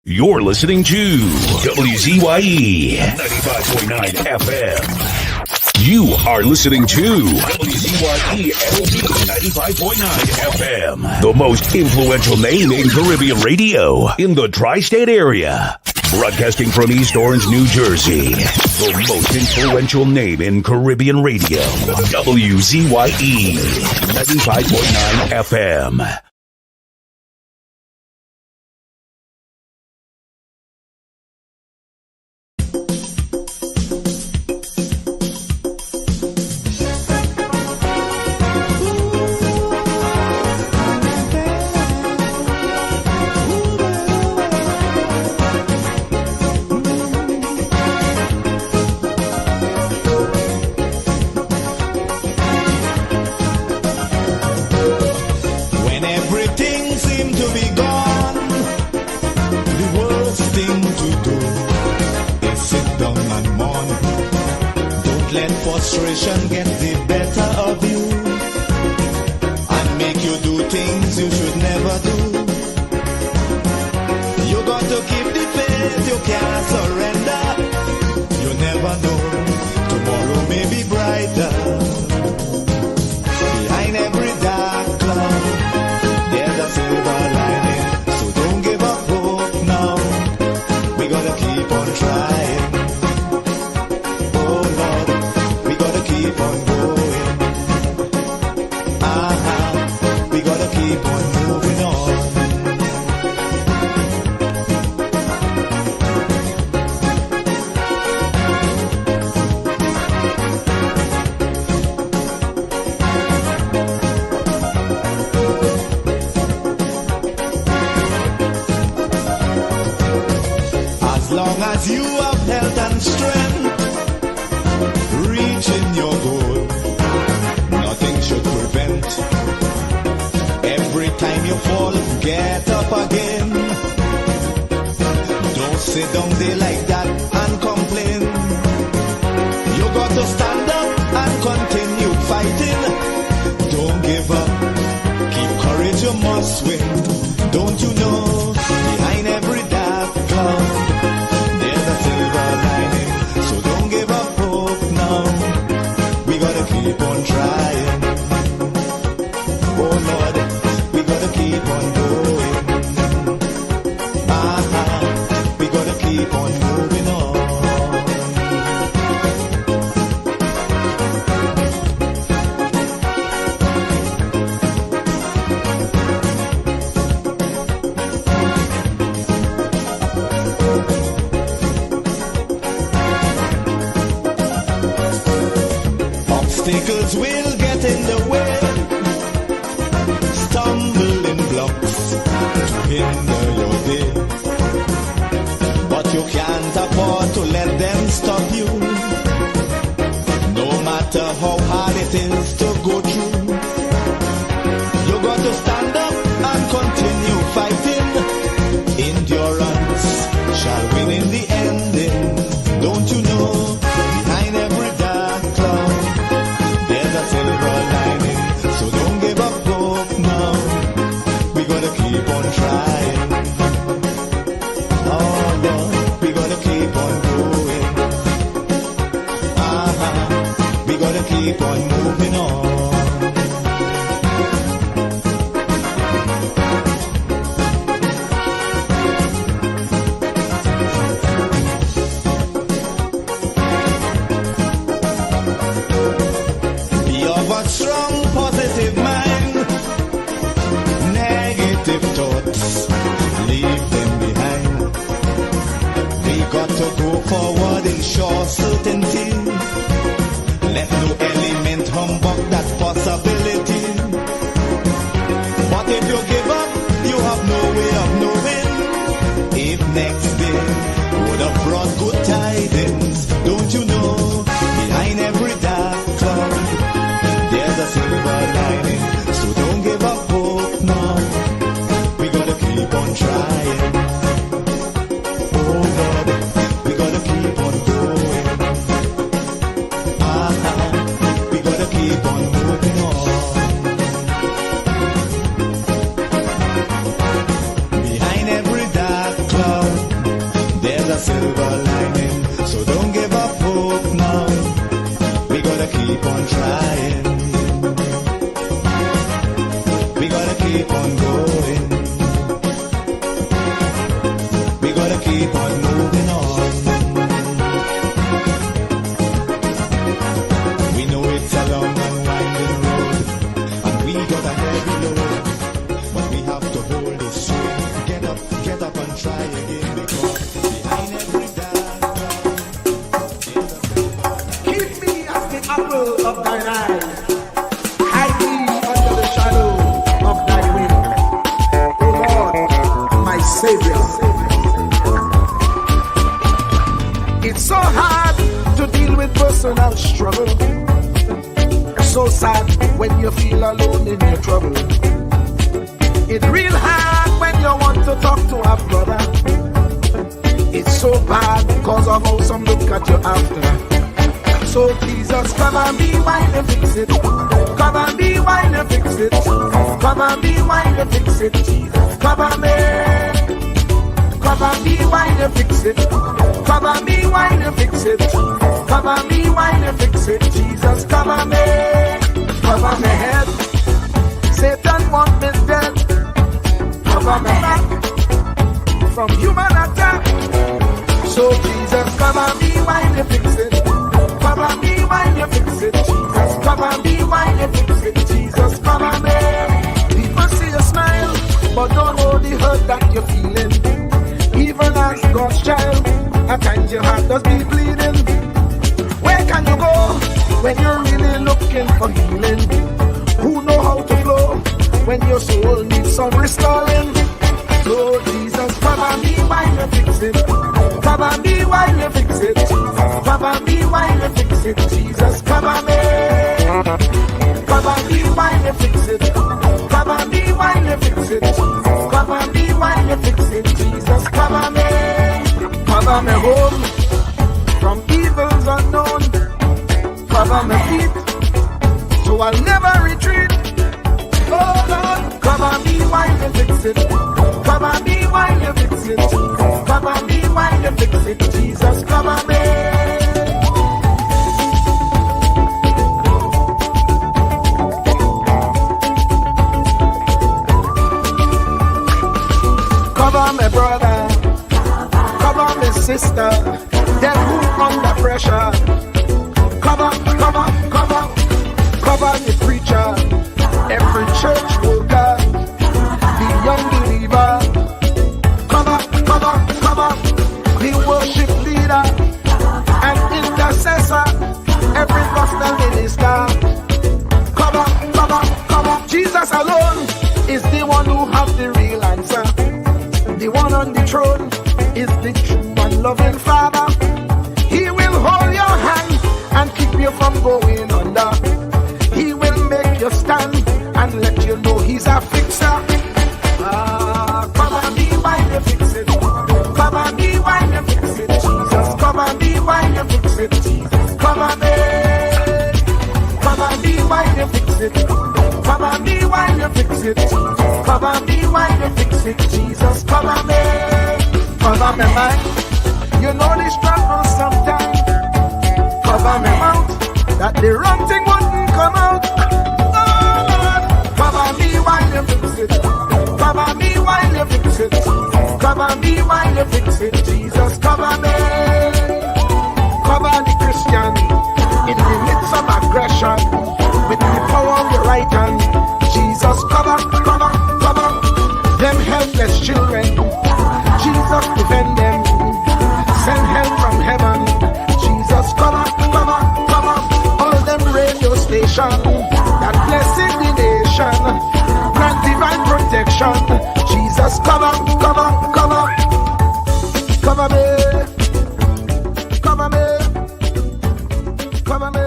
You're listening to WZYE 95.9 FM. You are listening to WZYE 95.9 FM. The most influential name in Caribbean radio in the tri-state area. Broadcasting from East Orange, New Jersey. The most influential name in Caribbean radio. WZYE 95.9 FM. Frustration get the better of you and make you do things you should never do. You got to keep the faith, you can't surrender. You never know, tomorrow may be brighter. Behind every dark cloud, there's a silver lining. So don't give up hope now. We gotta keep on trying. Keep on going. We gotta keep on moving on. As long as you have health and strength, reaching your goal, nothing should prevent. Every time you fall, get up again. Don't sit down there like that and complain. You got to stand up and continue fighting. Don't give up, keep courage, you must win. Don't you know, behind every dark cloud, there's a silver lining. So don't give up hope now. We gotta keep on trying. Oh Lord, we gotta keep on going. We gotta keep on moving on. Obstacles will get in the way, stumbling blocks to hinder your day. But you can't afford to let them stop you. No matter how hard it is to go through, you got to stand up and continue fighting. Endurance shall win in the ending. Don't you know, behind every dark cloud, there's a silver lining. So don't give up hope now. We gotta keep on trying. Oh Lord, we gotta keep on going. We gotta keep on moving on. Strong positive mind, negative thoughts, leave them behind. We got to go forward in sure certainty. Let no element humbug that possibility. But if you give up, you have no way of knowing if next day would have brought good tidings. Don't you know, behind every dark cloud, there's a silver lining. So don't give up hope now. We gotta keep on trying. Oh Lord, we gotta keep on going. silver lining. So don't give up hope now. We gotta keep on trying. We gotta keep on going. We gotta keep on moving on. We know it's a long and winding road, and we got a heavy load, but we have to hold it straight. Get up and try again, because behind every dark cloud is a silver. Keep me as the apple of thine eye. Hide me under the shadow of thy wing. O Lord, my Savior. It's so hard to deal with personal struggle. So sad when you feel alone in your trouble. It's real hard when you want to talk to a brother. It's so bad because of how some look at you after. So Jesus, cover me while you fix it. Cover me while you fix it. Cover me while you fix it. Jesus, cover me. Cover me while you fix it. Cover me while you fix it. Cover me while you fix it. Jesus, cover me. Cover my head. Satan want me dead. Cover my back from human attack. So Jesus, cover me while you fix it. Cover me while you fix it. Jesus, cover me while you fix it. Jesus, cover me. People see you smile, but don't know the hurt that you're feeling. Even as God's child, at times your heart does be bleeding. Where can you go when you're really looking for healing? Who know how to flow when your soul needs some restoring? So Jesus, cover me while you fix it. Cover me while you fix it. Jesus, cover me while you fix it. Jesus, cover me. Cover me while you fix it. Cover me while you fix it. Jesus, cover me while you fix it. Jesus, cover me. Cover me home from evils unknown. Cover my feet so I'll never retreat. Oh Lord, cover me while you fix it. Cover me while you fix it. Cover me while you fix it. Jesus, cover me. Cover my brother. Cover my sister. Them who under pressure. Cover the preacher, every church worker, the young believer. Cover the worship leader and intercessor, every gospel minister. Cover. Jesus alone is the one who has the real answer. The one on the throne is the true and loving Father. He will hold your hand and keep you from going under. He will make you stand and let you know he's a fixer. Cover me while you fix it. Cover me while you fix it. Jesus, cover me while you fix it. Jesus, cover me. Cover me while you fix it. Cover me while you fix it. Jesus, cover me while you fix it. Jesus, cover me. Cover me mind. You know the struggle sometimes. Cover me mouth, that the wrong thing wouldn't come out. Oh Lord, cover me while you fix it. Cover me while you fix it. Cover me while you fix it. Jesus, cover me. Cover the Christian in the midst of aggression with the power of your right hand. Jesus, cover them helpless children. Jesus, defend them. Send help from heaven. Jesus, cover all them radio stations that blessing the nation. Grant divine protection. Jesus, cover me. Cover me. Cover me.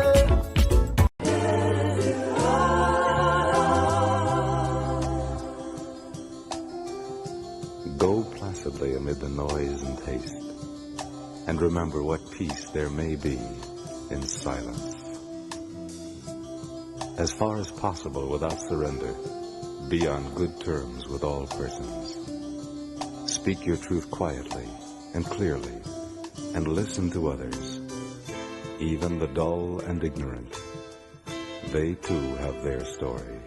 Go placidly amid the noise and haste, and remember what peace there may be in silence. As far as possible without surrender, be on good terms with all persons. Speak your truth quietly and clearly, and listen to others, even the dull and ignorant. They too have their story.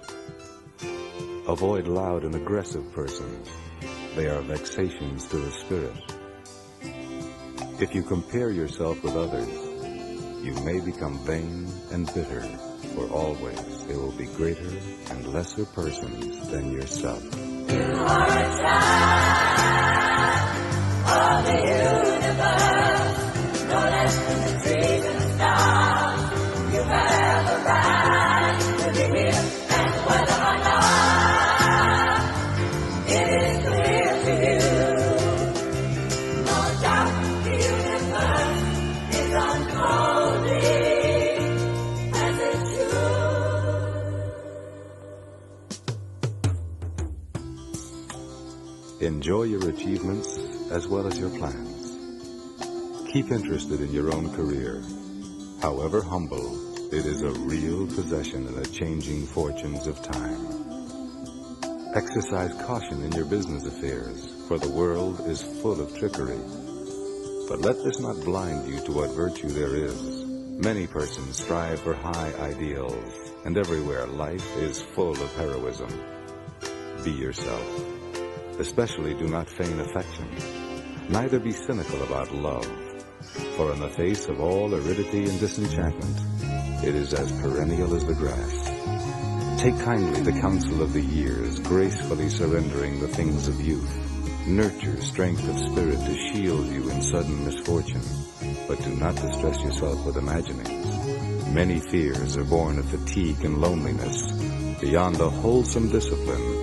Avoid loud and aggressive persons. They are vexations to the spirit. If you compare yourself with others, you may become vain and bitter, for always there will be greater and lesser persons than yourself. You are a child of the universe, no less than the trees and the stars. You have a right to be here, and whether or not it is clear to you, no doubt the universe is unfolding as it should. Enjoy your achievements as well as your plans. Keep interested in your own career. However humble, it is a real possession in the changing fortunes of time. Exercise caution in your business affairs, for the world is full of trickery. But let this not blind you to what virtue there is. Many persons strive for high ideals, and everywhere life is full of heroism. Be yourself. Especially do not feign affection. Neither be cynical about love, for in the face of all aridity and disenchantment, it is as perennial as the grass. Take kindly the counsel of the years, gracefully surrendering the things of youth. Nurture strength of spirit to shield you in sudden misfortune, but do not distress yourself with imaginings. Many fears are born of fatigue and loneliness. Beyond a wholesome discipline,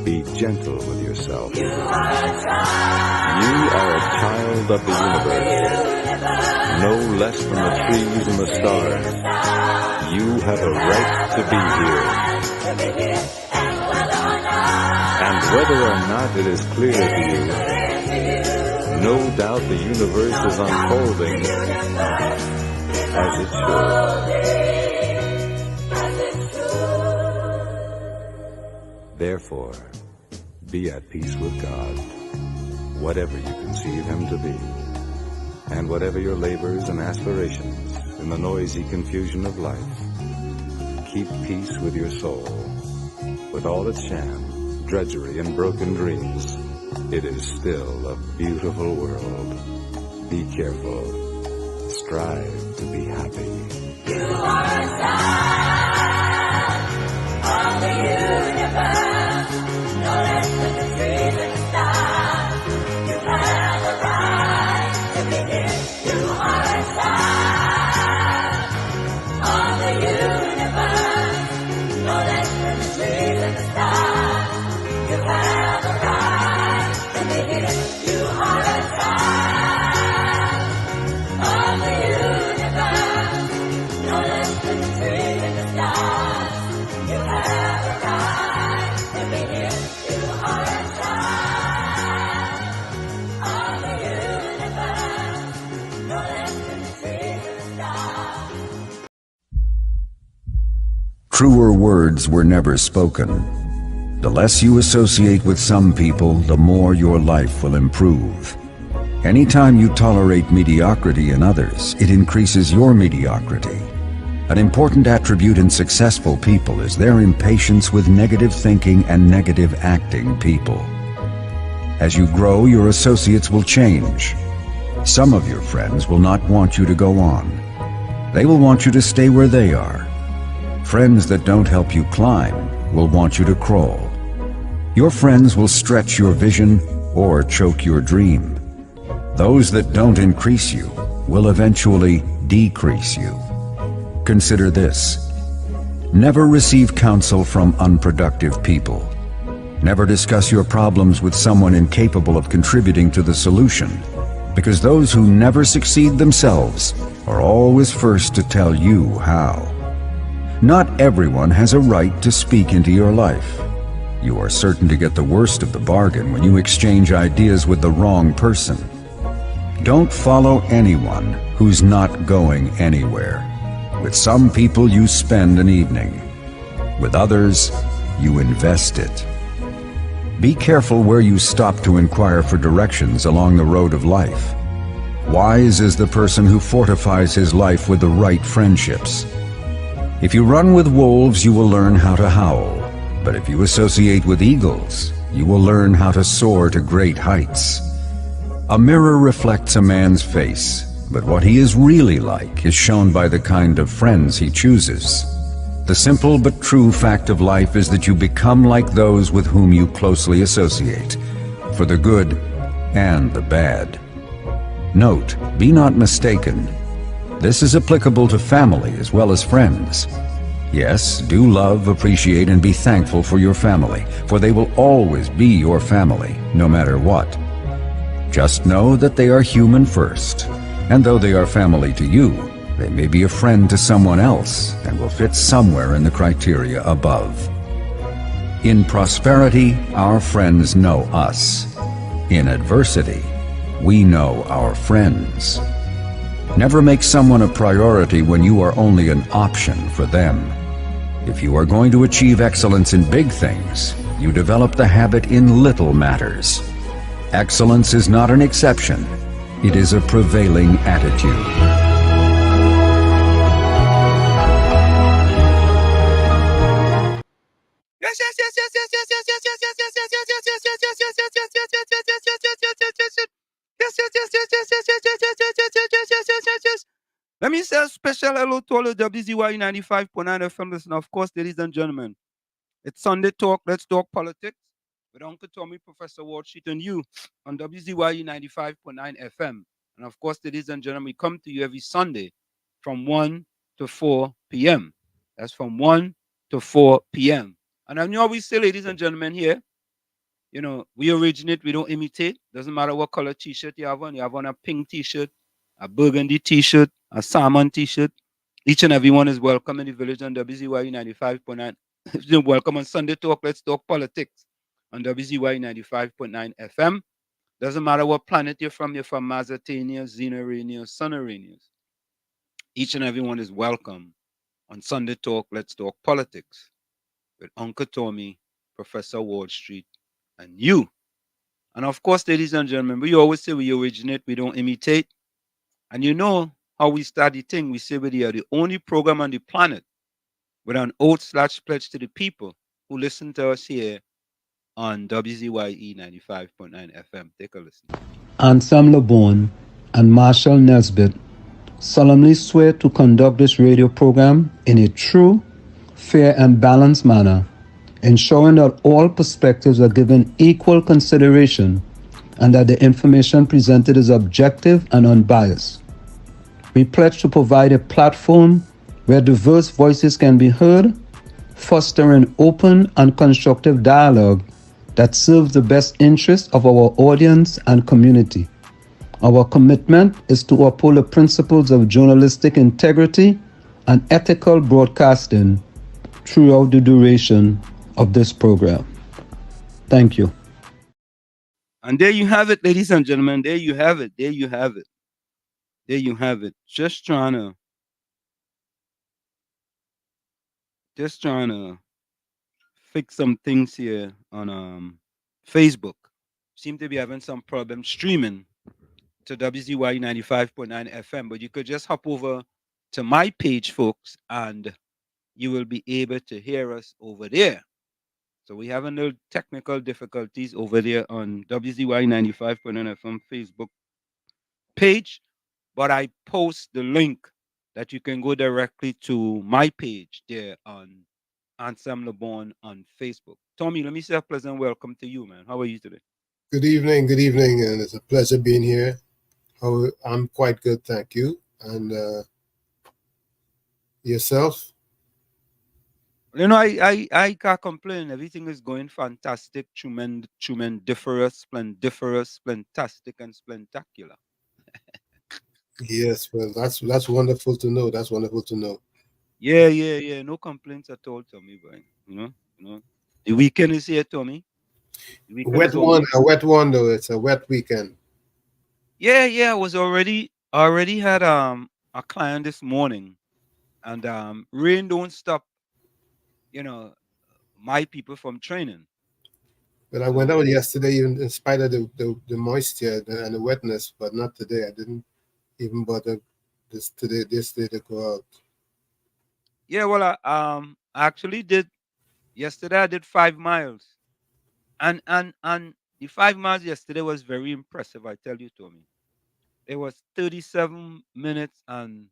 be gentle with yourself. You are a child of the universe, no less than the trees and the stars. You have a right to be here. And whether or not it is clear to you, no doubt the universe is unfolding as it should. Therefore, be at peace with God, whatever you conceive Him to be, and whatever your labors and aspirations in the noisy confusion of life. Keep peace with your soul. With all its sham, drudgery, and broken dreams, it is still a beautiful world. Be careful. Strive to be happy. You are a child of the universe, no less than the trees and the stars. You have a right to be here. You are a child of the universe, no less than the trees and the stars. You have a right to be here. You are a child of the universe, no less than the trees and the stars. You have a right to be here. You are a child of the universe, no less than the trees and the stars. Truer words were never spoken. The less you associate with some people, the more your life will improve. Anytime you tolerate mediocrity in others, it increases your mediocrity. An important attribute in successful people is their impatience with negative thinking and negative acting people. As you grow, your associates will change. Some of your friends will not want you to go on. They will want you to stay where they are. Friends that don't help you climb will want you to crawl. Your friends will stretch your vision or choke your dream. Those that don't increase you will eventually decrease you. Consider this. Never receive counsel from unproductive people. Never discuss your problems with someone incapable of contributing to the solution, because those who never succeed themselves are always first to tell you how. Not everyone has a right to speak into your life. You are certain to get the worst of the bargain when you exchange ideas with the wrong person. Don't follow anyone who's not going anywhere. With some people you spend an evening. With others, you invest it. Be careful where you stop to inquire for directions along the road of life. Wise is the person who fortifies his life with the right friendships. If you run with wolves, you will learn how to howl. But if you associate with eagles, you will learn how to soar to great heights. A mirror reflects a man's face, but what he is really like is shown by the kind of friends he chooses. The simple but true fact of life is that you become like those with whom you closely associate, for the good and the bad. Note, be not mistaken. This is applicable to family as well as friends. Yes, do love, appreciate, and be thankful for your family, for they will always be your family, no matter what. Just know that they are human first, and though they are family to you, they may be a friend to someone else and will fit somewhere in the criteria above. In prosperity, our friends know us. In adversity, we know our friends. Never make someone a priority when you are only an option for them. If you are going to achieve excellence in big things, you develop the habit in little matters. Excellence is not an exception. It is a prevailing attitude. Let me say a special hello to all the WZYE 95.9 FM listeners. Of course, ladies and gentlemen, it's Sunday Talk. Let's talk politics with Uncle Tommy, Professor Ward Street, and you on WZYE 95.9 FM. And of course, ladies and gentlemen, we come to you every Sunday from 1 to 4 p.m. That's from 1 to 4 p.m. And I know we say, ladies and gentlemen, here, we originate, we don't imitate. Doesn't matter what color t-shirt you have on. You have on a pink t-shirt, a burgundy t-shirt, a salmon t-shirt. Each and every one is welcome in the village on WZYE 95.9. Welcome on Sunday Talk. Let's talk politics on WZYE 95.9 FM. Doesn't matter what planet you're from Mazatania, Xenarania, Sunaranians. Each and every one is welcome on Sunday Talk. Let's talk politics with Uncle Tommy, Professor Ward Street, and you. And of course, ladies and gentlemen, we always say we originate, we don't imitate. And you know how we start the thing. We say we are the only program on the planet with an oath/pledge to the people who listen to us here on WZYE 95.9 FM. Take a listen. Ansam LeBon and Marshall Nesbitt solemnly swear to conduct this radio program in a true, fair, and balanced manner, ensuring that all perspectives are given equal consideration and that the information presented is objective and unbiased. We pledge to provide a platform where diverse voices can be heard, fostering open and constructive dialogue that serves the best interests of our audience and community. Our commitment is to uphold the principles of journalistic integrity and ethical broadcasting throughout the duration of this program. Thank you. And there you have it, ladies and gentlemen. There you have it. There you have it. There you have it. Just trying to fix some things here on Facebook. Seem to be having some problem streaming to WZYE 95.9 FM, but you could just hop over to my page, folks, and you will be able to hear us over there. So we have a little technical difficulties over there on WZYE 95.9 FM Facebook page, but I post the link that you can go directly to my page there on Ansam LeBon on Facebook. Tommy, let me say a pleasant welcome to you, man. How are you today? Good evening, and it's a pleasure being here. I'm quite good, thank you. And yourself? I can't complain. Everything is going fantastic, tremendous, splendiferous, splentastic, and splentacular. Yes, well, that's wonderful to know. That's wonderful to know. Yeah. No complaints at all, Tommy, boy. The weekend is here, Tommy. The weekend is almost. A wet one though. It's a wet weekend. Yeah. I was already had a client this morning, and rain don't stop, my people from training. But I went out yesterday, even in spite of the moisture and the wetness, but not today. I didn't. even bother this day to go out. Yeah, well, I actually did yesterday. I did 5 miles, and the 5 miles yesterday was very impressive. I tell you, Tommy. It was 37 minutes and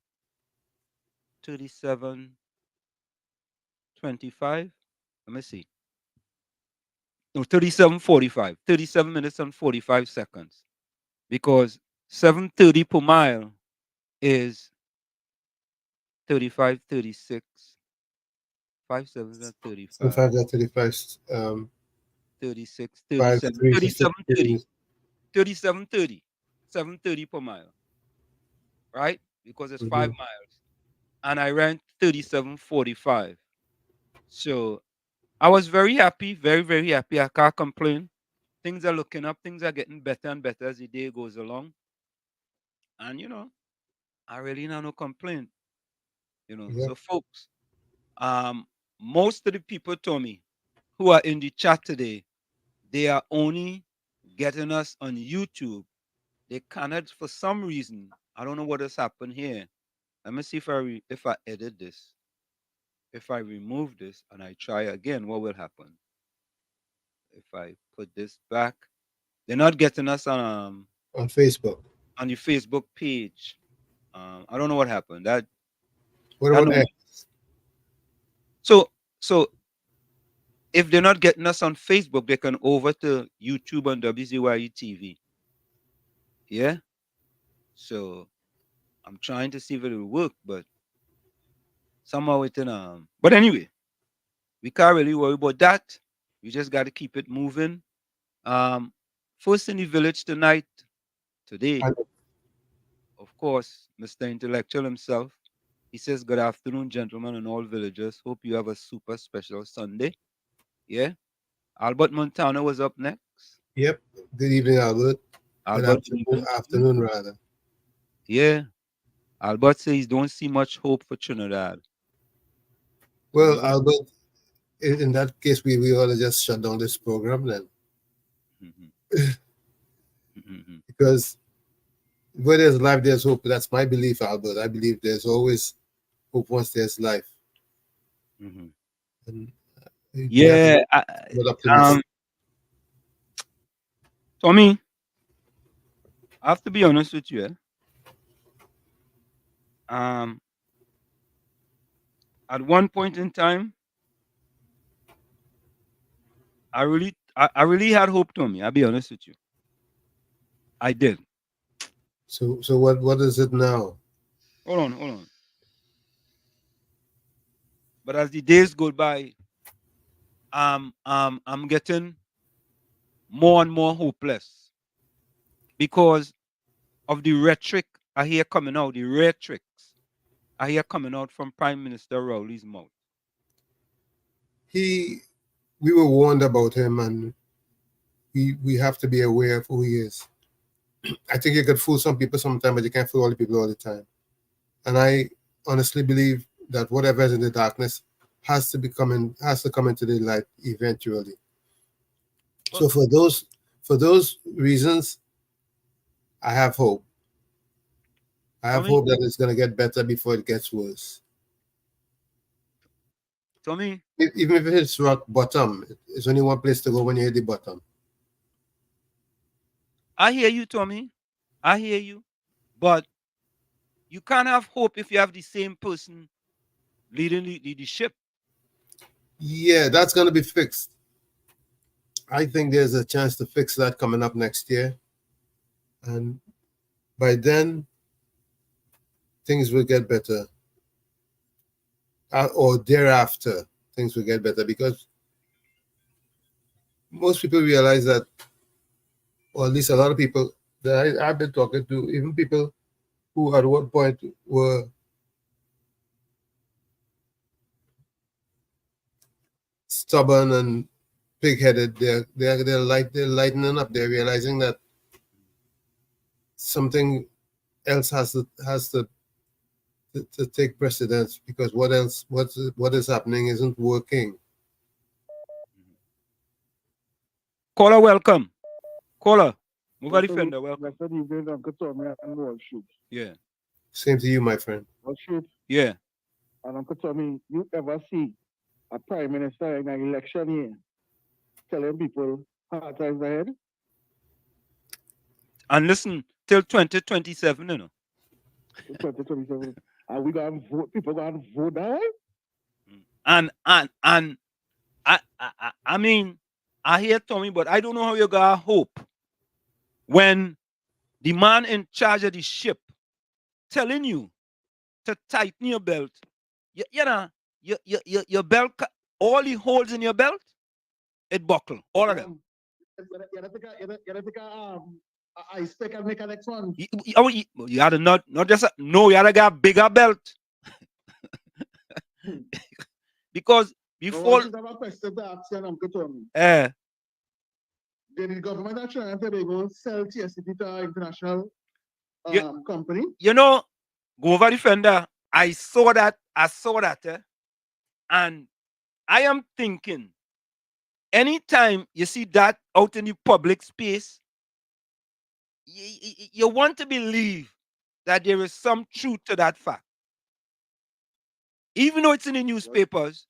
37:25. Let me see. No, 37:45. 37 minutes and 45 seconds. Because 7:30 per mile is 35, 36. 5 sevens are So 35. 5:35, 36, 5 37, 3 to 6 37:30. 37:30. 7:30 per mile. Right? Because it's 5 miles. And I ran 37:45. So I was very happy, very, very happy. I can't complain. Things are looking up. Things are getting better and better as the day goes along. And I really not no complaint. Yep. So folks, um, most of the people told me who are in the chat today, they are only getting us on YouTube. They cannot, for some reason, I don't know what has happened here. Let me see if I edit this. If I remove this and I try again, what will happen? If I put this back, they're not getting us On Facebook. on the Facebook page. I don't know what happened. What That about no. X? So if they're not getting us on Facebook, they can over to YouTube on WZYE TV. Yeah. So I'm trying to see if it will work, but somehow it didn't. But anyway, we can't really worry about that. We just got to keep it moving. Um, First in the village tonight, today, And of course, Mr. Intellectual himself. He says, "Good afternoon, gentlemen, and all villagers. Hope you have a super special Sunday." Yeah. Albert Montana was up next. yep. Good evening, Albert. Good Albert, good afternoon, evening to you. afternoon rather. Yeah. Albert says don't see much hope for Trinidad. So we Well, will. Albert, in that case, we ought to just shut down this program then, Mhm, mhm, because where there's life, there's hope. That's my belief, Albert. I believe there's always hope once there's life, mhm. and we have to Yeah. be optimistic. Tommy, I have to be honest with you. Um, at one point in time, I really had hope, Tommy. I'll be honest with you. I did. So what is it now? Hold on, hold on. But as the days go by, I'm getting more and more hopeless because of the rhetoric I hear coming out. The rhetorics I hear coming out from Prime Minister Rowley's mouth. We were warned about him, and we have to be aware of who he is. I think you could fool some people sometimes, but you can't fool all the people all the time. And I honestly believe that whatever is in the darkness has to come into the light eventually. Well, So for those reasons, I have hope. I have Tommy, hope that it's going to get better before it gets worse. Tommy, Even if it's rock bottom, it's only one place to go when you hit the bottom. I hear you, Tommy. I hear you. But you can't have hope if you have the same person leading the ship. Yeah, that's going to be fixed. I think there's a chance to fix that coming up next year. And by then, things will get better. Or thereafter, things will get better because most people realize that, or at least a lot of people that I've been talking to, even people who at one point were stubborn and pig-headed, they're lightening up. They're realizing that something else has to take precedence because what is happening isn't working. Caller, welcome. Caller. Move a defender, welcome. Blessed evening, Uncle Tommy and Wall Street. Yeah. Same to you, my friend. Wall Street Yeah. and Uncle Tommy, you ever see a prime minister in an election year telling people hard times ahead? And listen, till 2027, you know. 2027. Are we going to vote? People going to vote that way? And I mean, I hear Tommy, but I don't know how you got hope when the man in charge of the ship telling you to tighten your belt. You know, your belt, all the holes in your belt, it buckle, all of them. You take a ice pick and make a next one. You had to not just no, you had to get a bigger belt. Because before I have a question to ask you, Uncle Tommy. Did the government of Trinidad and Tobago sell TSCT to an international company? You know, go over defender. I saw that, and I am thinking, anytime you see that out in the public space, you want to believe that there is some truth to that fact. Even though it's in the newspapers,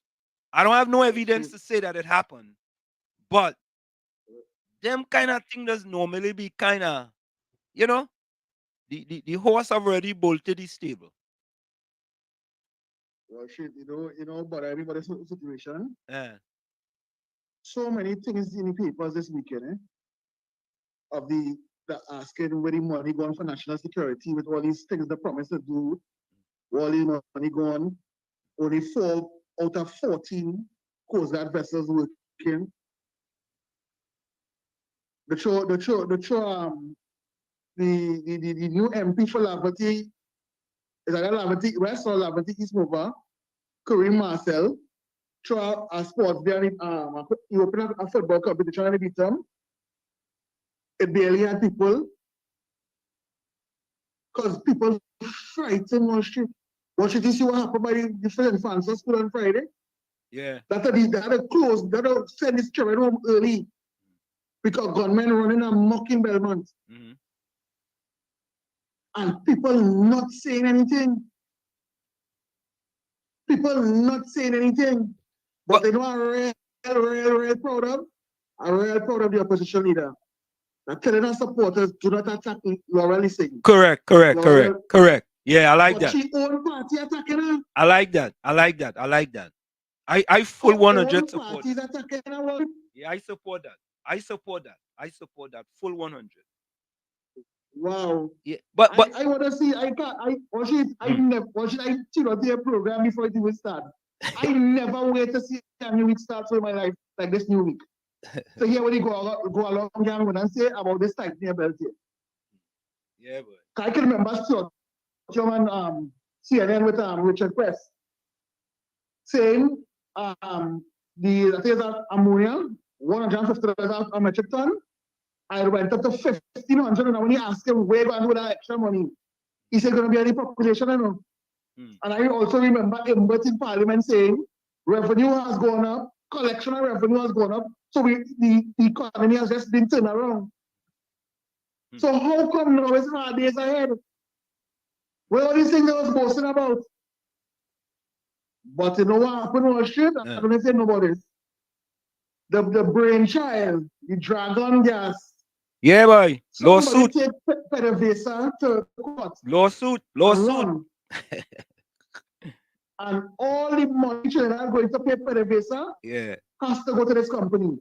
I don't have no evidence to say that it happened. But them kind of thing does normally be kind of, you know, the horse have already bolted the stable. Well, shit, you know, but everybody's situation. Yeah. So many things in the papers this weekend, of the asking where the money going for national security with all these things they promise to do, all the money gone, only 4 out of 14 Coast Guard vessels working. The new MP for Lavity is either Lavity West or Lavity East Mova, Kareem Marcel, throw a sports there, he opened up a football competition and he beat them. It barely had people, because people frightened Wall Street. Wall Street, you see what happened by the St. Francis School on Friday? Yeah. They had to close, they had to send this children home early because gunmen running amok in Belmont. Mm-hmm. And people not saying anything. People not saying anything. But they know I'm real proud of. I'm real proud of the opposition leader. They're telling our supporters, do not attack Laura Lissing. Correct. Yeah, I like that. She own party attacking her. I like that. I full 100 support. Yeah, I support that. Full 100. Wow. Yeah, but I want to see. I tune out the program before it even start. I never wait to see a new week starts with my life like this new week. So here when you go along, I'm gonna say about this type near belt here. Yeah, boy. I can remember German CNN with Richard Press saying I think that ammonia, $150 a metric ton. I went up to 1,500, and when you ask him where going with that extra money, he said going to be any population, I know. And I also remember Imbert in Parliament saying revenue has gone up, collection of revenue has gone up, so the economy has just been turned around. So how come now it's hard days ahead? Well, all these things I was boasting about. But you know what happened on the street? I don't say nobody's. The brainchild, the dragon gas. Yeah, boy. Lawsuit. Take PDVSA to court. Lawsuit. And all the money Trinidad going to pay PDVSA has to go to this company.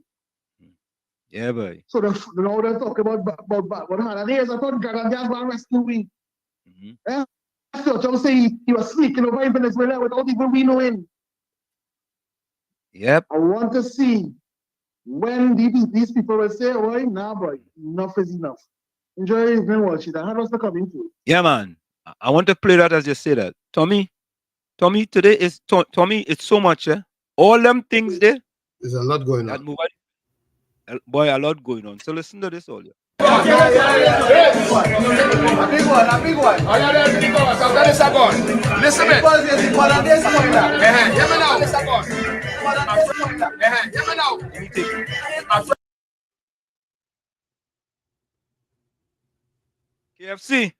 Yeah, boy. So now they're talking about what happened. I thought dragon gas was rescue we. So say he was sneaking over in Venezuela without even we knowing. Yep. I want to see when these people will say, oh, nah, boy, enough is enough. Enjoy your evening, watch it. I had us to come into it. Yeah, man. I want to play that as you say that. Tommy, today is, Tommy, it's so much, all them things there. There's a lot going on. Boy, a lot going on. So listen to this all, yeah. A big one. Oh, yeah, there is a gun. Listen, man. Hear me now. Hear me now. KFC.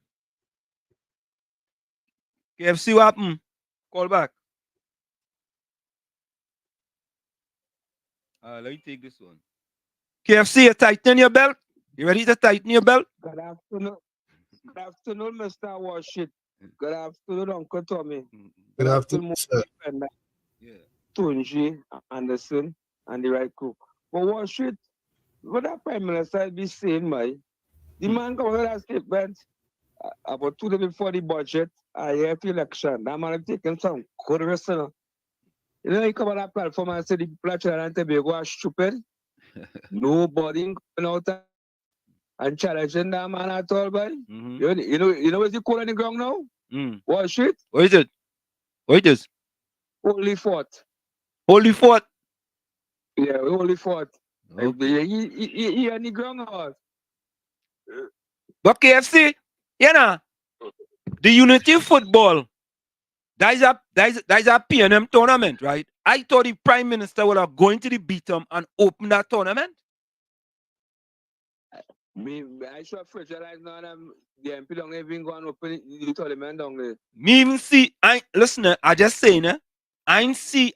KFC, what happened? Call back. Let me take this one. KFC, you tighten your belt? You ready to tighten your belt? Good afternoon. Good afternoon, Mr. Worship. Good afternoon, Uncle Tommy. Good afternoon, sir. Yeah. Tunji, Anderson, and the right crew. But Worship, what that Prime Minister be saying, man? The man come with that statement about 2 days before the budget, a year after election. That man have taken some good risk. You know, he come on that platform and say the people and Tobago are stupid. Nobody going out and challenging that man at all, boy. You know what's the call on the ground now? Worship? What is it? What is? Holy Fort. Holy Fort. Yeah, Holy Fort. Okay. He on the ground house. But KFC, you know, the Unity football, that is a PNM tournament, right? I thought the Prime Minister would have gone to the Beatum and open that tournament. I should have fragilized now the MP don't even go and open the tournament down there. Me even see, I just saying, I see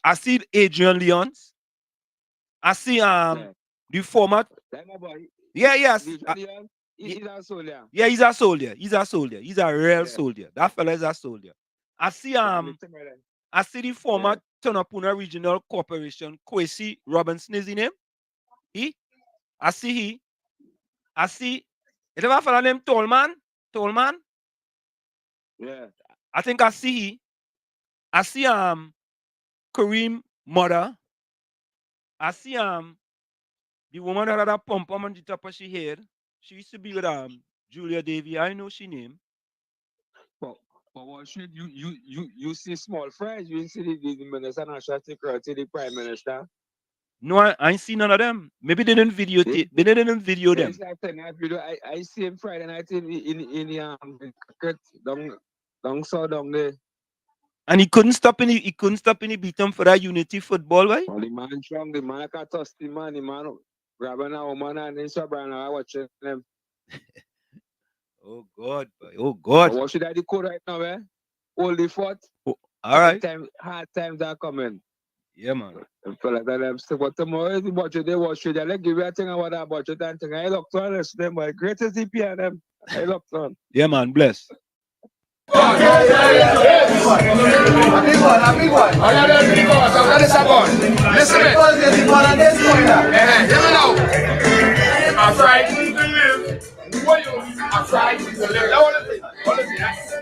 Adrian Leons. I see the former. Yes. He's a soldier. Yeah, he's a soldier. He's a real soldier. That fella is a soldier. I see the former Tonapuna Regional Corporation, Kwesi Robinson is his name. I see it ever fella named Tallman? Yeah. I think I see Kareem mother. I see the woman that had a pump on the top of her head. She used to be with Julia Davy. I know she name. But what should you see small fries? You see the Minister of National Security, the Prime Minister? No, I ain't seen none of them. Maybe they didn't videotape. They didn't video them. I see him Friday night in the cricket down there. And he couldn't stop any beat him for that Unity football, right? Well, the man strong, the man can't toss the man grabbing a woman and then so watching them. Oh God, boy. Oh God. What should I do right now, eh? Hold the fort. Oh, all right. Hard times are coming. Yeah, man. But tomorrow is the budget. They watch it. Let's give you a thing about that budget and thing. I looked on this. Them my greatest CPM. I looked on. Yeah, man. Bless. A big one. Listen it. Hear me now. I'm frightened to live. I'm frightened to live.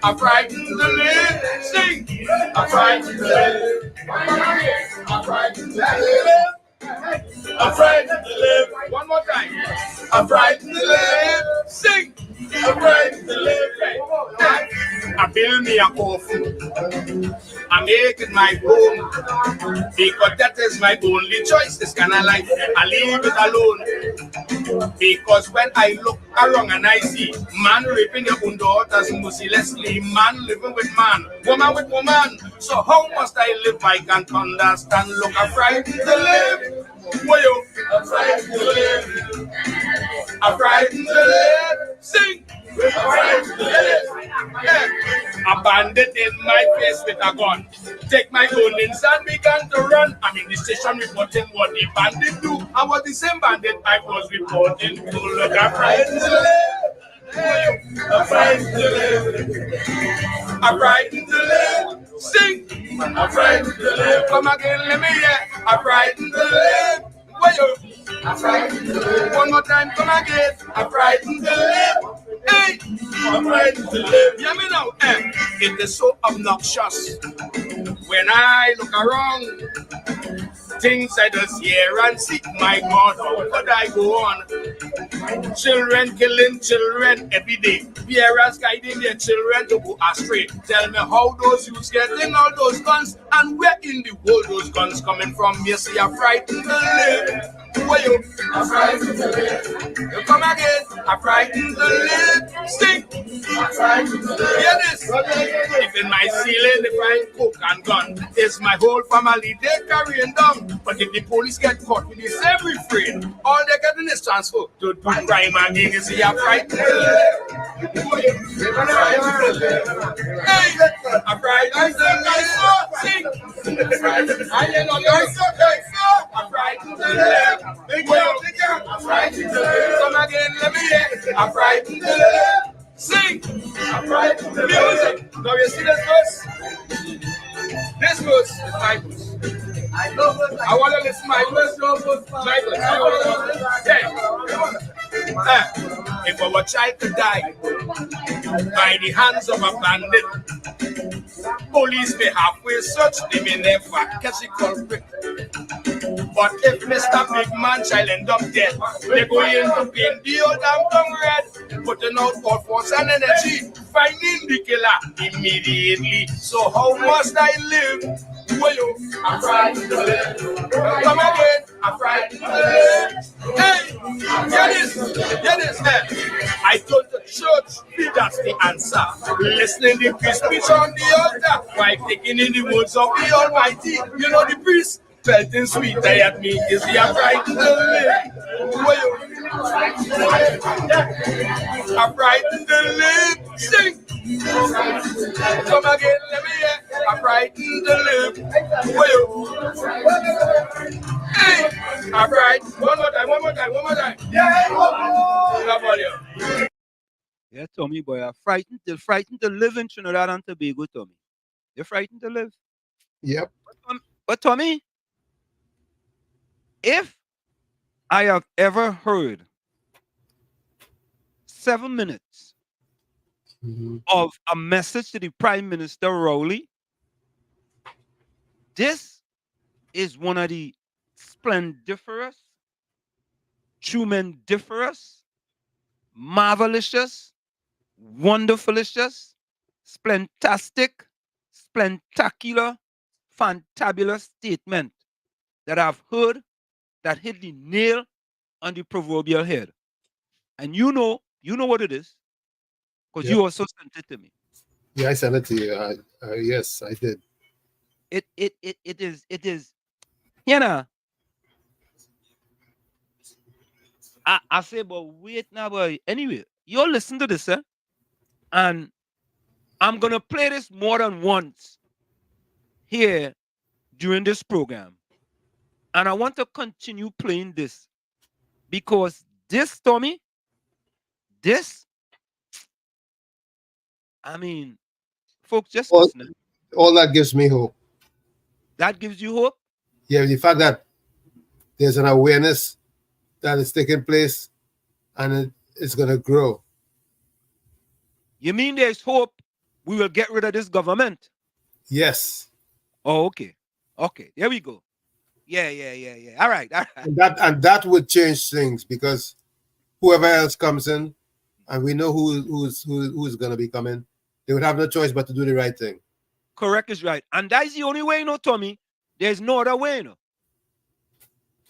I'm frightened to live. Sing. I'm frightened to live. I'm frightened to live. I'm frightened to live. One more time. I'm frightened to live. Sing. I'm frightened to live. I build me a coffin. I make it my home. Because that is my only choice. This kind of life. I leave it alone. Because when I look around and I see man raping their own daughters mercilessly, man living with man, woman with woman. So how must I live? I can't understand. Look, I'm frightened to live. Well, I'm frightened to live. I'm frightened to live. Sing. I'm frightened to live. Yeah. A bandit in my face with a gun. Take my guns and began to run. I'm in the station reporting what the bandit do. I was the same bandit I was reporting to. Look, I'm frightened to live. I'm frightened to live. I'm frightened to live. Sing. I'm frightened to live. Come again, let me hear. I'm frightened to live. I'm frightened to live. One more time, come again. I'm frightened to live. Hey, I'm frightened to live. Hear me now. It is so obnoxious when I look around. Things I just hear and see. My God, how could I go on? Children killing children every day. Parents guiding their children to go astray. Tell me how those youths getting all those guns and where in the world those guns coming from? You see, I'm frightened to live. Where you? I'm frightened to live. You come again. I'm frightened to live. Sing. I'm frightened to live. Hear this. If in my ceiling they find coke and gun, it's my whole family they carrying down. But if the police get caught with the same refrain, all they're getting is transfer to do crime again. You see, I'm frightened to live. I'm frightened to live. Sing. I know you're so I'm frightened to live. I'm frightened to live. Come again, let me hear. I'm frightened to live. Sing. I'm frightened to live. Music. Now you see this verse? This verse is my verse. I want to listen to my verse. My verse. If our child could die by the hands of a bandit, police may halfway search, they may never catch the culprit. But if Mr. Big Man child end up dead, they go in to paint the old damn tongue red, putting out all force and energy, finding the killer immediately. So how must I live? Well, you, I'm frightened to live. Come again, I'm frightened to live. Hey, get this, man. I told the church, that's the answer. Listening to the priest preach on the altar, while taking in the words of the Almighty. You know the priest felt in sweet at me, is he I'm frightened to live? Well, you, I'm frightened to live. Sing. Come again, let me hear. I'm frightened to live. Well, hey, I'm right. One more time. Yeah, how about you? Yeah, Tommy boy, I'm frightened to live in Trinidad and Tobago, Tommy. You're frightened to live. Yep. But Tommy, if I have ever heard 7 minutes of a message to the Prime Minister Rowley, this is one of the splendiferous, tremendous, marvelous, wonderfulicious, splentastic, splentacular, fantabulous statement that I've heard that hit the nail on the proverbial head. And you know what it is, because you also sent it to me. Yeah, I sent it to you. Yes, I did. It is, you know. I say, but wait now, boy. Anyway, you all listen to this, and I'm gonna play this more than once here during this program. And I want to continue playing this because this, Tommy, this, I mean, folks, just listen. All that gives me hope. That gives you hope? Yeah, the fact that there's an awareness that is taking place and it's going to grow. You mean there's hope we will get rid of this government? Yes. Oh, okay. Okay, there we go. Yeah. All right. And that would change things because whoever else comes in, and we know who's going to be coming, they would have no choice but to do the right thing. Correct is right. And that's the only way, Tommy. There's no other way,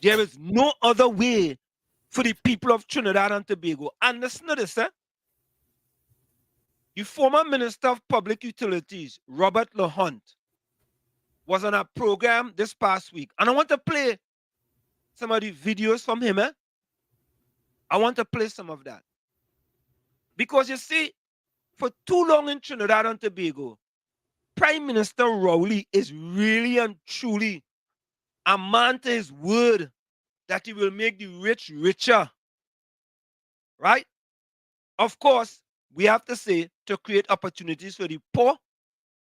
There is no other way for the people of Trinidad and Tobago. And listen to this, The former Minister of Public Utilities, Robert LaHunt, was on a program this past week. And I want to play some of the videos from him. I want to play some of that. Because you see, for too long in Trinidad and Tobago, Prime Minister Rowley is really and truly a man to his word that he will make the rich richer. Right? Of course, we have to say to create opportunities for the poor,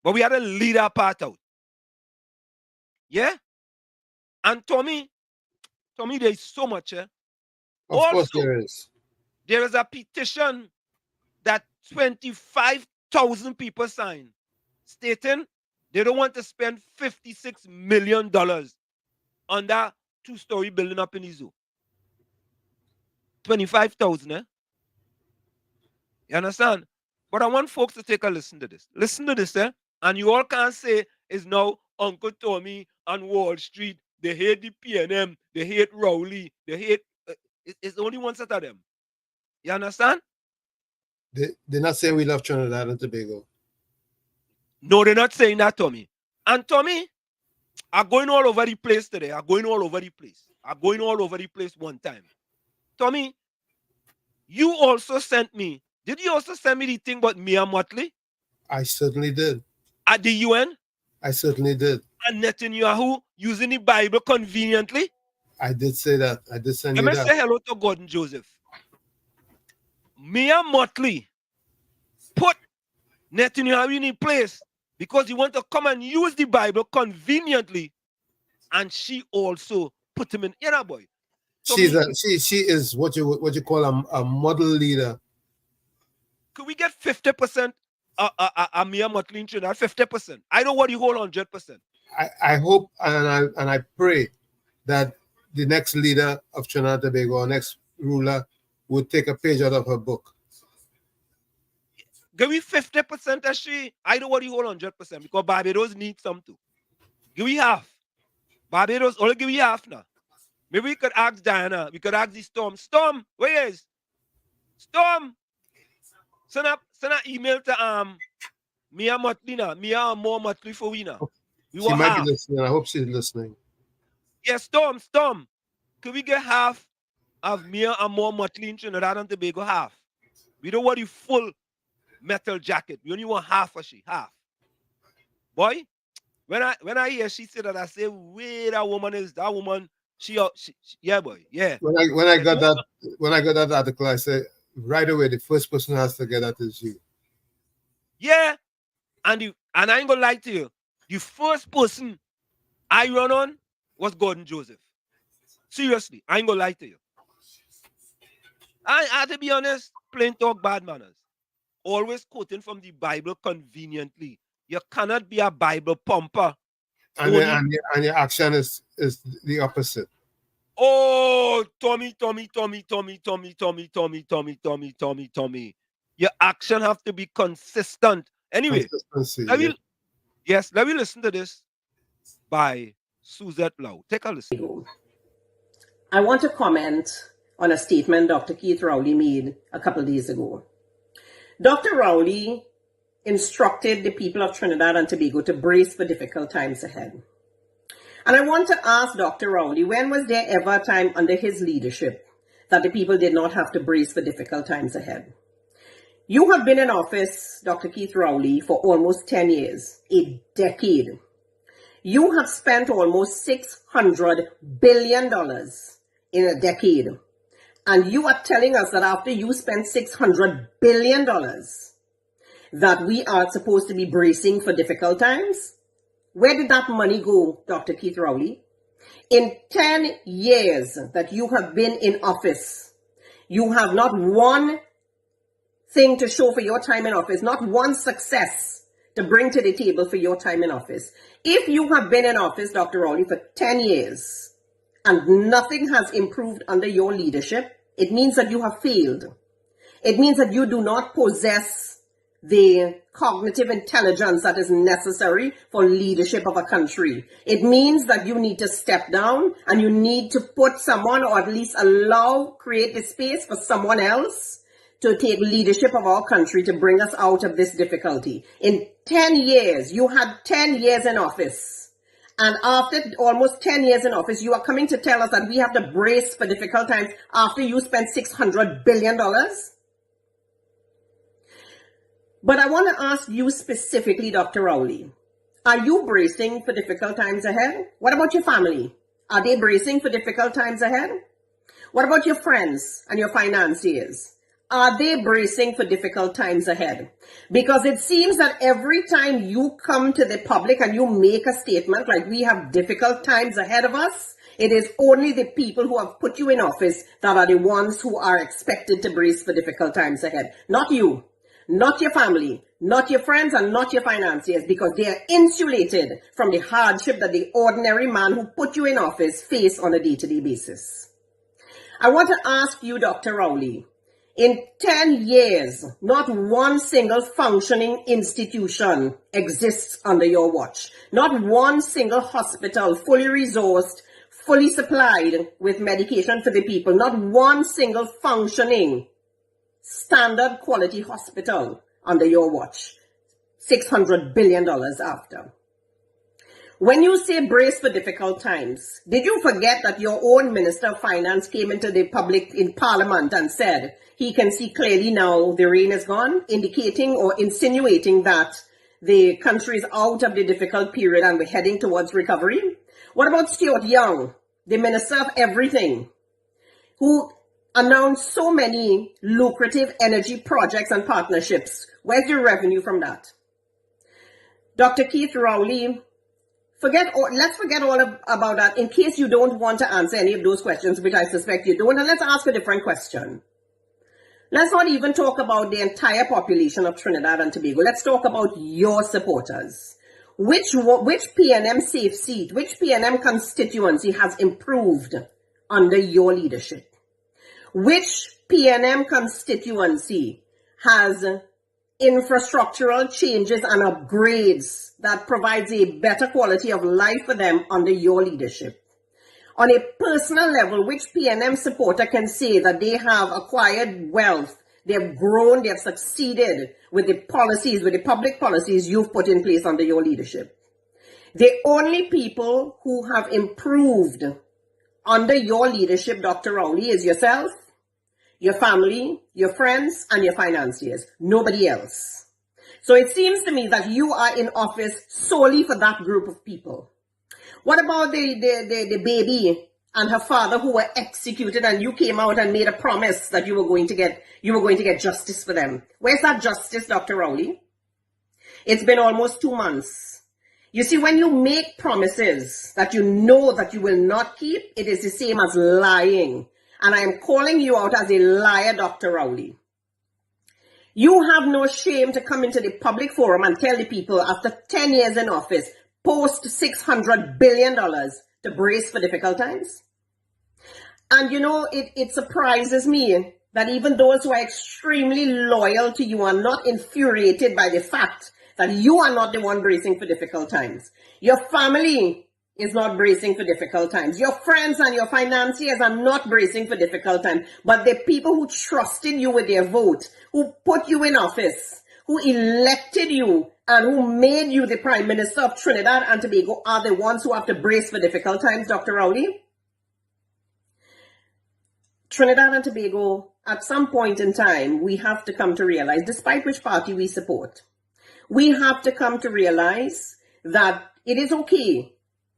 but we have to lead our part out. Yeah? And Tommy, there is so much. Of course there is. There is a petition that 25,000 people signed stating they don't want to spend $56 million on that two-story building up in the zoo. 25,000, You understand? But I want folks to take a listen to this. Listen to this, And you all can't say it's now Uncle Tommy and Wall Street. They hate the PNM. They hate Rowley. They hate... it's only one set of them. You understand? They're not saying we love Trinidad and Tobago. No, they're not saying that, Tommy. And Tommy, I'm going all over the place today. I'm going all over the place one time. Tommy, you also sent me Did you also send me the thing about Mia Motley I certainly did. at the UN I certainly did. and Netanyahu using the Bible conveniently? I did say that. I did send Let you me that. say hello to Gordon Joseph. Mia Motley put Netanyahu in place because he want to come and use the Bible conveniently, and she also put him in. You know, boy. So She is what you call a model leader. could we get 50% a Mia Motley in Trinidad? 50%. I don't want the whole 100%. I hope and I pray that the next leader of Trinidad and Tobago, or next ruler, would take a page out of her book. Give me 50% as she. I don't want the whole 100% because Barbados needs some too. Give me half. Barbados only give me half now. Maybe we could ask Diana. We could ask the Storm. Storm, where is? Storm. Send an email to Mia Motley now. Mia and more Motley for we now. We She want might half. be listening. I hope she's listening. Yeah, Storm. Could we get half of Mia and more Motley in Trinidad and Tobago? Half. We don't want the full metal jacket. We only want half of she. Half. Boy, when I hear she said that, I say, wait, that woman, yeah, boy, yeah. When I got that article, I said right away the first person who has to get that is you. Yeah, and I ain't gonna lie to you. The first person I run on was Gordon Joseph. Seriously, I ain't gonna lie to you. I have to be honest, plain talk, bad manners. Always quoting from the Bible conveniently. You cannot be a Bible pumper. And your action is the opposite. Oh, Tommy. Your action have to be consistent. Anyway, let me listen to this by Suzette Lau. Take a listen. I want to comment on a statement Dr. Keith Rowley made a couple of days ago. Dr. Rowley instructed the people of Trinidad and Tobago to brace for difficult times ahead. And I want to ask Dr. Rowley, when was there ever a time under his leadership that the people did not have to brace for difficult times ahead? You have been in office, Dr. Keith Rowley, for almost 10 years, a decade. You have spent almost $600 billion in a decade. And you are telling us that after you spent $600 billion, that we are supposed to be bracing for difficult times? Where did that money go, Dr. Keith Rowley? In 10 years that you have been in office, you have not one thing to show for your time in office, not one success to bring to the table for your time in office. If you have been in office, Dr. Rowley, for 10 years and nothing has improved under your leadership, it means that you have failed. It means that you do not possess the cognitive intelligence that is necessary for leadership of a country. It means that you need to step down and you need to put someone, or at least create the space for someone else to take leadership of our country to bring us out of this difficulty. In 10 years, you had 10 years in office. And after almost 10 years in office, you are coming to tell us that we have to brace for difficult times after you spent $600 billion? But I want to ask you specifically, Dr. Rowley, are you bracing for difficult times ahead? What about your family? Are they bracing for difficult times ahead? What about your friends and your financiers? Are they bracing for difficult times ahead? Because it seems that every time you come to the public and you make a statement like we have difficult times ahead of us, it is only the people who have put you in office that are the ones who are expected to brace for difficult times ahead. Not you, not your family, not your friends, and not your financiers, because they are insulated from the hardship that the ordinary man who put you in office face on a day-to-day basis. I want to ask you, Dr. Rowley, in 10 years, not one single functioning institution exists under your watch. Not one single hospital fully resourced, fully supplied with medication for the people. Not one single functioning standard quality hospital under your watch. $600 billion after. When you say brace for difficult times, did you forget that your own Minister of Finance came into the public in Parliament and said he can see clearly now the rain is gone, indicating or insinuating that the country is out of the difficult period and we're heading towards recovery? What about Stuart Young, the Minister of Everything, who announced so many lucrative energy projects and partnerships? Where's your revenue from that? Dr. Keith Rowley, let's forget all about that in case you don't want to answer any of those questions, which I suspect you don't, and let's ask a different question. Let's not even talk about the entire population of Trinidad and Tobago. Let's talk about your supporters. Which PNM safe seat, which PNM constituency has improved under your leadership? Which PNM constituency has infrastructural changes and upgrades that provides a better quality of life for them under your leadership? On a personal level, which PNM supporter can say that they have acquired wealth, they have grown, they have succeeded with the policies, with the public policies you've put in place under your leadership? The only people who have improved under your leadership, Dr. Rowley, is yourself, your family, your friends, and your financiers. Nobody else. So it seems to me that you are in office solely for that group of people. What about the baby and her father who were executed, and you came out and made a promise that you were going to get justice for them? Where's that justice, Dr. Rowley? It's been almost 2 months. You see, when you make promises that you know that you will not keep, it is the same as lying. And I am calling you out as a liar, Dr. Rowley. You have no shame to come into the public forum and tell the people after 10 years in office, post $600 billion to brace for difficult times. And you know, it surprises me that even those who are extremely loyal to you are not infuriated by the fact that you are not the one bracing for difficult times. Your family is not bracing for difficult times. Your friends and your financiers are not bracing for difficult times. But the people who trusted you with their vote, who put you in office, who elected you, and who made you the Prime Minister of Trinidad and Tobago are the ones who have to brace for difficult times, Dr. Rowley. Trinidad and Tobago, at some point in time, we have to come to realize, despite which party we support, we have to come to realize that it is okay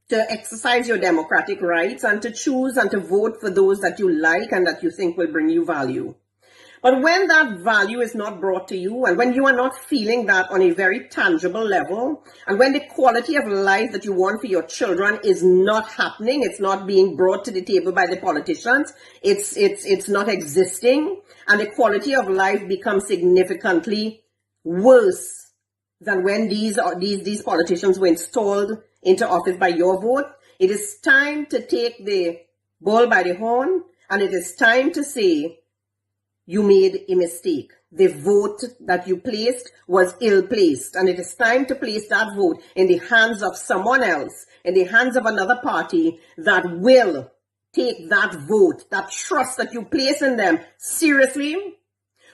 to exercise your democratic rights and to choose and to vote for those that you like and that you think will bring you value. But when that value is not brought to you, and when you are not feeling that on a very tangible level, and when the quality of life that you want for your children is not happening, it's not being brought to the table by the politicians, it's not existing, and the quality of life becomes significantly worse than when these politicians were installed into office by your vote, it is time to take the bull by the horn, and it is time to say, you made a mistake. The vote that you placed was ill-placed, and it is time to place that vote in the hands of someone else, in the hands of another party that will take that vote, that trust that you place in them seriously,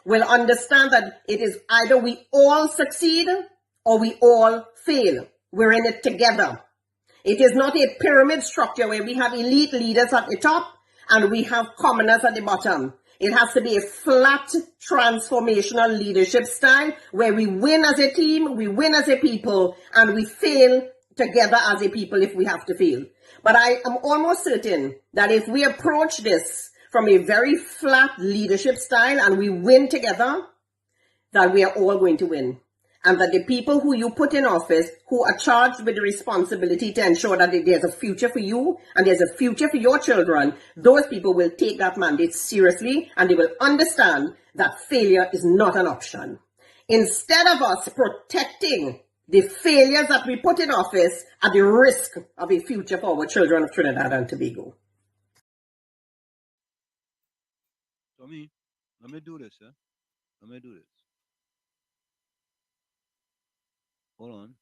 will understand that it is either we all succeed or we all fail. We're in it together. It is not a pyramid structure where we have elite leaders at the top and we have commoners at the bottom. It has to be a flat, transformational leadership style where we win as a team, we win as a people, and we fail together as a people if we have to fail. But I am almost certain that if we approach this from a very flat leadership style and we win together, that we are all going to win. And that the people who you put in office, who are charged with the responsibility to ensure that there's a future for you and there's a future for your children, those people will take that mandate seriously and they will understand that failure is not an option. Instead of us protecting the failures that we put in office at the risk of a future for our children of Trinidad and Tobago. Let me do this, huh? Let me do this. Hold on.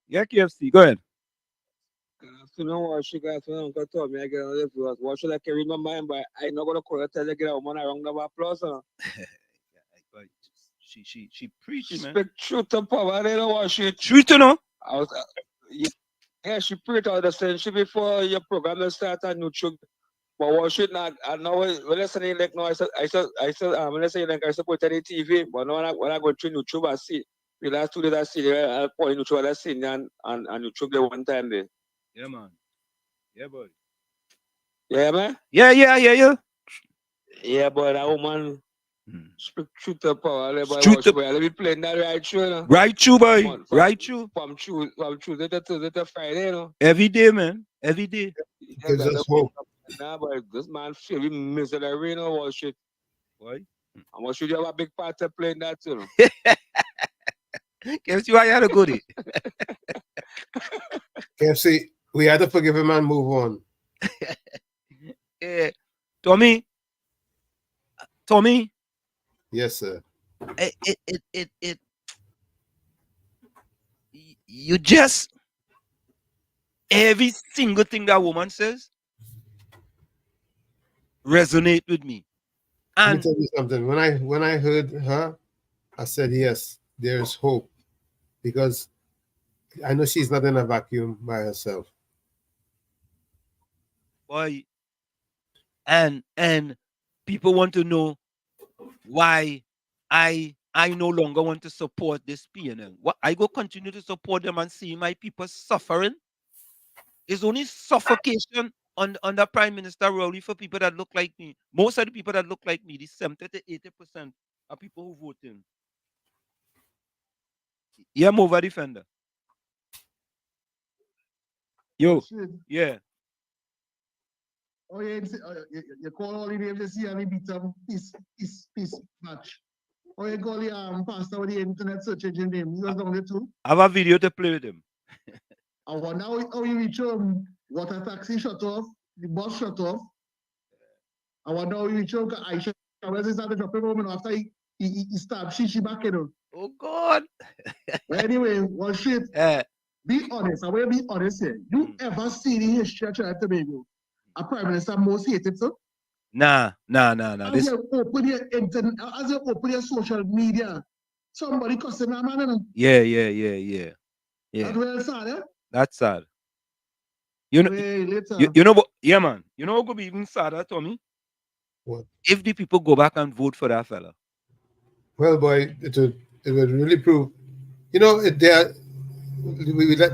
Yeah, KFC. Go ahead. You know what she got to Uncle Tommy, I get on this was what should I carry in my mind, but I not gonna call her tell her get a woman a round of applause. But she preached, She man. speak truth to power, they know what she Truth to know. I was yeah, she preached all the same she before your program start on YouTube. But what should not I know when I say like no I said when I say like I support any TV, but no when I go to YouTube I see the last 2 days I see I point YouTube I see and YouTube the one time there. Yeah, man. Yeah, boy. Yeah, man. Yeah, yeah, yeah, yeah. Yeah, but that woman speak truth to power. Truth to Let me play that right through, you know. right true, boy. Right true. From Tuesday to Friday, you know. Every day, man. Every day. Yeah, Gives us hope. Nah, but this man feel we miserable, you know, what shit. Why? And what should you have a big part to play in that, you know? KFC, why you had a goodie? KFC, we had to forgive him and move on. Tommy. Yes, sir. You just every single thing that woman says resonate with me. Let me And tell you something. When I heard her, I said yes, there's hope, because I know she's not in a vacuum by herself. boy, and people want to know why I no longer want to support this PNL. What I go continue to support them and see my people suffering. It's only suffocation under Prime Minister Rowley for people that look like me. Most of the people that look like me, the 70 to 80% are people who vote in. Yeah, I'm over defender. Yo, yeah. Oh, yeah, you call all the names, you see, and he beat them peace match. Oh, you call the pastor with the internet search engine name. He was down there too. I have a video to play with him. I wonder how you reach water taxi shut off, the bus shut off. I wonder how you reach Aisha. Where's he started dropping home after he stabbed Shishi back in. Oh, God. But anyway, well, shit. Be honest. I will be honest here. You ever see the history of Trinidad and Tobago? A prime minister most hated, so? Nah. As you open your internet, as you open your social media, somebody cussing that man. Yeah. That's well sad, eh? That's sad. You know, you know what? Yeah, man. You know what could be even sadder, Tommy? What? If the people go back and vote for that fella. Well, boy, it would really prove. You know,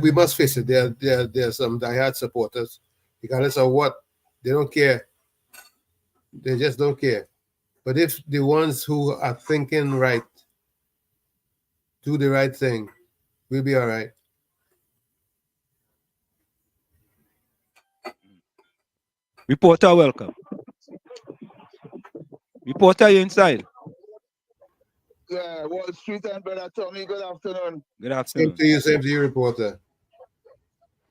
we must face it. There are some diehard supporters, regardless of what, they don't care. They just don't care. But if the ones who are thinking right do the right thing, we'll be all right. Reporter, welcome. Reporter, you inside? Yeah, Wall Street and Brother Tommy, good afternoon. Good afternoon. Same to you, reporter.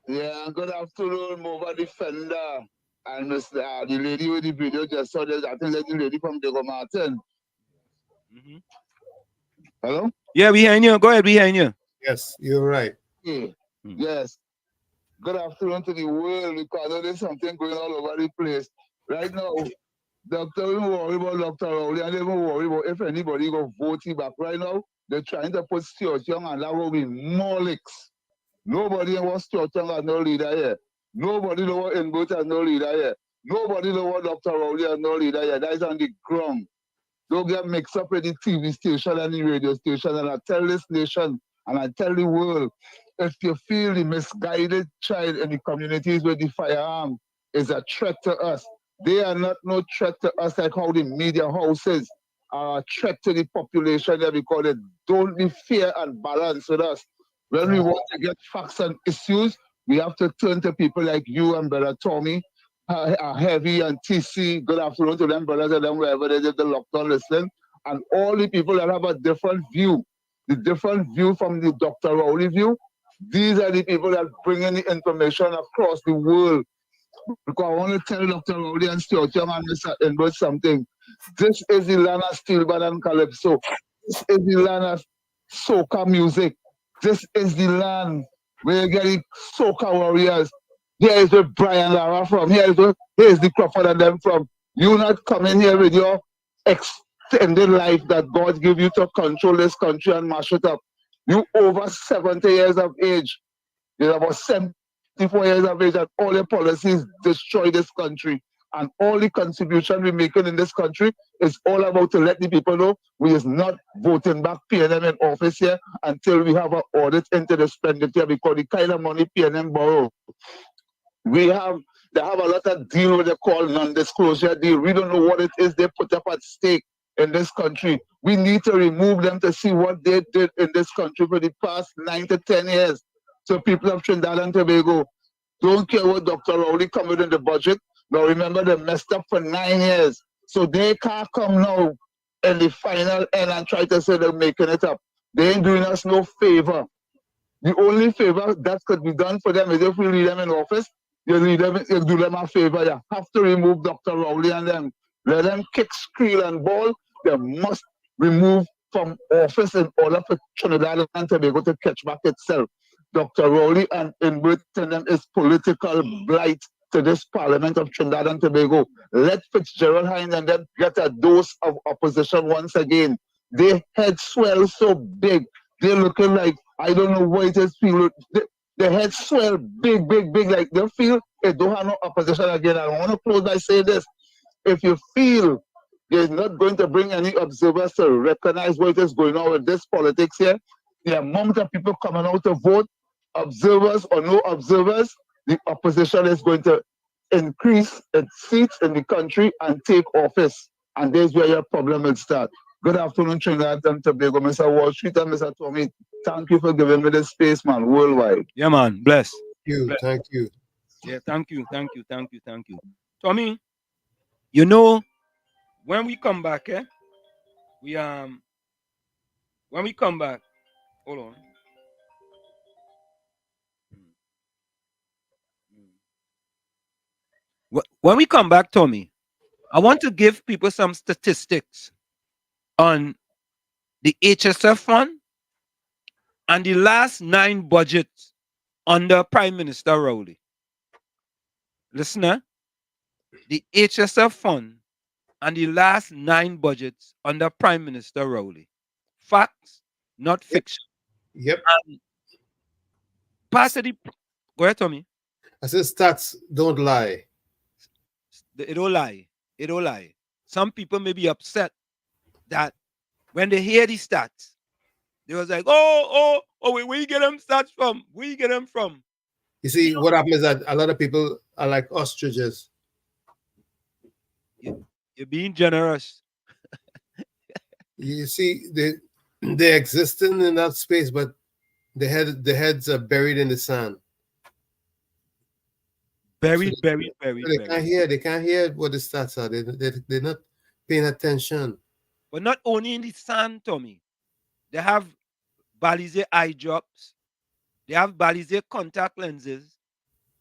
Yeah, good afternoon, Mova Defender. And Mr. The lady with the video just saw that. I think that's the lady from Diego Martin. Hello? Yeah, we hearing you. Go ahead, we hearing you. Yes, you're right. Yeah. Yes. Good afternoon to the world, because there's something going all over the place. Right now, Doctor, we don't worry about Dr. Rowley, and they don't worry about if anybody go vote him back. Right now, they're trying to put Stuart Young, and that will be more licks. Nobody wants Stuart Young as no leader here. Nobody know what Inboot as no leader here. Nobody know what Dr. Rowley as no leader here. That is on the ground. Don't get mixed up with the TV station and the radio station. And I tell this nation and I tell the world, if you feel the misguided child in the communities with the firearm is a threat to us, they are not no threat to us like how the media houses are a threat to the population there, because they don't be fair and balanced with us. When we want to get facts and issues, we have to turn to people like you and Brother Tommy, Heavy and TC. Good afternoon to them brothers and them wherever they did the lockdown listening. And all the people that have a different view, the different view from the Dr. Rowley view, these are the people that bring in the information across the world. Because I want to tell Dr. Rowley and Stuart Young and Mr. Edward something. This is the land of steel band and calypso. This is the land of soca music. This is the land Where you get the soca warriors. Here is where Brian Lara from. Here's the Crawford and them from. You not coming here with your extended life that God give you to control this country and mash it up. You over 70 years of age. You're about 74 years of age, and all your policies destroy this country. And all the contribution we're making in this country is all about to let the people know we is not voting back PNM in office here until we have an audit into the expenditure, because the kind of money PNM borrow, they have a lot of deal with the call non-disclosure deal. We don't know what it is they put up at stake in this country. We need to remove them to see what they did in this country for the past 9 to 10 years. So people of Trinidad and Tobago, don't care what Dr. Rowley come with in the budget. Now remember, they messed up for 9 years. So they can't come now in the final end and try to say they're making it up. They ain't doing us no favor. The only favor that could be done for them is if we leave them in office, you do them a favor. You have to remove Dr. Rowley and them. Let them kick, squeal, and ball. They must remove from office in order for Trinidad and Tobago to catch back itself. Dr. Rowley and Inbrit and them is political blight to this Parliament of Trinidad and Tobago. Let Fitzgerald Hines and them get a dose of opposition once again. Their head swell so big. They're looking like, I don't know what it is, people. The head swell big, big, big, like they feel they don't have no opposition again. I want to close by saying this. If you feel you're not going to bring any observers to recognize what is going on with this politics here, the amount of people coming out to vote, observers or no observers, the opposition is going to increase its seats in the country and take office. And there's where your problem will start. Good afternoon, Trinidad and Tobago, Mr. Wall Street and Mr. Tommy. Thank you for giving me this space, man, worldwide. Yeah, man. Bless. Thank you. Yeah, thank you. Tommy, you know, when we come back, when we come back, hold on. When we come back, Tommy, I want to give people some statistics on the HSF fund and the last 9 budgets under Prime Minister Rowley. Listener, the HSF fund and the last 9 budgets under Prime Minister Rowley. Facts, not fiction. Yep. Part of the... Go ahead, Tommy. I said stats don't lie. It don't lie. It don't lie. Some people may be upset that when they hear the stats, they was like, wait, where you get them stats from? Where you get them from? You see, what happens is that a lot of people are like ostriches. You're being generous. You see, they're existing in that space, but the heads are buried in the sand. Buried. So they can't hear what the stats are. They're not paying attention. But not only in the sand, Tommy. They have Balize eye drops. They have Balize contact lenses.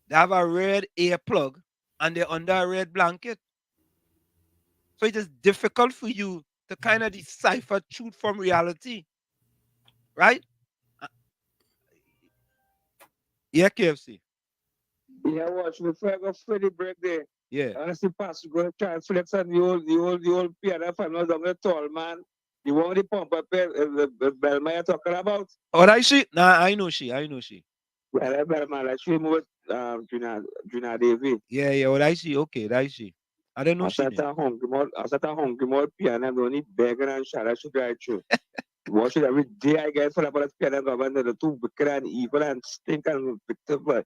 They have a red ear plug, and they're under a red blanket. So it is difficult for you to kind of decipher truth from reality. Right? Yeah, KFC. Yeah, watch before I go for the break there. Yeah. I see Pastor go try and flex on the old piano fan was on the tall man. The one with the pump up the Belmaya talking about. Oh, that she? Nah, I know she. Well, Belmaya, like she moved Juna Davy. Yeah, what I see, okay, that she. I don't know I sat at hungry more piano and only begging and shara should drive through. Watch it every day I get for about piano government the two wicked and evil and stink and victim, but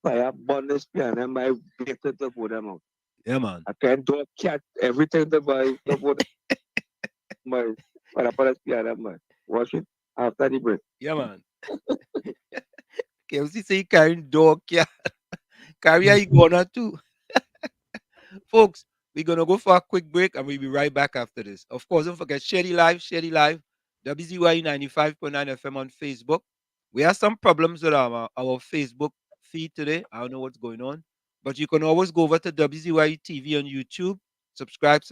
I burn this piano and my victim to put them out. Yeah, man. I can't do a cat everything to buy to put my piano, man. Watch it after the break. Yeah, man. KFC say carrying dog, yeah. Carry a iguana too. Folks, we're going to go for a quick break and we'll be right back after this. Of course, don't forget, share the live, WZYE 95.9 FM on Facebook. We have some problems with our Facebook feed today. I don't know what's going on. But you can always go over to WZYE TV on YouTube. Subscribe.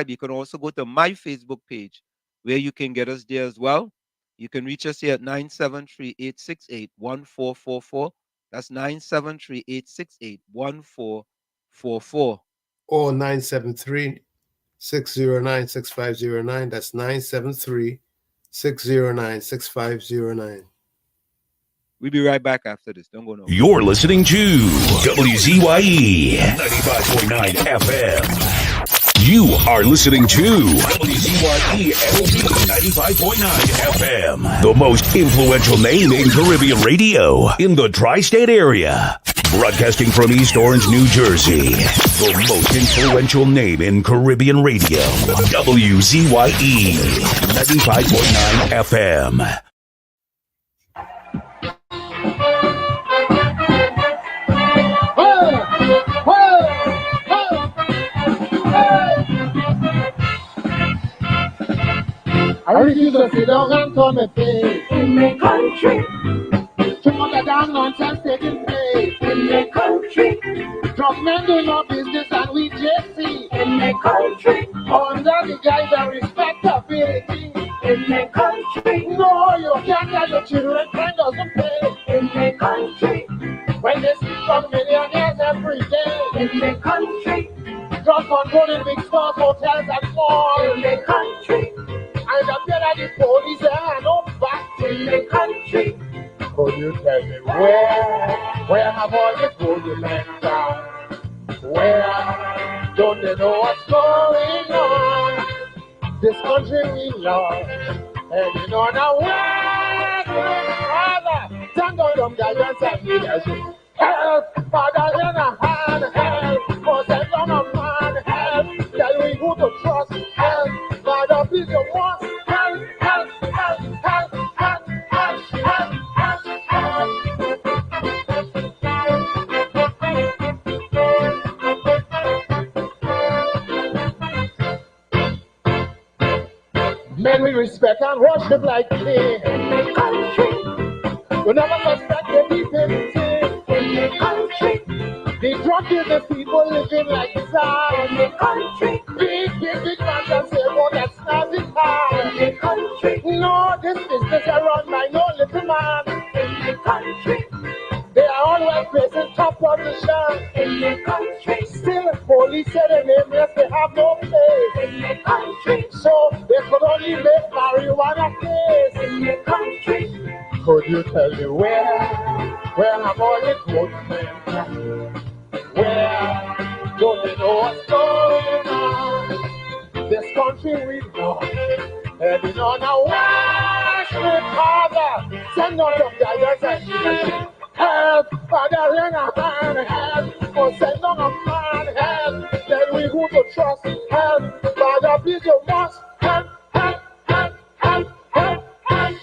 You can also go to my Facebook page where you can get us there as well. You can reach us here at 973-868-1444. That's 973-868-1444. Or 973-609-6509. That's 973-609-6509. We'll be right back after this. Don't go nowhere. You're listening to WZYE 95.9 FM. You are listening to WZYE 95.9 FM, the most influential name in Caribbean radio in the tri-state area. Broadcasting from East Orange, New Jersey, the most influential name in Caribbean radio, WZYE 95.9 FM. I refuse to sit down and turn my face in the country. Too much of damn nonsense taking place in the country. Drug men do no business and we JC in the country. Under the guise of respectability in the country. No, you can't tell your children crime doesn't pay in the country. When they speak from millionaires every day in the country. Drug control in big stores, hotels and malls in the country. And appear that the police are no back in the country. Could you tell me where have all the good men gone? Where don't they know what's going on? This country we love, and you know now where Father, stand on them guidance and leadership. Help, Father, lend a hand, help, for send on a man, help, tell me who to trust, help, Father, please you must, help, help, help, help, help, help, help, help, men we respect and worship like king in the country. We never suspect the people in the country. The drug business people living like czar in the country. Big man can say, oh, that's not the car in the country. No, this business is run by no little man in the country. They are all well placed in top position in the country. Still, police say the nameless, they have no place in the country. So they could only make marijuana case in the country. Could you tell me where have all the good men gone? Where don't they know what's going on? This country we know, heading on a worship Father. Send out some guidance and leadership. Help, Father, lend a hand, help. Oh, send on a man, help. Then we who to trust, help. Father, please you must help, help, help, help, help, help, help.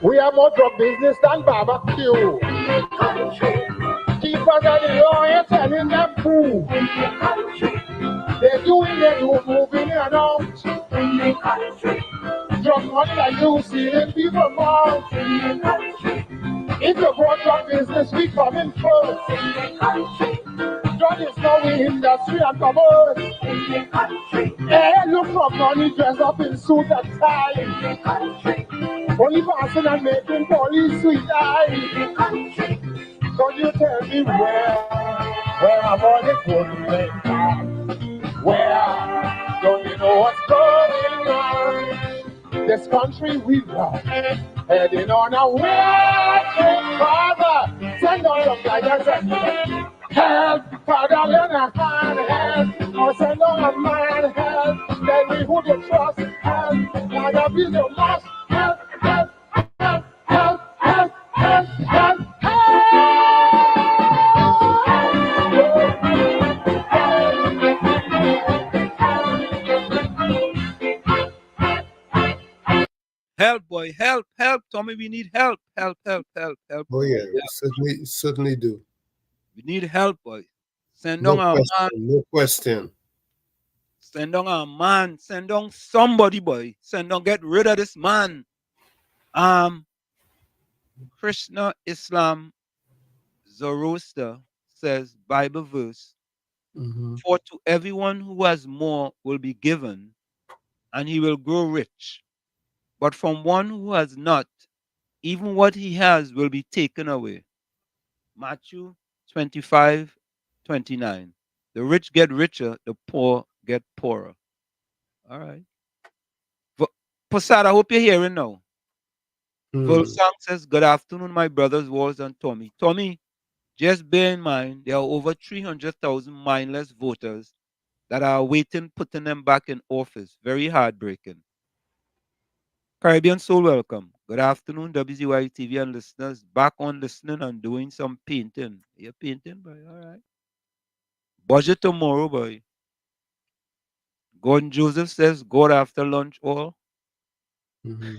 We have more drug business than barbecue. Keepers of the law ain't telling them boo. They're doing their moving and out. Drug money like you stealing people mouth. If you go drug business, we coming first. Drug is now in industry and commerce. Hey, look from money dressed up in suit and tie. Only passing and making police sweet eye. Could you tell me where have all the good men gone? Where don't you know what's going on? This country we love, heading on a worship Father. Send on some guidance and help, Father, lend a hand, help. Or send on a man, help. Then we who to trust, help. Father, be the must, help, help, help, help, help, help, help, help. Help, boy, help, help. Tommy, we need help, help, help, help, help. Oh yeah, help. certainly do. We need help, boy. Send No on a question, man. no question. Send on a man. Send on somebody, boy. Send on, get rid of this man. Krishna, Islam, Zoroaster says, Bible verse, Mm-hmm. for to everyone who has more will be given, and he will grow rich. But from one who has not, even what he has will be taken away. Matthew 25:29. The rich get richer, the poor get poorer. All right. Posada, I hope you're hearing now. Hmm. Volsang says, good afternoon, my brothers, Walls and Tommy. Tommy, just bear in mind there are over 300,000 mindless voters that are waiting, putting them back in office. Very heartbreaking. Caribbean Soul, welcome. Good afternoon, WZYE TV and listeners. Back on listening and doing some painting. You're painting, boy? All right. Budget tomorrow, boy. Gordon Joseph says, God after lunch all. Mm-hmm.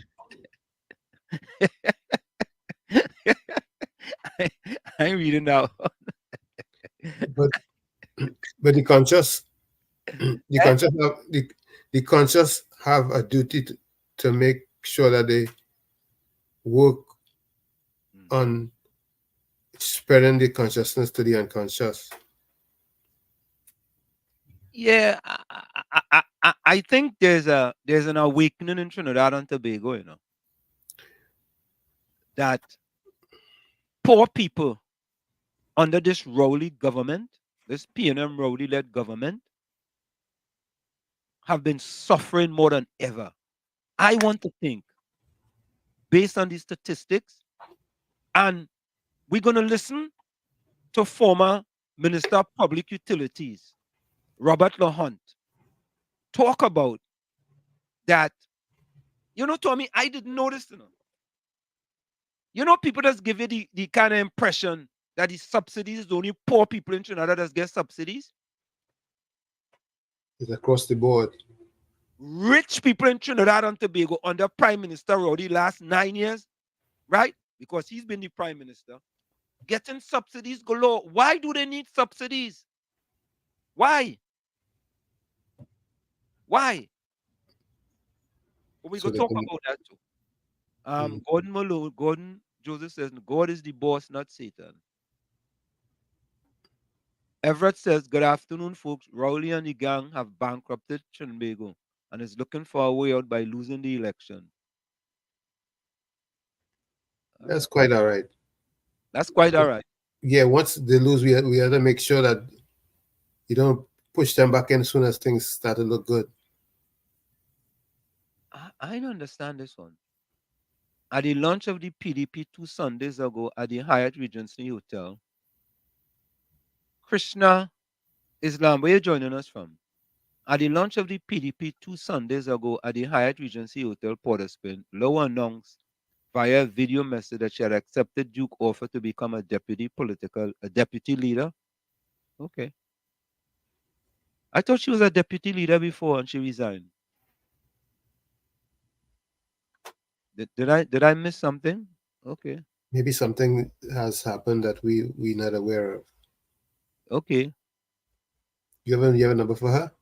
I, I'm reading now. But but the conscious have a duty to make sure that they work on spreading the consciousness to the unconscious. Yeah, I think there's an awakening in Trinidad and Tobago, that poor people under this Rowley government, this PNM Rowley led government, have been suffering more than ever. I want to think, based on these statistics, and we're going to listen to former Minister of Public Utilities, Robert LaHunt, talk about that. Tommy, I didn't notice, people just give you the kind of impression that the subsidies is only poor people in Trinidad that get subsidies. It's across the board. Rich people in Trinidad and Tobago under Prime Minister Rowley last 9 years, right? Because he's been the Prime Minister, getting subsidies galore. Why do they need subsidies? Why? Why? Well, we So go they talk can. about that too. Mhm. Gordon Joseph says, God is the boss, not Satan. Everett says, good afternoon, folks. Rowley and the gang have bankrupted Trinbago and is looking for a way out by losing the election. That's quite all right. That's quite all right. Yeah, once they lose, we have to make sure that you don't push them back in as soon as things start to look good. I don't understand this one. At the launch of the PDP 2 Sundays ago at the Hyatt Regency Hotel, Krishna Islam, where are you joining us from? At the launch of the PDP 2 Sundays ago at the Hyatt Regency Hotel, Port of Spain, Lowe announced via video message that she had accepted Duke's offer to become a deputy leader. Okay. I thought she was a deputy leader before and she resigned. Did I miss something? Okay. Maybe something has happened that we not aware of. Okay. You have a number for her?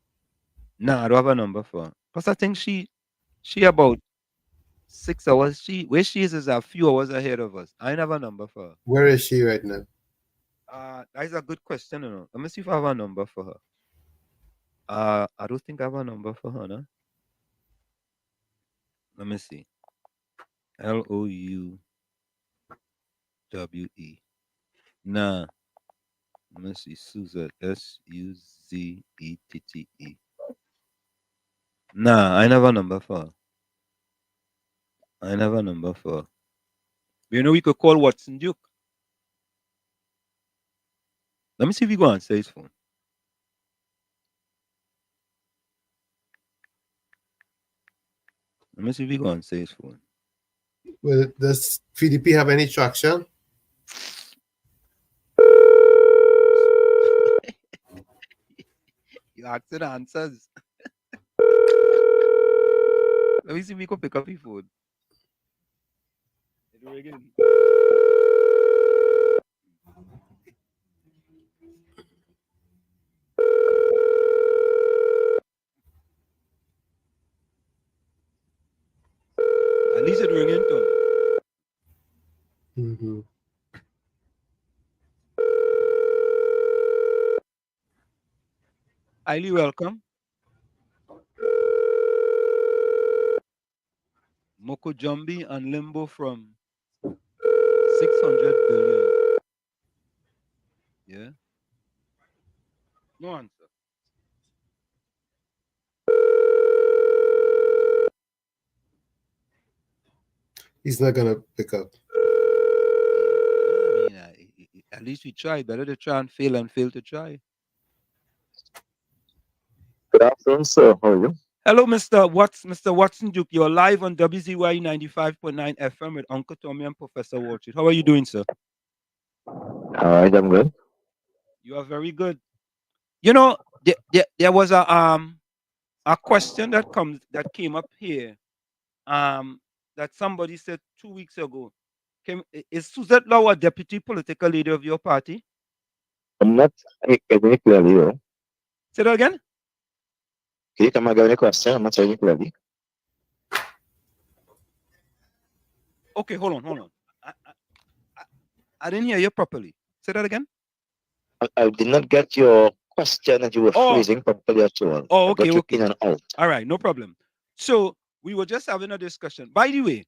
Nah, I don't have a number for her. Because I think she about 6 hours. Where she is a few hours ahead of us. I ain't have a number for her. Where is she right now? That is a good question. Let me see if I have a number for her. I don't think I have a number for her, no? Let me see. LOUWE. Nah. Let me see. Suzette. SUZETTE. Nah, I never number for her. I never number for her. We could call Watson Duke. Let me see if he go answer his phone. Let me see if he go answer his phone. Well, does PDP have any traction? You ask the answers. Let me see if we can pick up his phone. At least it ringing, Tom. Mm-hmm. Highly welcome. Moko Jumbi and Limbo from 600 billion. Yeah. No answer. He's not gonna pick up. I mean, at least we try. Better to try and fail to try. Good afternoon, sir. How are you? Hello, Mr. Watson Duke. You're live on WZYE 95.9 FM with Uncle Tommy and Professor Walshit. How are you doing, sir? All right, I'm good. You are very good. You know, there was a question that came up here that somebody said 2 weeks ago. Is Suzette Law a deputy political leader of your party? I'm not getting it clearly, though. Say that again. Can you come again with a question? I'm not hearing it clearly. Okay, hold on. I didn't hear you properly. Say that again. I did not get your question that you were phrasing properly at all. Oh, I got okay, you okay. in and out. All right, no problem. So we were just having a discussion. By the way,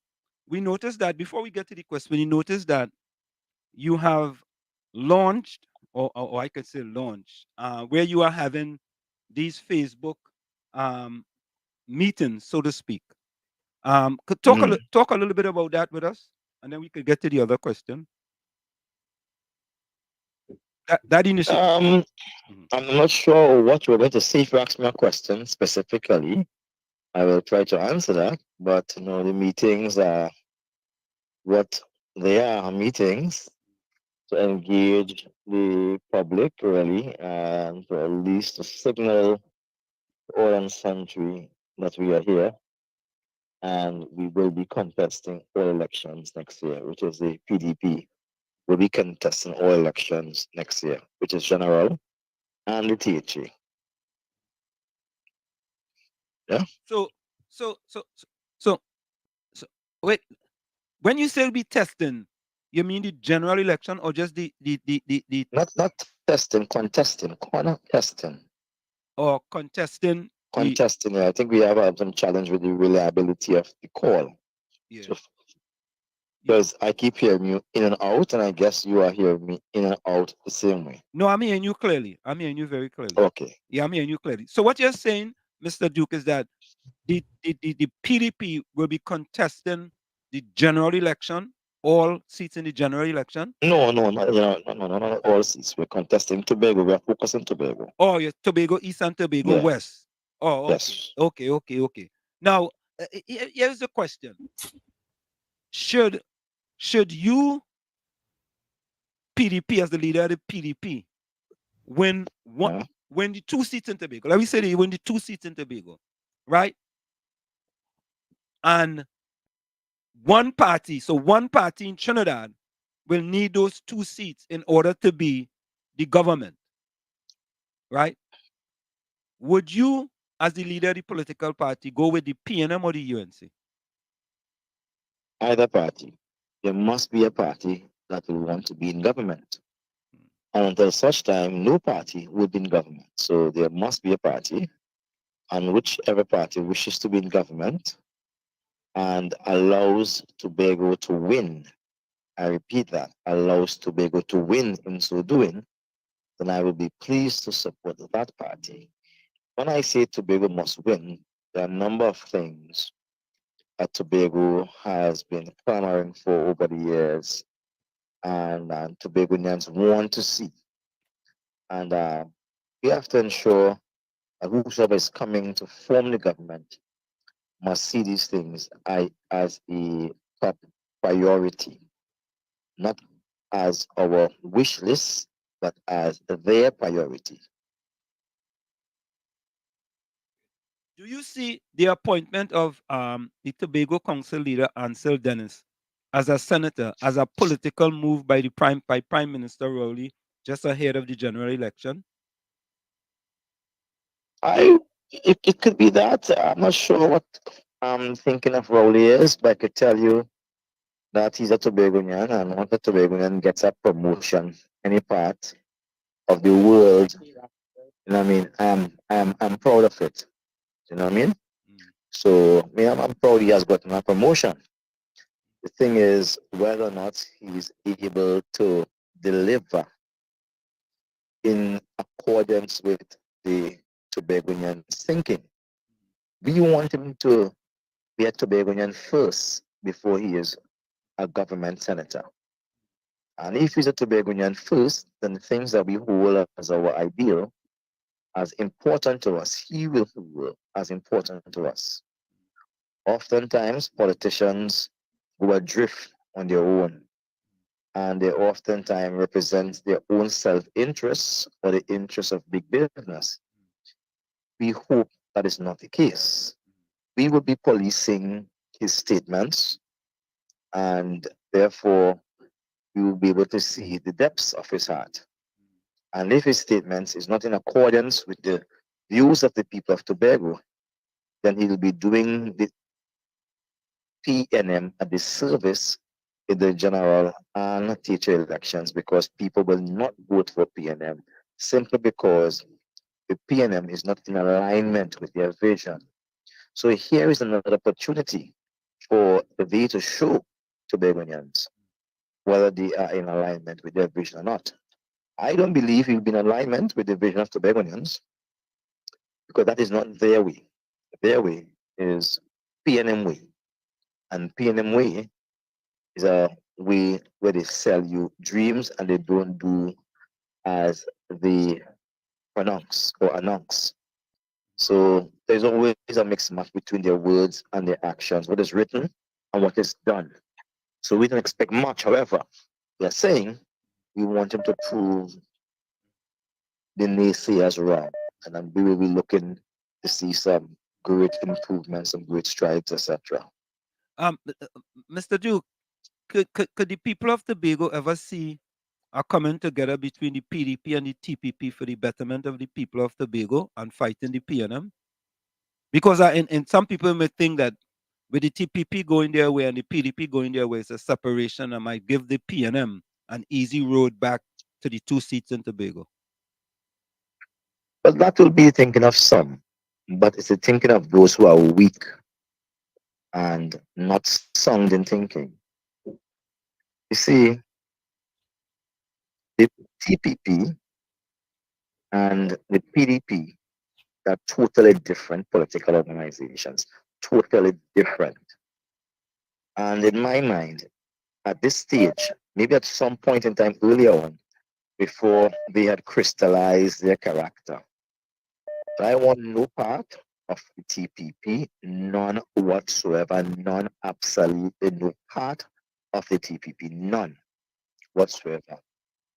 we noticed that before we get to the question, we noticed that you have launched, or I could say launched, where you are having these Facebook meetings, so to speak. Could talk talk a little bit about that with us, and then we could get to the other question. That initiative. I'm not sure what you're going to say if you ask me a question specifically. I will try to answer that, but the meetings are what they are meetings to engage the public really and to at least to signal all and sundry that we are here and we will be contesting all elections next year, which is the PDP will be contesting all elections next year, which is general and the THA. Yeah. So, wait. When you say be testing, you mean the general election or just the not testing, contesting, contesting. Or contesting. Contesting. I think we have some challenge with the reliability of the call. Yeah. So, because I keep hearing you in and out, and I guess you are hearing me in and out the same way. No, I'm hearing you clearly. I'm hearing you very clearly. Okay. Yeah, I'm hearing you clearly. So what you're saying, Mr. Duke, is that the PDP will be contesting the general election, all seats in the general election? No, not all seats. We're contesting Tobago. We are focusing Tobago. Oh, yeah, Tobago East and Tobago West. Oh, okay. Yes. Okay. Now, here's the question. Should you, PDP, as the leader of the PDP, win the 2 seats in Tobago? Let me say they win the 2 seats in Tobago, right? And one party in Trinidad will need those 2 seats in order to be the government, right? Would you, as the leader of the political party, go with the PNM or the UNC? Either party. There must be a party that will want to be in government. And until such time, no party would be in government. So there must be a party, and whichever party wishes to be in government and allows Tobago to win, I repeat that, allows Tobago to win in so doing, then I will be pleased to support that party. When I say Tobago must win, there are a number of things that Tobago has been clamoring for over the years, and Tobagonians want to see. And we have to ensure that whoever is coming to form the government must see these things as a top priority, not as our wish list, but as their priority. Do you see the appointment of the Tobago Council leader Ansel Dennis as a senator, as a political move by Prime Minister Rowley just ahead of the general election? It could be that. I'm not sure what I'm thinking of Rowley is, but I could tell you that he's a Tobagonian, and once a Tobagonian gets a promotion any part of the world, You know what I mean? I'm proud of it. You know what I mean? So I'm proud he has gotten a promotion. The thing is whether or not he's able to deliver in accordance with the Tobagonian thinking. We want him to be a Tobagonian first before he is a government senator. And if he's a Tobagonian first, then the things that we hold as our ideal, as important to us, he will hold as important to us. Oftentimes, politicians go adrift on their own, and they oftentimes represent their own self-interests or the interests of big business. We hope that is not the case. We will be policing his statements, and therefore we will be able to see the depths of his heart. And if his statements is not in accordance with the views of the people of Tobago, then he will be doing the PNM a disservice in the general and teacher elections because people will not vote for PNM simply because the PNM is not in alignment with their vision. So here is another opportunity for the V to show Tobagonians whether they are in alignment with their vision or not. I don't believe he'll be in alignment with the vision of Tobagonians because that is not their way. Their way is PNM way. And PNM way is a way where they sell you dreams and they don't do as they pronounce or announce. So there's always a mixed match between their words and their actions, what is written and what is done. So we don't expect much. However, we are saying we want him to prove the naysayers wrong. And then we will be looking to see some great improvements, some great strides, etc. Mr. Duke, could the people of Tobago ever see a coming together between the PDP and the TPP for the betterment of the people of Tobago and fighting the PNM? Because in some people may think that with the TPP going their way and the PDP going their way, it's a separation and might give the PNM an easy road back to the 2 seats in Tobago. But that will be thinking of some, but it's the thinking of those who are weak and not sound in thinking. You see, the TPP and the PDP are totally different political organizations, totally different. And in my mind, at this stage, maybe at some point in time earlier on, before they had crystallized their character, I want no part of the TPP, none whatsoever, none absolutely no part of the TPP, none whatsoever.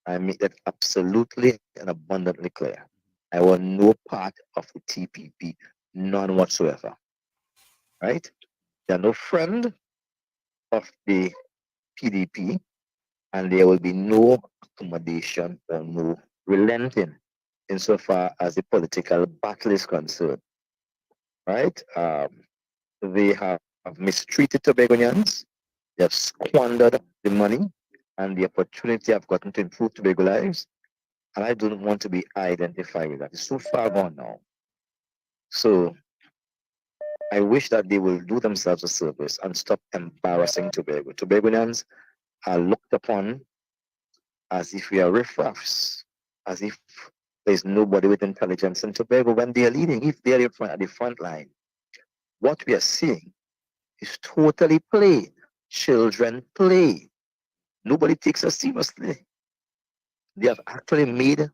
I make that absolutely and abundantly clear. I want no part of the TPP, none whatsoever. Right? They are no friend of the PDP, and there will be no accommodation or no relenting insofar as the political battle is concerned. Right? They have mistreated Tobagonians, they have squandered the money and the opportunity I've gotten to improve Tobago lives, and I don't want to be identified with that. It's so far gone now. So I wish that they will do themselves a service and stop embarrassing Tobago. Tobagonians are looked upon as if we are riffraffs, as if there's nobody with intelligence in Tobago when they are leading, if they are at the front line. What we are seeing is totally play. Children play. Nobody takes us seriously. They have actually made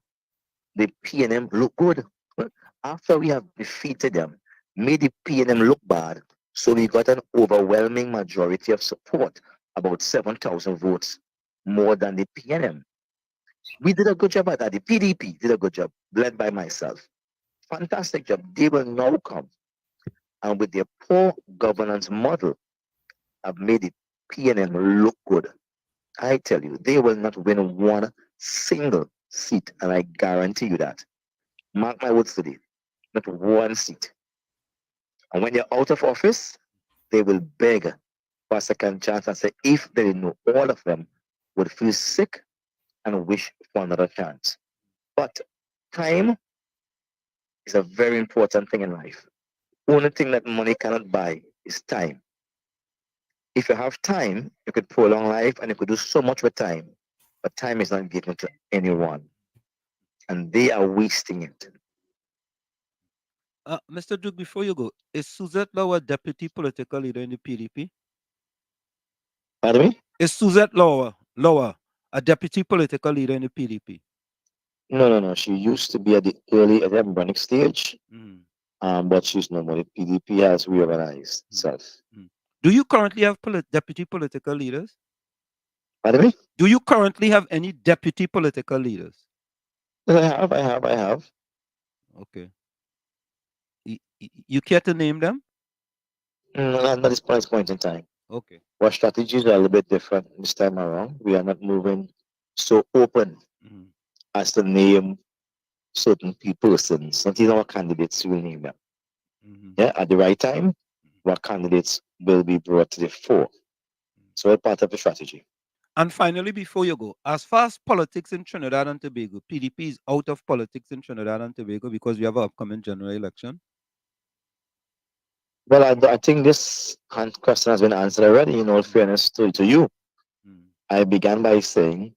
the PNM look good. After we have defeated them, made the PNM look bad, so we got an overwhelming majority of support, about 7,000 votes more than the PNM. We did a good job at that. The PDP did a good job, led by myself. Fantastic job. They will now come and with their poor governance model have made the PNM look good. I tell you, they will not win one single seat, and I guarantee you that. Mark my words today, not one seat. And when they're out of office, they will beg for a second chance and say, if they know all of them would feel sick and wish for another chance. But time is a very important thing in life. Only thing that money cannot buy is time. If you have time, you could prolong life and you could do so much with time. But time is not given to anyone, and they are wasting it. Mr. Duke, before you go, is Suzette Lower deputy political leader in the PDP? Pardon me? Is Suzette Lower a deputy political leader in the PDP? No. She used to be at the early embryonic stage, but she's no more. The PDP has reorganized itself. Do you currently have deputy political leaders? Pardon me? Do you currently have any deputy political leaders? I have. Okay. You care to name them? Not at this point in time. Okay. Our strategies are a little bit different this time around. We are not moving so open as to name certain persons. Not even our candidates will name them. Yeah, at the right time, our candidates will be brought to the fore. So it's part of the strategy. And finally, before you go, as far as politics in Trinidad and Tobago, PDP is out of politics in Trinidad and Tobago because we have an upcoming general election. Well, I think this question has been answered already, in all fairness to you. I began by saying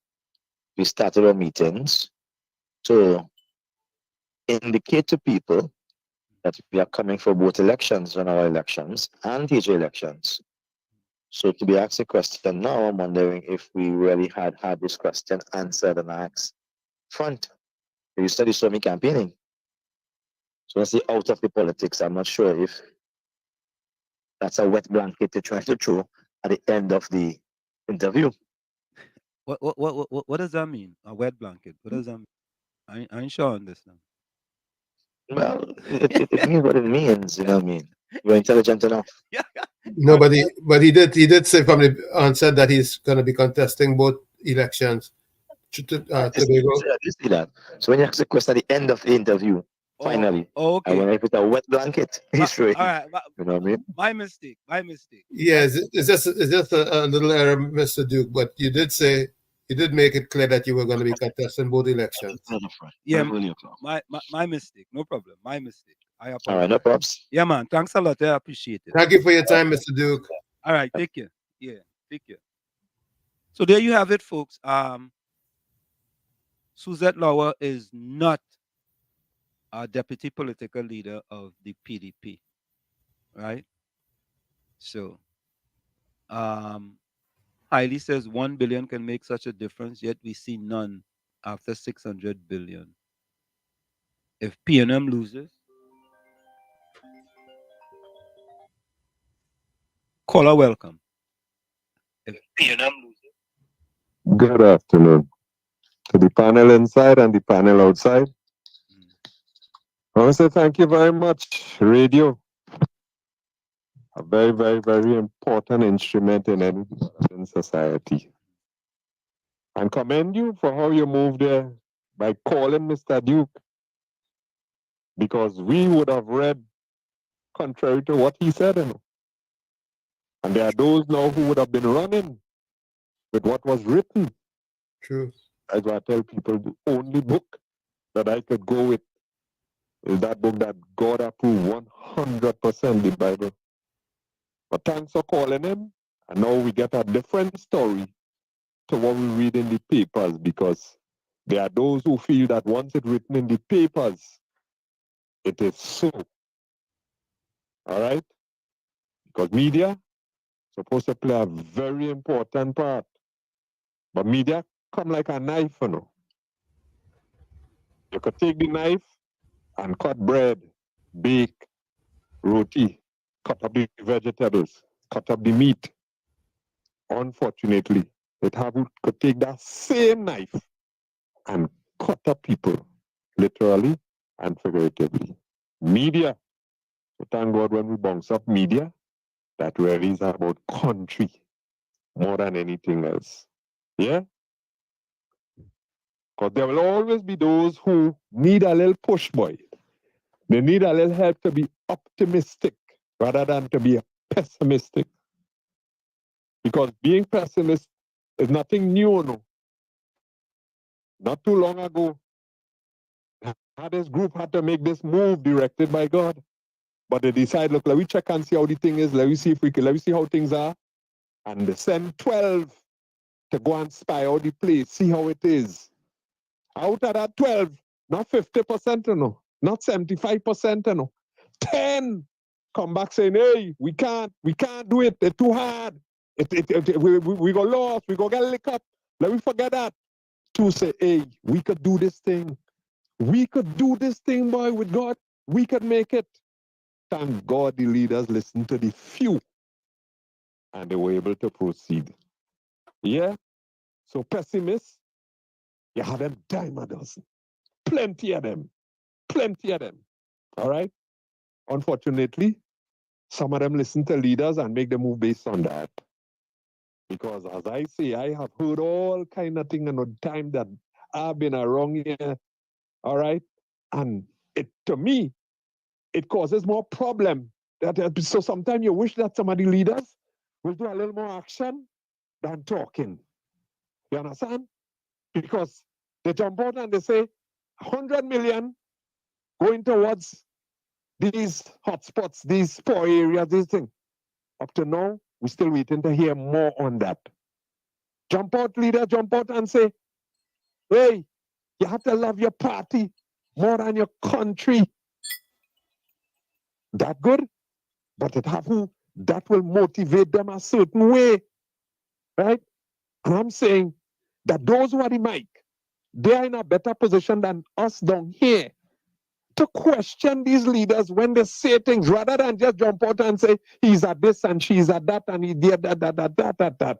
we started our meetings to indicate to people that we are coming for both elections, general elections and TJ elections. So to be asked a question now, I'm wondering if we really had this question answered and asked front. You study saw me campaigning. So I say out of the politics, I'm not sure if that's a wet blanket to try to throw at the end of the interview. What does that mean? A wet blanket? What does that mean? I ain't sure on this now. Well, it means what it means, you know what I mean? You're intelligent enough. No, but he did say from the onset that he's going to be contesting both elections. I did see that. So when you ask the question at the end of the interview, finally, okay. when I put a wet blanket, he's straight. All right, you know what I mean? My mistake. Yes, it's just a little error, Mr. Duke. But you did make it clear that you were going to be contesting both elections. Yeah, my mistake. No problem. My mistake. I apologize. All right, no props. Yeah, man. Thanks a lot. I appreciate it. Thank you for your time, Mr. Duke. All right, take care. Yeah, take care. So there you have it, folks. Suzette Lower is not a deputy political leader of the PDP, right? So, Hailey says 1 billion can make such a difference, yet we see none after 600 billion. If PNM loses, caller welcome. If PNM loses. Good afternoon to the panel inside and the panel outside. I want to say thank you very much, radio. A very, very, very important instrument in any developing society. And commend you for how you moved there by calling Mr. Duke, because we would have read contrary to what he said. You know. And there are those now who would have been running with what was written. True. As I tell people, the only book that I could go with is that book that God approved 100%, the Bible. But thanks for calling him. And now we get a different story to what we read in the papers, because there are those who feel that once it's written in the papers, it is so. All right? Because media supposed to play a very important part. But media come like a knife, you know. You could take the knife and cut bread, bake, roti, cut up the vegetables, cut up the meat. Unfortunately, could take that same knife and cut up people, literally and figuratively. Media. So thank God when we bounce up media, that really is about country more than anything else. Yeah? Because there will always be those who need a little push, boy. They need a little help to be optimistic rather than to be pessimistic. Because being pessimist is nothing new, no. Not too long ago, This group had to make this move directed by God. But they decide, look, let me check and see how the thing is. Let me see if we can, let me see how things are. And they send 12 to go and spy out the place, see how it is. Out of that 12, not 50%, you know, not 75%, you know, 10 come back saying, hey, we can't do it. It's too hard. We go lost. We go get licked up. Let me forget that. 2 say, hey, we could do this thing. We could do this thing, boy, with God. We could make it. Thank God the leaders listened to the few and they were able to proceed. Yeah? So pessimists, you have them dime a dozen. Plenty of them. Plenty of them. All right? Unfortunately, some of them listen to leaders and make them move based on that. Because as I say, I have heard all kind of things in the time that I've been around here. All right? And it, to me, it causes more problem. So sometimes you wish that some of the leaders will do a little more action than talking. You understand? Because they jump out and they say 100 million going towards these hotspots, these poor areas, these things. Up to now, we're still waiting to hear more on that. Jump out, leader, jump out and say, hey, you have to love your party more than your country. That good? But it have who that will motivate them a certain way. Right? And I'm saying that those who are the mic, they are in a better position than us down here to question these leaders when they say things rather than just jump out and say he's at this and she's at that and he did that.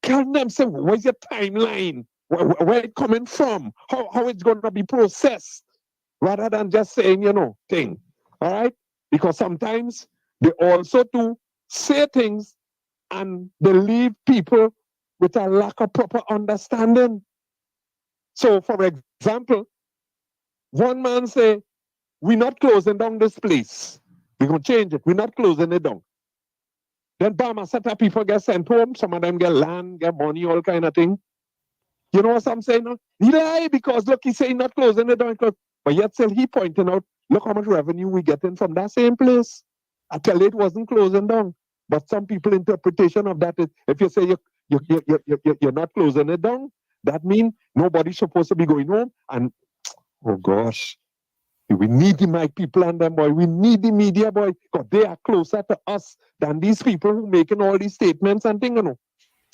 Tell them, say, where's your timeline? Where it coming from? How it's going to be processed? Rather than just saying, you know, thing. All right? Because sometimes they also do say things and they leave people with a lack of proper understanding. So, for example, one man say, we're not closing down this place. We're going to change it. We're not closing it down. Then, bam, a set of people get sent home. Some of them get land, get money, all kind of thing. You know what I'm saying? No? He lie because, look, he's saying not closing it down. But yet still he pointing out, look how much revenue we getting from that same place. I tell you it wasn't closing down. But some people interpretation of that is, if you say you're not closing it down, that means nobody's supposed to be going home. And, oh gosh, we need the mic people and them, boy. We need the media, boy, because they are closer to us than these people who making all these statements and things, you know.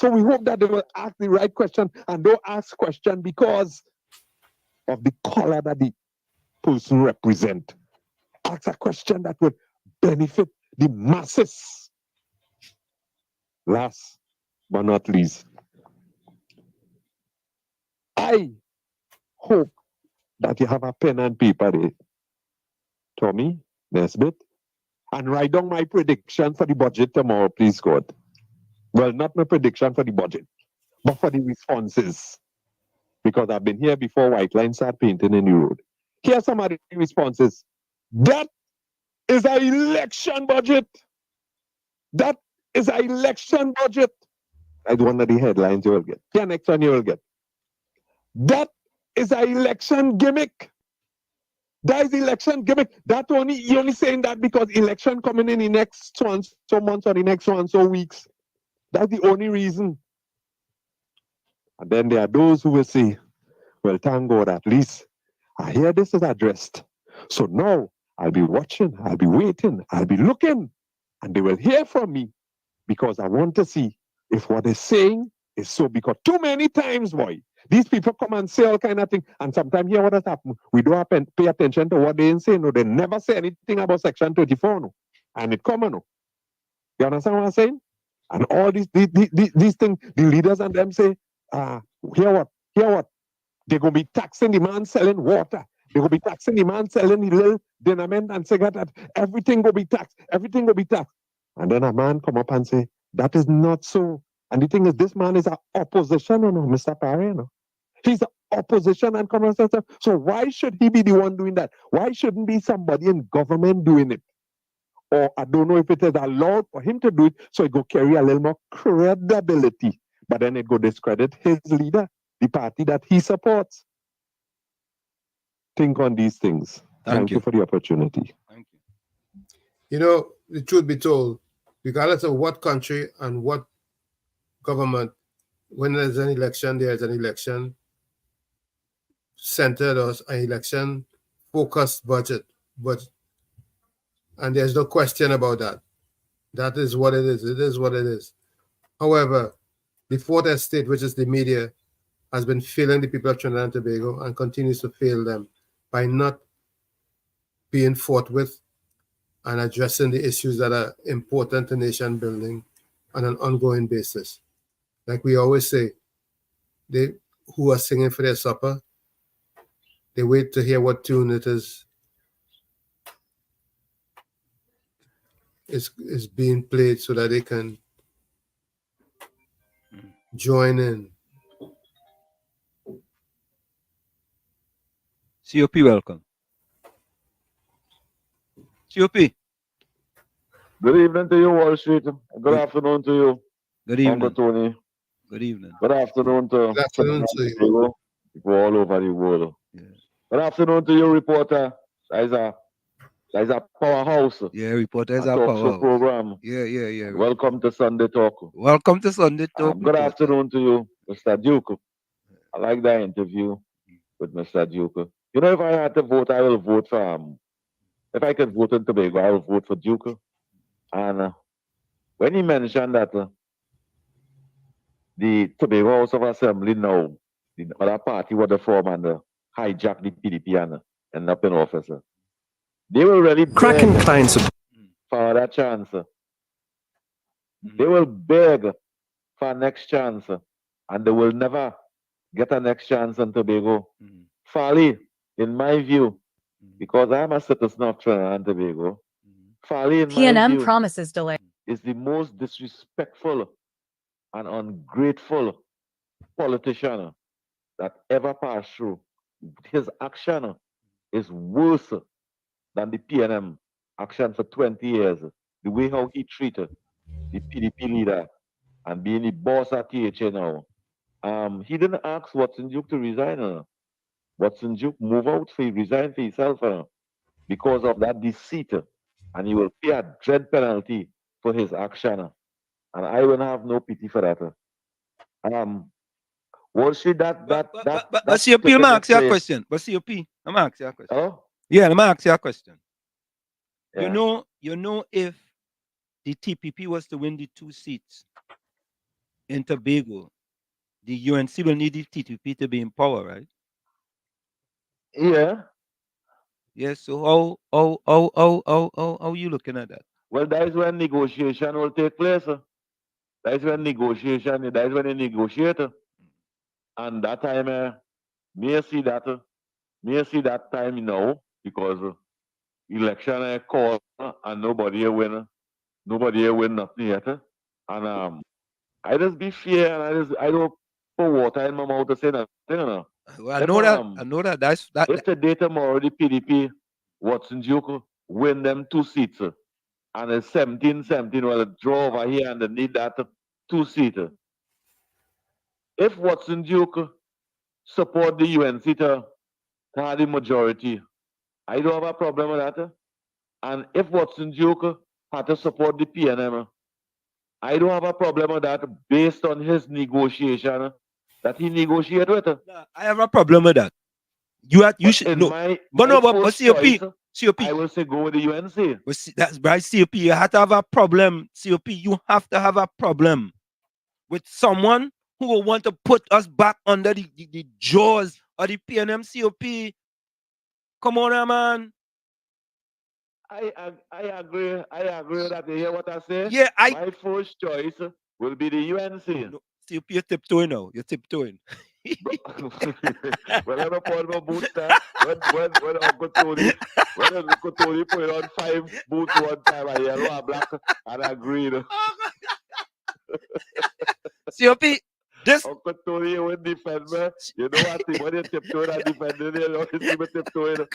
So we hope that they will ask the right question and don't ask question because of the color that the person represent. Ask a question that would benefit the masses. Last but not least, I hope that you have a pen and paper there, Tommy, Nesbitt, and write down my prediction for the budget tomorrow, please God. Well, not my prediction for the budget, but for the responses. Because I've been here before white lines start painting in the road. Here's some of the responses. That is an election budget. That is an election budget. That's one of the headlines you will get. Here, next one you will get. That is an election gimmick. That is election gimmick. You're only saying that because election coming in the next so months or the next so weeks. That's the only reason. And then there are those who will say, well, thank God, at least I hear this is addressed. So now I'll be watching, I'll be waiting, I'll be looking, and they will hear from me because I want to see if what they're saying is so. Because too many times, boy, these people come and say all kind of things, and sometimes hear what has happened. We don't have to pay attention to what they say. No, they never say anything about Section 24, no, and it come, no. You understand what I'm saying? And all these things, the leaders and them say, hear what? They're going to be taxing the man selling water. They're going to be taxing the man selling the little dynamite and cigarette. Everything will be taxed. Everything will be taxed. And then a man come up and say, that is not so. And the thing is, this man is an opposition, Mr. Parry. He's an opposition and come and say, so why should he be the one doing that? Why shouldn't be somebody in government doing it? Or I don't know if it is allowed for him to do it, so it go carry a little more credibility. But then it go discredit his leader, the party that he supports. think on these things. Thank you for the opportunity. Thank you. You know, the truth be told, regardless of what country and what government, when there's an election, there's an election centered or an election focused budget. And there's no question about that. That is what it is. It is what it is. However, the fourth estate, which is the media, has been failing the people of Trinidad and Tobago and continues to fail them by not being forthwith and addressing the issues that are important to nation building on an ongoing basis. Like we always say, they who are singing for their supper, they wait to hear what tune it is being played so that they can join in. COP, welcome. COP. Good evening to you, Wall Street. Good afternoon to you. Good evening. Uncle Tony. Good evening. Good afternoon to people all over the world. Yeah. Good afternoon to you, reporter. There's a powerhouse. Yeah, reporter is a a talk show powerhouse. program. Yeah. Welcome to Sunday Talk. Welcome to Sunday Talk. Good afternoon to you, Mr. Duke. I like that interview with Mr. Duke. You know, if I had to vote, I will vote for if I could vote in Tobago, I will vote for Duke. And when he mentioned that the Tobago House of Assembly now, the other party would form and hijack the PDP and end up in office, they will really cracking clients for that chance. They will beg for a next chance, and they will never get a next chance in Tobago. Farley, in my view, because I'm a citizen of Trinidad and Tobago, Farley, in my PNM view, promises delay. is the most disrespectful and ungrateful politician that ever passed through. His action is worse than the PNM action for 20 years. The way how he treated the PDP leader and being the boss at THA now. He didn't ask Watson Duke to resign. Watson Duke move out for resign for himself because of that deceit. And he will pay a dread penalty for his action. And I will have no pity for that. Was she that But COP, let me ask you a question. But COP, let me ask you a question. Oh? Yeah, let me ask you a question. Yeah. You know if the TPP was to win the 2 seats in Tobago, the UNC will need the TPP to be in power, right? Yeah. Yes. So how you looking at that? Well, that is when negotiation will take place. That is when they negotiate. And that time, may see that time now, because election call and nobody win nothing yet. And I just be fair and I don't put water in my mouth to say nothing. Well, I know that. That's that. If today tomorrow the PDP, Watson Duke win them 2 seats, and it's 17-17, well, draw over here and they need that 2 seats. If Watson Duke support the UNC to have the majority, I don't have a problem with that. And if Watson Duke had to support the PNM, I don't have a problem with that based on his negotiation that he negotiated with. I have a problem with that. You should know. But COP, I will say go with the UNC. But that's right, COP. You have to have a problem. COP, you have to have a problem with someone who will want to put us back under the jaws of the PNM COP. Come on, man. I agree. I agree with that. You hear what I say? Yeah, my first choice will be the UNC. No, COP, you're tiptoeing now. You're tiptoeing. Well, I'm upon my boots there. When Uncle Tony put on 5 boots one time, a yellow, a black, and a green. COP, this Uncle Tony will defend me. You know what? When you tiptoe and defend me, you know, you see me tiptoeing.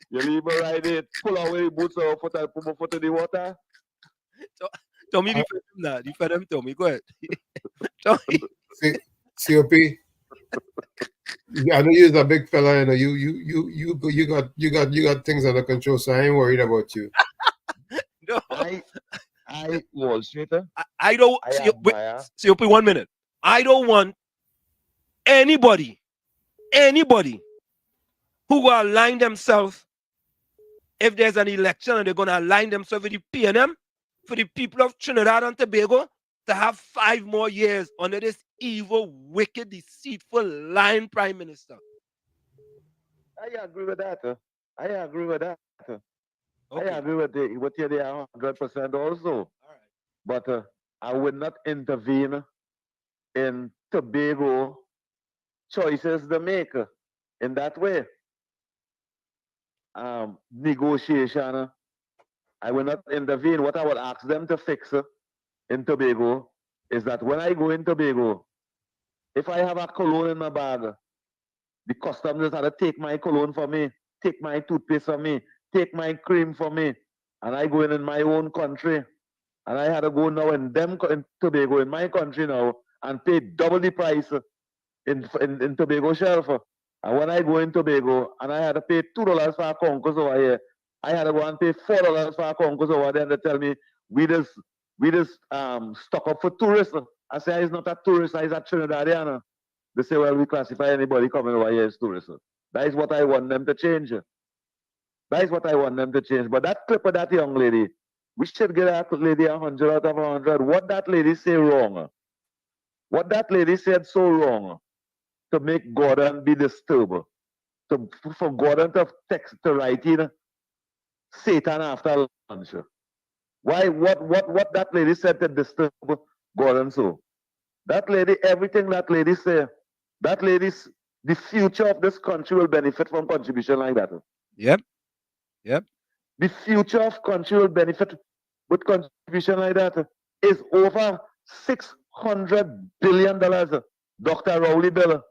You leave me right there, pull away the boots off foot and put my foot in the water. Tommy, defend him now. Defend him, Tommy. Go ahead. Tommy. COP. Yeah, I know you're a big fella. You know, you got things under control, so I ain't worried about you. No, I Wall Street. I don't. I See, wait, admire. see, 1 minute. I don't want anybody who will align themselves if there's an election and they're going to align themselves with the PNM for the people of Trinidad and Tobago to have 5 more years under this evil, wicked, deceitful, lying prime minister. I agree with that. I agree with that. Okay. I agree with you there 100% also. But I would not intervene in Tobago choices they make in that way. Negotiation, I will not intervene. What I would ask them to fix in Tobago is that when I go in Tobago, if I have a cologne in my bag, the customs had to take my cologne for me, take my toothpaste for me, take my cream for me, and I go in my own country, and I had to go now in Tobago, in my country now, and pay double the price in Tobago shelf. And when I go in Tobago, and I had to pay $2 for a concourse over here, I had to go and pay $4 for a concourse over there, and they tell me, we just stock up for tourists. I say, he's not a tourist, he's a Trinidadian. They say, well, we classify anybody coming over here as tourists. That is what I want them to change. That is what I want them to change. But that clip of that young lady, we should get that lady 100 out of 100. What that lady say wrong? What that lady said so wrong to make Gordon be disturbed? For Gordon to write in Satan after lunch. Why? What that lady said to disturb Gordon so? That lady, everything that lady said, that lady's the future of this country will benefit from contribution like that. Yep. Yep. The future of country will benefit with contribution like that. Is over $600 billion. Dr. Rowley bill.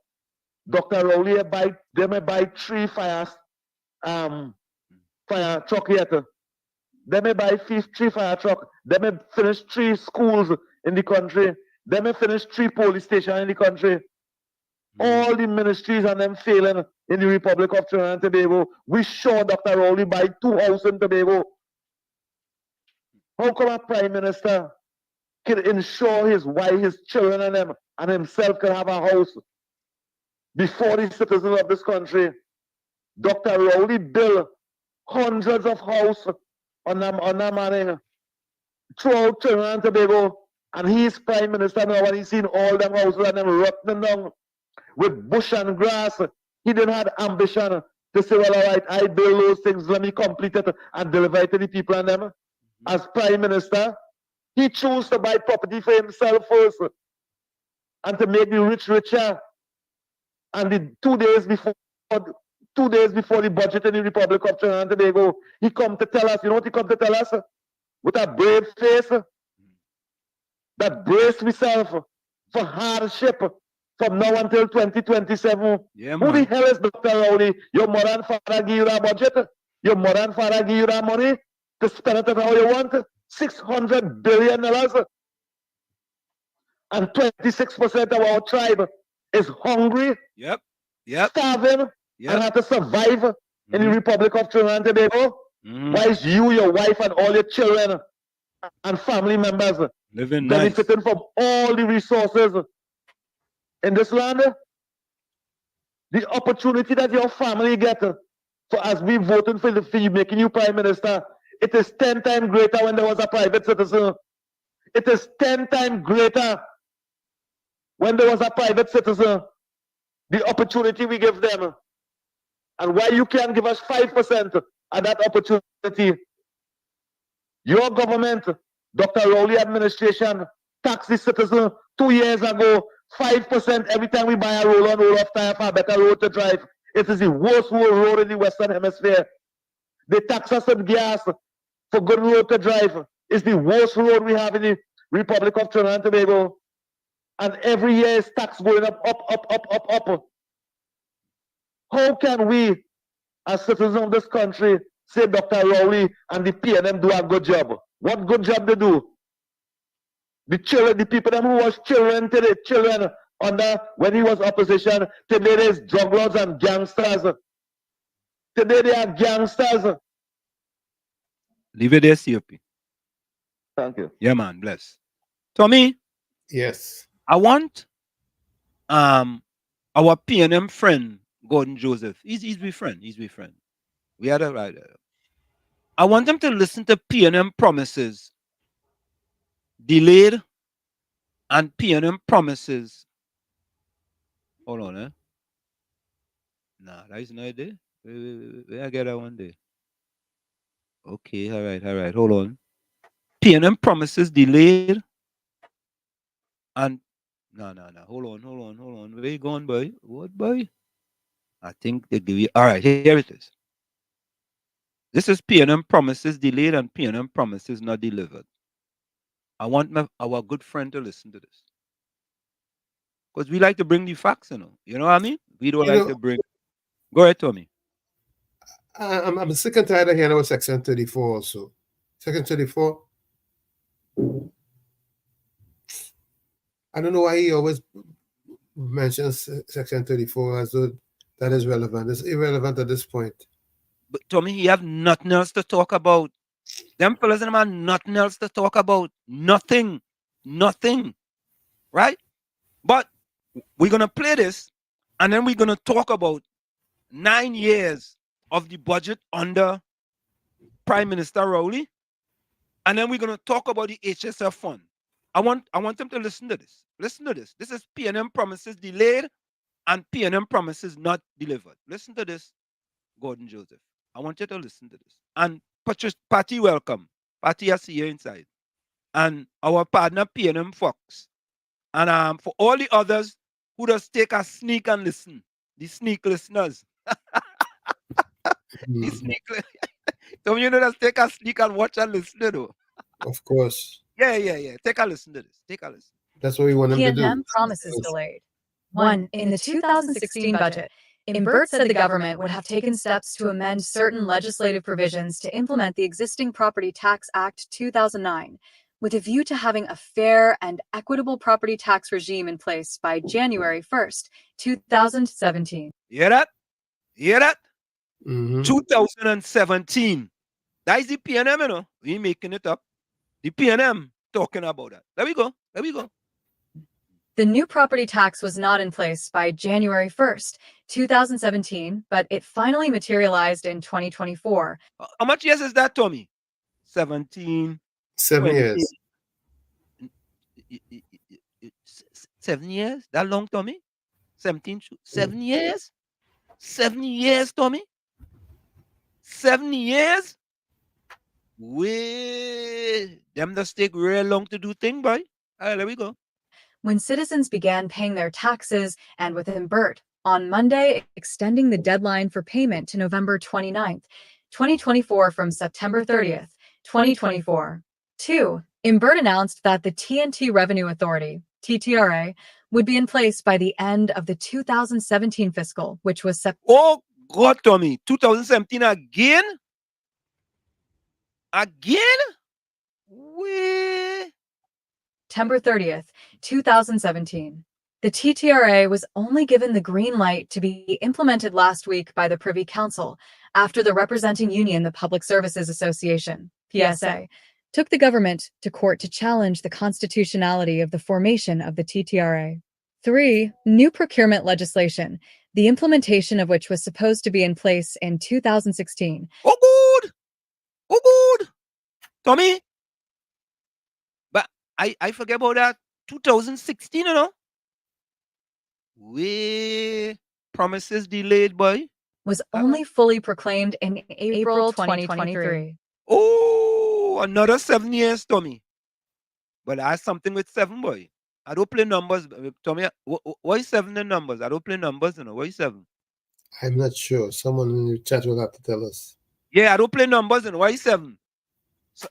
Dr. Rowley may buy 3 fire truck yet. They may buy 3 fire truck. They may finish 3 schools in the country. They may finish 3 police stations in the country. All the ministries and them failing in the Republic of Trinidad and Tobago. We saw Dr. Rowley buy 2 houses in Tobago. How come a prime minister can ensure his wife, his children and them and himself can have a house before the citizens of this country? Dr. Rowley built hundreds of houses on that money throughout Trinidad and Tobago. And he's prime minister now and he's seen all them houses and them rotting down with bush and grass. He didn't have ambition to say, well, all right, I build those things, let me complete it and deliver it to the people and them. As prime minister, he chose to buy property for himself first and to make the rich richer. And the 2 days before the budget in the Republic of Trinidad and Tobago, he come to tell us, you know what he come to tell us? With a brave face that braced himself for hardship from now until 2027. Yeah, Who the hell is Dr. Rowley? Your mother and father give you that budget? Your mother and father give you that money to spend it how you want? $600 billion. And 26% of our tribe is hungry, starving, and have to survive in the Republic of Trinidad and Tobago. Whilst you, your wife, and all your children and family members living benefiting from all the resources in this land. The opportunity that your family get for us we voting for you, making you prime minister, it is 10 times greater when there was a private citizen. It is 10 times greater when there was a private citizen. The opportunity we give them. And why you can't give us 5% of that opportunity? Your government, Dr. Rowley administration, taxed the citizen 2 years ago, 5% every time we buy a roll-on, roll-off tire for a better road to drive. It is the worst road in the Western Hemisphere. They tax us on gas for good road to drive. It's the worst road we have in the Republic of Trinidad and Tobago. And every year is tax going up. How can we, as citizens of this country, say Dr. Rowley and the PNM do a good job? What good job they do? The children, the people who was children today, children under when he was opposition. Today there's drug lords and gangsters. Today they are gangsters. Leave it there, COP. Thank you. Yeah, man. Bless. Tommy. Yes. I want our PNM friend Gordon Joseph. He's my friend. He's my friend. We had a right. I want him to listen to PNM promises delayed and PNM promises. Hold on, eh? Nah, that is not there. Where I get that one day? Okay, all right. Hold on. PNM promises delayed and no. Hold on. Where you going, boy? What, boy? I think they give you. All right, here it is. This is PNM promises delayed and PNM promises not delivered. I want our good friend to listen to this. Because we like to bring the facts, you know. You know what I mean? We don't like to bring. Go ahead, Tommy. I'm sick and tired of hearing about Section 34 also. Section 34. I don't know why he always mentions Section 34 as though that is relevant. It's irrelevant at this point. But Tommy, you have nothing else to talk about. Them fellas and them have nothing else to talk about. Nothing. Right? But we're going to play this and then we're going to talk about 9 years of the budget under Prime Minister Rowley. And then we're going to talk about the HSF fund. I want them to listen to this. Listen to this. This is PNM promises delayed and PNM promises not delivered. Listen to this, Gordon Joseph. I want you to listen to this. And Patty, welcome. Patty, I see you inside. And our partner, PNM Fox. And for all the others who just take a sneak and listen, the sneak listeners. The sneak. So you know, just take a sneak and watch and listen, though. Of course. Yeah. Take a listen to this. Take a listen. That's what we want them to do. PNM promises delayed. 1. In the 2016 budget, Imbert said the government would have taken steps to amend certain legislative provisions to implement the existing Property Tax Act 2009, with a view to having a fair and equitable property tax regime in place by January 1st, 2017. Hear that? Mm-hmm. 2017. That is the PNM, you know. We making it up. The PNM talking about that. There we go. The new property tax was not in place by January 1st, 2017, but it finally materialized in 2024. How much years is that, Tommy? 17. 7 years. 7 years? That long, Tommy? 17. 7 years? 7 years, Tommy? 7 years? Them just take real long to do thing, boy. All right, there we go. When citizens began paying their taxes, and with Imbert on Monday extending the deadline for payment to November 29th, 2024 from September 30th, 2024. 2. Imbert announced that the TNT Revenue Authority, TTRA, would be in place by the end of the 2017 fiscal, which was Oh, God, Tommy. 2017 again? September 30th, 2017. The TTRA was only given the green light to be implemented last week by the Privy Council after the representing union, the Public Services Association, PSA, took the government to court to challenge the constitutionality of the formation of the TTRA. 3. New procurement legislation, the implementation of which was supposed to be in place in 2016. Oh, good. Tommy? But I forget about that. 2016, you know? Promises delayed, boy. Was only fully proclaimed in April 2023. Oh, another 7 years, Tommy. But I have something with 7, boy. I don't play numbers. Tommy, what is 7 in numbers? I don't play numbers, you know. What is 7? I'm not sure. Someone in the chat will have to tell us. Yeah, I don't play numbers, you know. What is 7?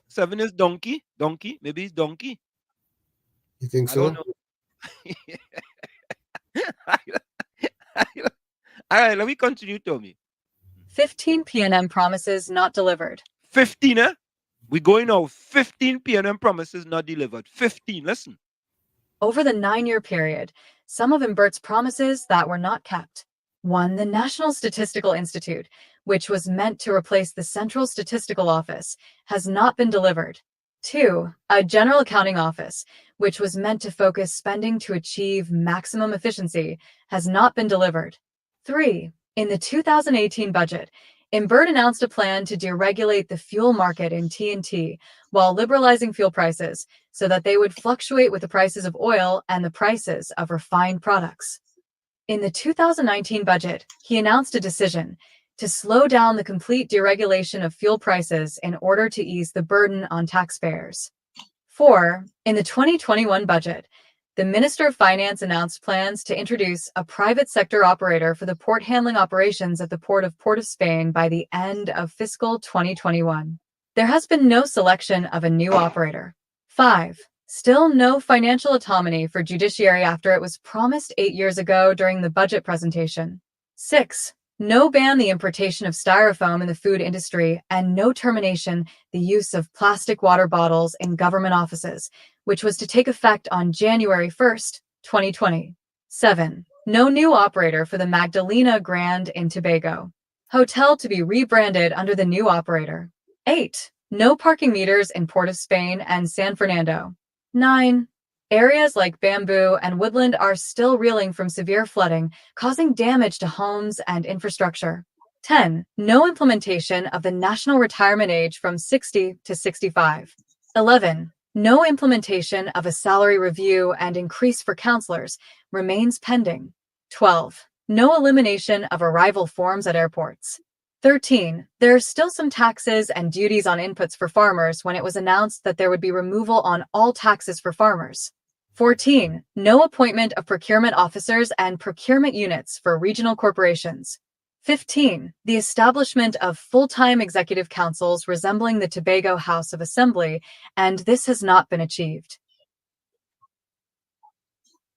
7 is donkey. Maybe it's donkey. You think so? I don't know. All right, let me continue, Tommy. 15 PNM promises not delivered. 15, eh? We're going now. 15 PNM promises not delivered. 15, listen. Over the 9-year period, some of Imbert's promises that were not kept. 1. The National Statistical Institute, which was meant to replace the Central Statistical Office, has not been delivered. 2. A General Accounting Office, which was meant to focus spending to achieve maximum efficiency, has not been delivered. 3. In the 2018 budget, Imbert announced a plan to deregulate the fuel market in TNT while liberalizing fuel prices so that they would fluctuate with the prices of oil and the prices of refined products. In the 2019 budget, he announced a decision to slow down the complete deregulation of fuel prices in order to ease the burden on taxpayers. 4. In the 2021 budget, the Minister of Finance announced plans to introduce a private sector operator for the port handling operations at the Port of Spain by the end of fiscal 2021. There has been no selection of a new operator. 5. Still no financial autonomy for judiciary after it was promised 8 years ago during the budget presentation. 6. No ban the importation of styrofoam in the food industry and no termination the use of plastic water bottles in government offices, which was to take effect on January 1st, 2020. 7. No new operator for the Magdalena Grand in Tobago. Hotel to be rebranded under the new operator. 8. No parking meters in Port of Spain and San Fernando. 9. Areas like Bamboo and Woodland are still reeling from severe flooding, causing damage to homes and infrastructure. 10. No implementation of the national retirement age from 60 to 65. 11. No implementation of a salary review and increase for counselors remains pending. 12. No elimination of arrival forms at airports. 13. There are still some taxes and duties on inputs for farmers when it was announced that there would be removal on all taxes for farmers. 14. No appointment of procurement officers and procurement units for regional corporations. 15. The establishment of full-time executive councils resembling the Tobago House of Assembly, and this has not been achieved.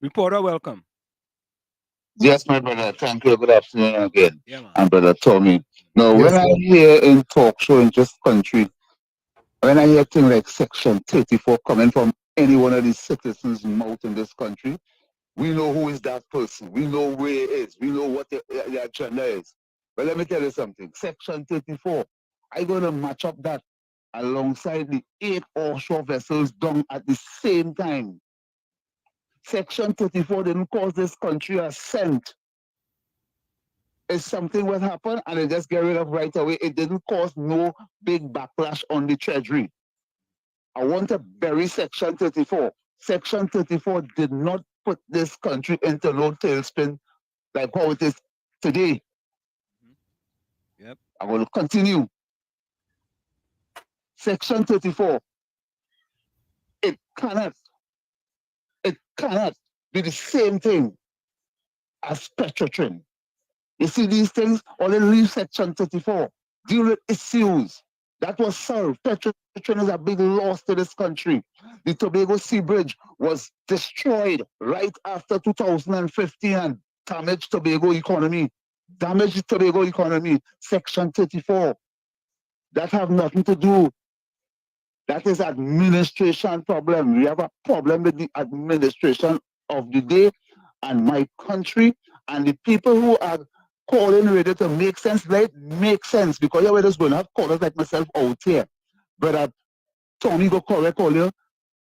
Reporter, welcome. Yes, my brother. Thank you. Good afternoon again. Yeah, man. And brother Tommy. Now, Yes, when I sir. hear in talk show in this country, when I hear things like Section 34 coming from any one of these citizens' mouth in this country, we know who is that person. We know where it is. We know what the agenda is. But let me tell you something. Section 34, I'm going to match up that alongside the 8 offshore vessels done at the same time. Section 34 didn't cost this country a cent. If something will happen and they just get rid of right away, it didn't cause no big backlash on the treasury. I want to bury Section 34. Section 34 did not put this country into no tailspin like how it is today. Yep. I will continue. Section 34. It cannot be the same thing as Petrotrin. You see these things, only leave Section 34. Deal with issues. That was solved. Petrotrin is a big loss to this country. The Tobago Sea Bridge was destroyed right after 2015 and damaged Tobago economy. Damaged Tobago economy. Section 34. That have nothing to do. That is administration problem. We have a problem with the administration of the day, and my country and the people who are calling ready to make sense, let make sense, because you're just going to have callers like myself out here. Brother Tommy go correct all you,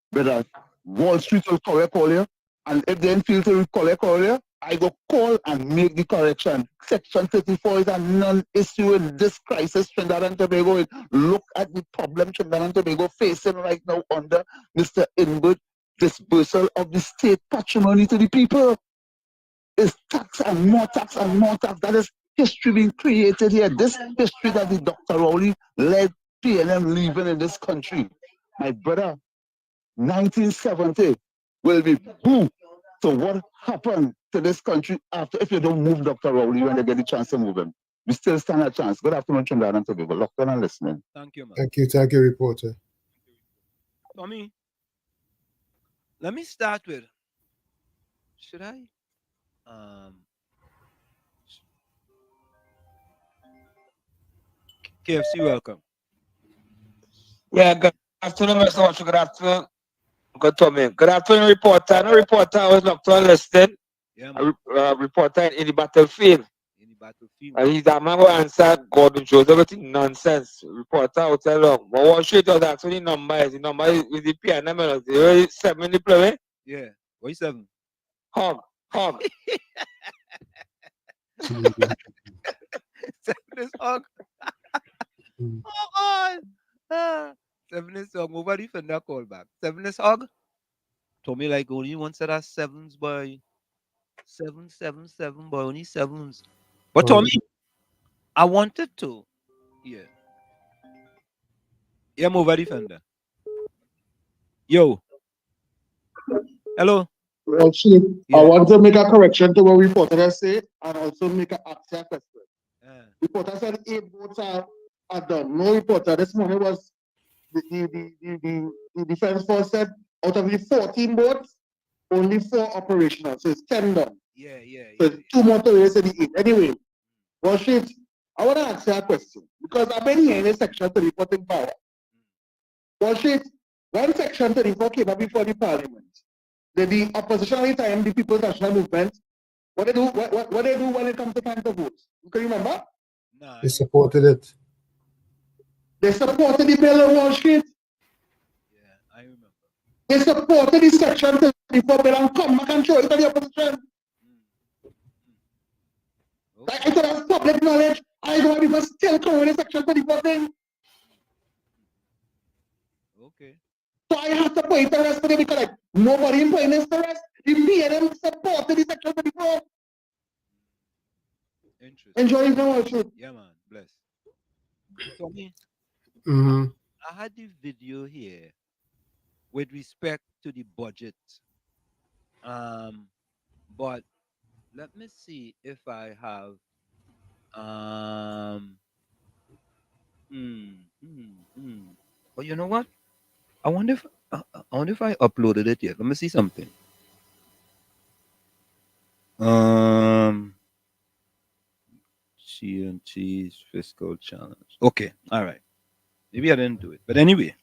brother Wall Street will correct all you, and if they don't feel to correct all you, I go call and make the correction. Section 34 is a non-issue in this crisis Trinidad and Tobago. Look at the problem Trinidad and Tobago facing right now under Mr. Inwood, dispersal of the state patrimony to the people. It's tax and more tax and more tax. That is history being created here. This history that the Dr. Rowley led PNM leaving in this country. My brother, 1970 will be boo to what happened to this country after, if you don't move Dr. Rowley when they get the chance to move him. We still stand a chance. Good afternoon, Trinidad and Tobago. Locked on and listening. Thank you, man. Thank you, reporter. Tommy, let me start with, should I? KFC, welcome. Yeah, good afternoon, Mr. Watcher. Good afternoon. Uncle Tommy. Good afternoon, reporter. No reporter, I was locked on listening. Yeah, A man. reporter in the battlefield. In the battlefield. And he's a man who answered Gordon shows everything nonsense. Reporter will tell him. But what should was actually number is the number is the PNM. The 7 the play. Yeah. What is 7? Hog. Hog. 7 is hog. Oh God. 7 is hog. Nobody from that call back. 7 is hog. Told me like only one set of 7s by 7 by only 7s. But Tommy, I wanted to. Yeah. Yeah, move defender. Yo. Hello. Well, Chief, I want to make a correction to what reporter has said and also make an answer question. Reporter said 8 votes are done. No reporter this morning was the defense force said out of the 14 boats, only 4 operational. So it's 10 done. Yeah. So it's 2 more to raise the 8. Anyway, well, Chief, I want to answer a question because I've been here in Section 34 in power. Well, Chief, when Section 34 came up before the parliament, the opposition at the time, the People's National Movement, what they do when it comes to time to vote? You can remember? They supported it. They supported the bill on Wall Street. Yeah, I remember. They supported the Section 34 bill and come back and show it to the opposition. Like it was public knowledge. I know people still come with the Section 34 thing. Okay. So I have to point the rest of them because like nobody in finance the rest. The PNM supported the Section 34. Interesting. Enjoy the worship. Yeah, man. Bless. Tommy, I had the video here with respect to the budget. But let me see if I have But you know what? I wonder if I uploaded it yet. Let me see something. CNT's fiscal challenge. Okay, all right. Maybe I didn't do it, but anyway,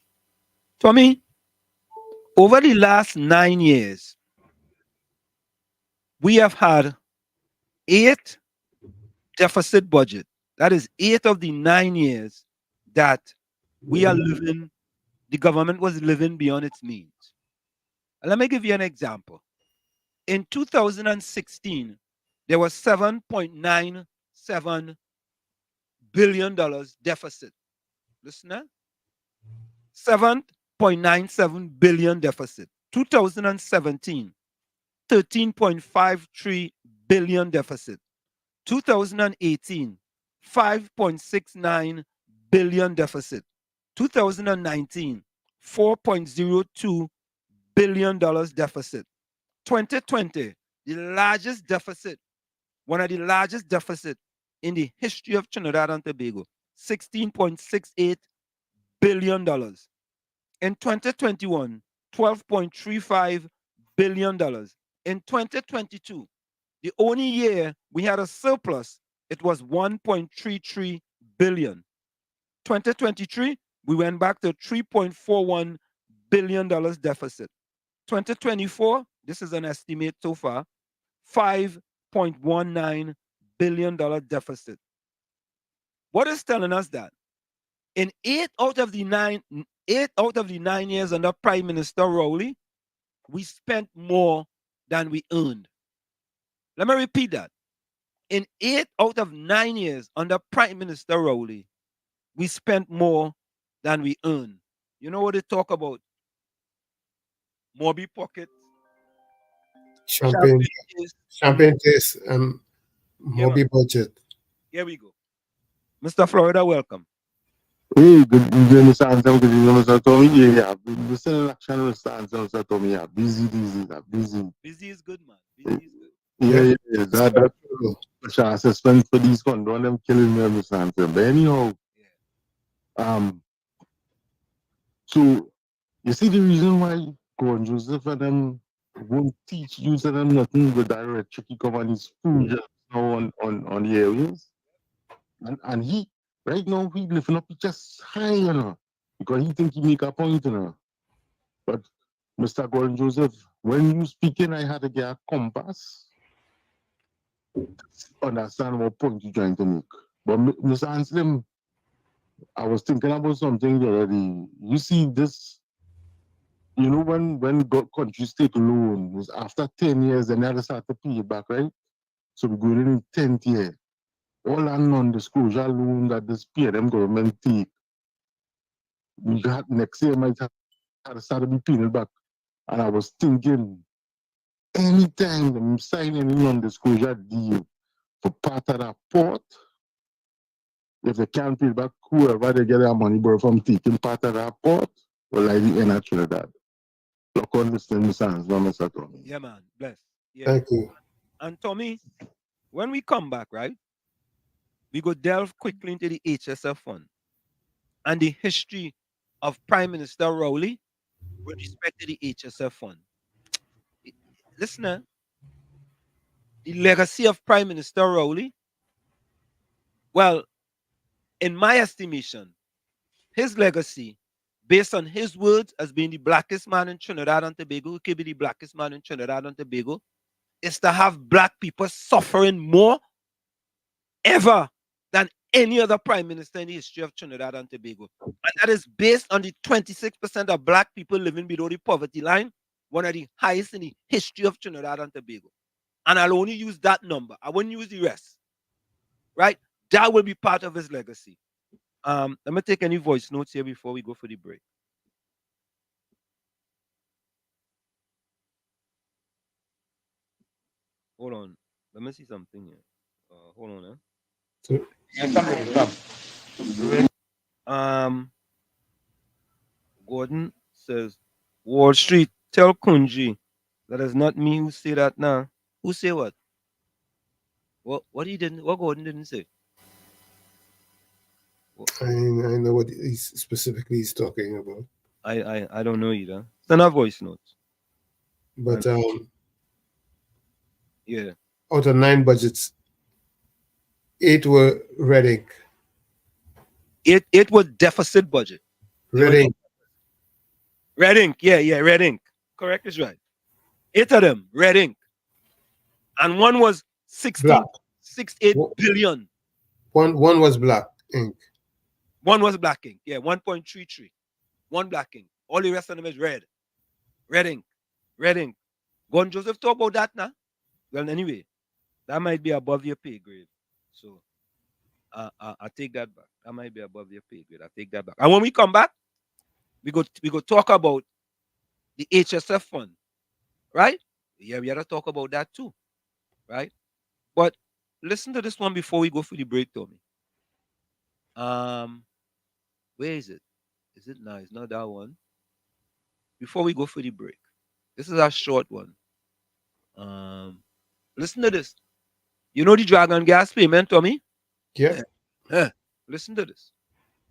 Tommy, over the last 9 years, we have had 8 deficit budget. That is 8 of the 9 years that we are living. The government was living beyond its means. And let me give you an example. In 2016, there was $7.97 billion deficit. Listen, eh? $7.97 billion deficit. 2017, $13.53 billion deficit. 2018, $5.69 billion deficit. 2019, $4.02 billion deficit. 2020, the largest deficit, one of the largest deficit in the history of Trinidad and Tobago, $16.68 billion. In 2021, $12.35 billion. In 2022, the only year we had a surplus, it was $1.33 billion. 2023, we went back to $3.41 billion deficit. 2024, this is an estimate so far, $5.19 billion deficit. What is telling us that? In 8 out of the 9 years under Prime Minister Rowley, we spent more than we earned. Let me repeat that. In 8 out of 9 years under Prime Minister Rowley, we spent more than we earned. You know what they talk about? Moby pockets. Champagne taste, Moby budget. Here we go. Mr. Florida, welcome. Hey, good evening, Mr. Ansel. Good evening, Mr. Tommy. Yeah, Mr. Election, Mr. Ansel, Mr. Tommy. Yeah, busy. Busy is good, man. Busy is good. Yeah. That's a suspense for these ones. Don't them killing me, Mr. Ansel. But anyhow, so you see the reason why Gordon Joseph and them won't teach you to them nothing but direct tricky companies food jobs now on the areas. And he right now he lifting up his chest high, you know, because he think he make a point, you know. But Mr. Gordon Joseph, when you speaking, I had to get a compass. Understand what point you're trying to make. But Mr. Anslim, I was thinking about something already. You see this, you know, when countries take loan, was after 10 years, then they had to start to pay it back, right? So we're going in 10th year. All that non-disclosure loan that this PNM government take, we got next year might have to start to be paying it back. And I was thinking, anytime them sign any non-disclosure deal for part of that port, if they can't pay back whoever they get their money borrowed from taking part of that port, well, like the end of Trinidad. Look on this thing, Mr. Tommy. Yeah, man. Bless. Yeah. Thank you. And Tommy, when we come back, right, we go delve quickly into the HSF fund and the history of Prime Minister Rowley with respect to the HSF fund. Listener, the legacy of Prime Minister Rowley, well, in my estimation, his legacy, based on his words as being the blackest man in Trinidad and Tobago, who could be the blackest man in Trinidad and Tobago, is to have black people suffering more ever than any other prime minister in the history of Trinidad and Tobago. And that is based on the 26% of black people living below the poverty line, one of the highest in the history of Trinidad and Tobago. And I'll only use that number. I wouldn't use the rest. Right? That will be part of his legacy. Let me take any voice notes here before we go for the break. Hold on. Let me see something here. Hold on. Gordon says, Wall Street, tell Kunji that is not me who say that now. Who say what? What he didn't? What Gordon didn't say? I know what specifically he's talking about. I don't know either. Send a voice note. But yeah, out of 9 budgets, 8 were red ink. It was deficit budget. Red ink. Red ink. Yeah, red ink. Correct is right. 8 of them red ink, and one was 68 billion. One was black ink. One was black ink. Yeah, 1.33. One black ink. All the rest of them is red. Red ink. Red ink. Gordon Joseph talk about that now. Well, anyway, that might be above your pay grade. So I take that back. That might be above your pay grade. I take that back. And when we come back, we go talk about the HSF fund, right? Yeah, we got to talk about that too, right? But listen to this one before we go for the break, Tommy. Where is it? Is it now? It's not that one. Before we go for the break, this is a short one. Listen to this. You know the Dragon Gas payment, Tommy? Yeah. Listen to this.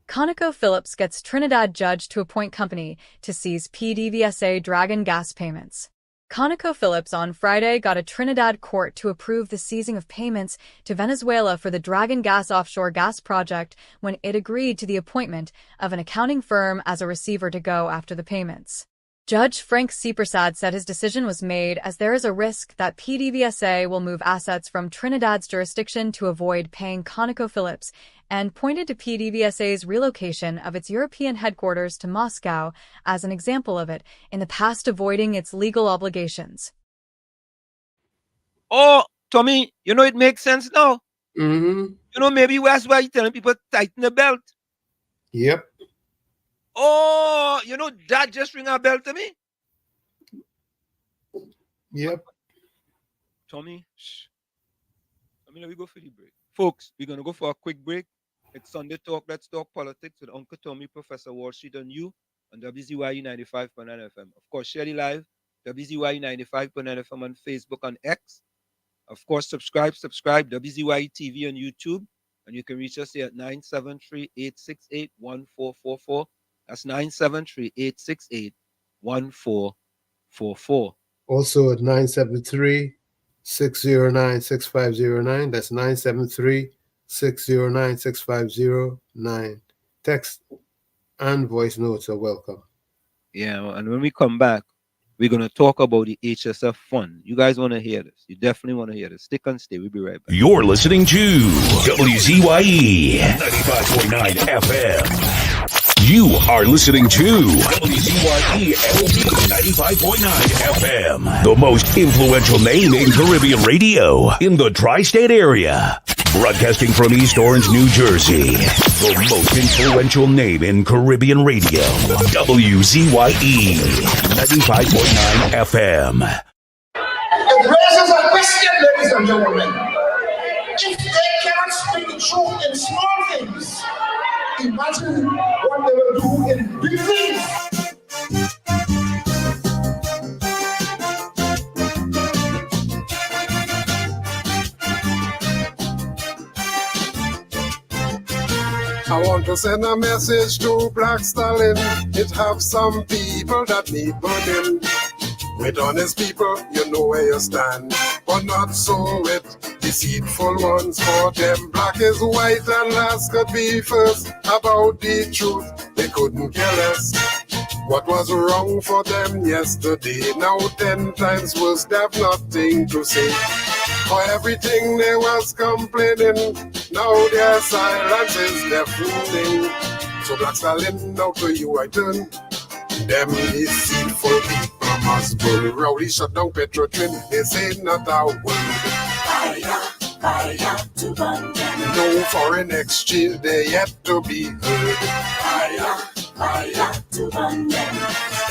ConocoPhillips gets Trinidad judge to appoint company to seize PDVSA Dragon gas payments. ConocoPhillips on Friday got a Trinidad court to approve the seizing of payments to Venezuela for the Dragon gas offshore gas project when it agreed to the appointment of an accounting firm as a receiver to go after the payments. Judge Frank Seepersad said his decision was made as there is a risk that PDVSA will move assets from Trinidad's jurisdiction to avoid paying ConocoPhillips, and pointed to PDVSA's relocation of its European headquarters to Moscow as an example of it, in the past avoiding its legal obligations. Oh, Tommy, you know it makes sense now. Mm-hmm. You know, maybe that's why you're telling people tighten the belt. Yep. Oh, you know, that just ring a bell to me. Yep. Tommy, let me go for the break. Folks, we're going to go for a quick break. It's Sunday Talk. Let's talk politics with Uncle Tommy, Professor Wall Street, and you on WZYE 95.9 FM. Of course, share the live, WZYE 95.9 FM on Facebook and X. Of course, subscribe, WZYE TV on YouTube. And you can reach us here at 973-868-1444. That's 973-868-1444. Also at 973-609-6509. That's 973-609-6509. Text and voice notes are welcome. Yeah, and when we come back, We're going to talk about the HSF fund. You guys want to hear this? You definitely want to hear this. Stick and stay. We'll be right back. You're listening to WZYE 95.9 FM. You are listening to WZYE LP 95.9 FM, the most influential name in Caribbean radio in the tri-state area. Broadcasting from East Orange, New Jersey, the most influential name in Caribbean radio, WZYE 95.9 FM. It raises a question, ladies and gentlemen. If they cannot speak the truth in small things, imagine what they will do in big things. I want to send a message to Black Stalin. It have some people that need burning. With honest people, you know where you stand, but not so with deceitful ones. For them, black is white and last could be first. About the truth, they couldn't care less. What was wrong for them yesterday, now 10 times worse, they have nothing to say. For everything they was complaining, now their silence is deafening. So Black Stalin, now to you I turn. Them deceitful people must go. Rowdy shut down Petrotrin, they say not a word. Fire, fire to burn them. No foreign exchange, they yet to be heard. Fire, fire to burn them.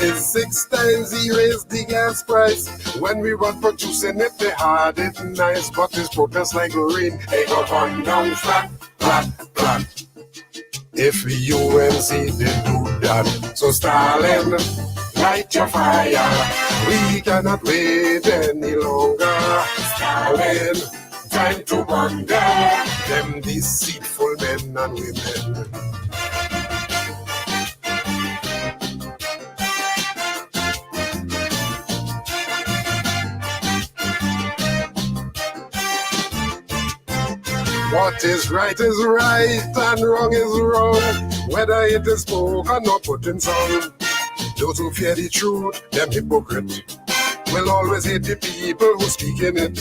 It's 6 times he raised the gas price. When we were producing it, they had it nice. But this protest like rain, they go burn down flat, flat, flat. If UNC did do that, so Stalin, light your fire. We cannot wait any longer. Stalin, time to burn down them deceitful men and women. What is right and wrong is wrong, whether it is spoken or put in song. Those who fear the truth, them hypocrite, will always hate the people who speak in it.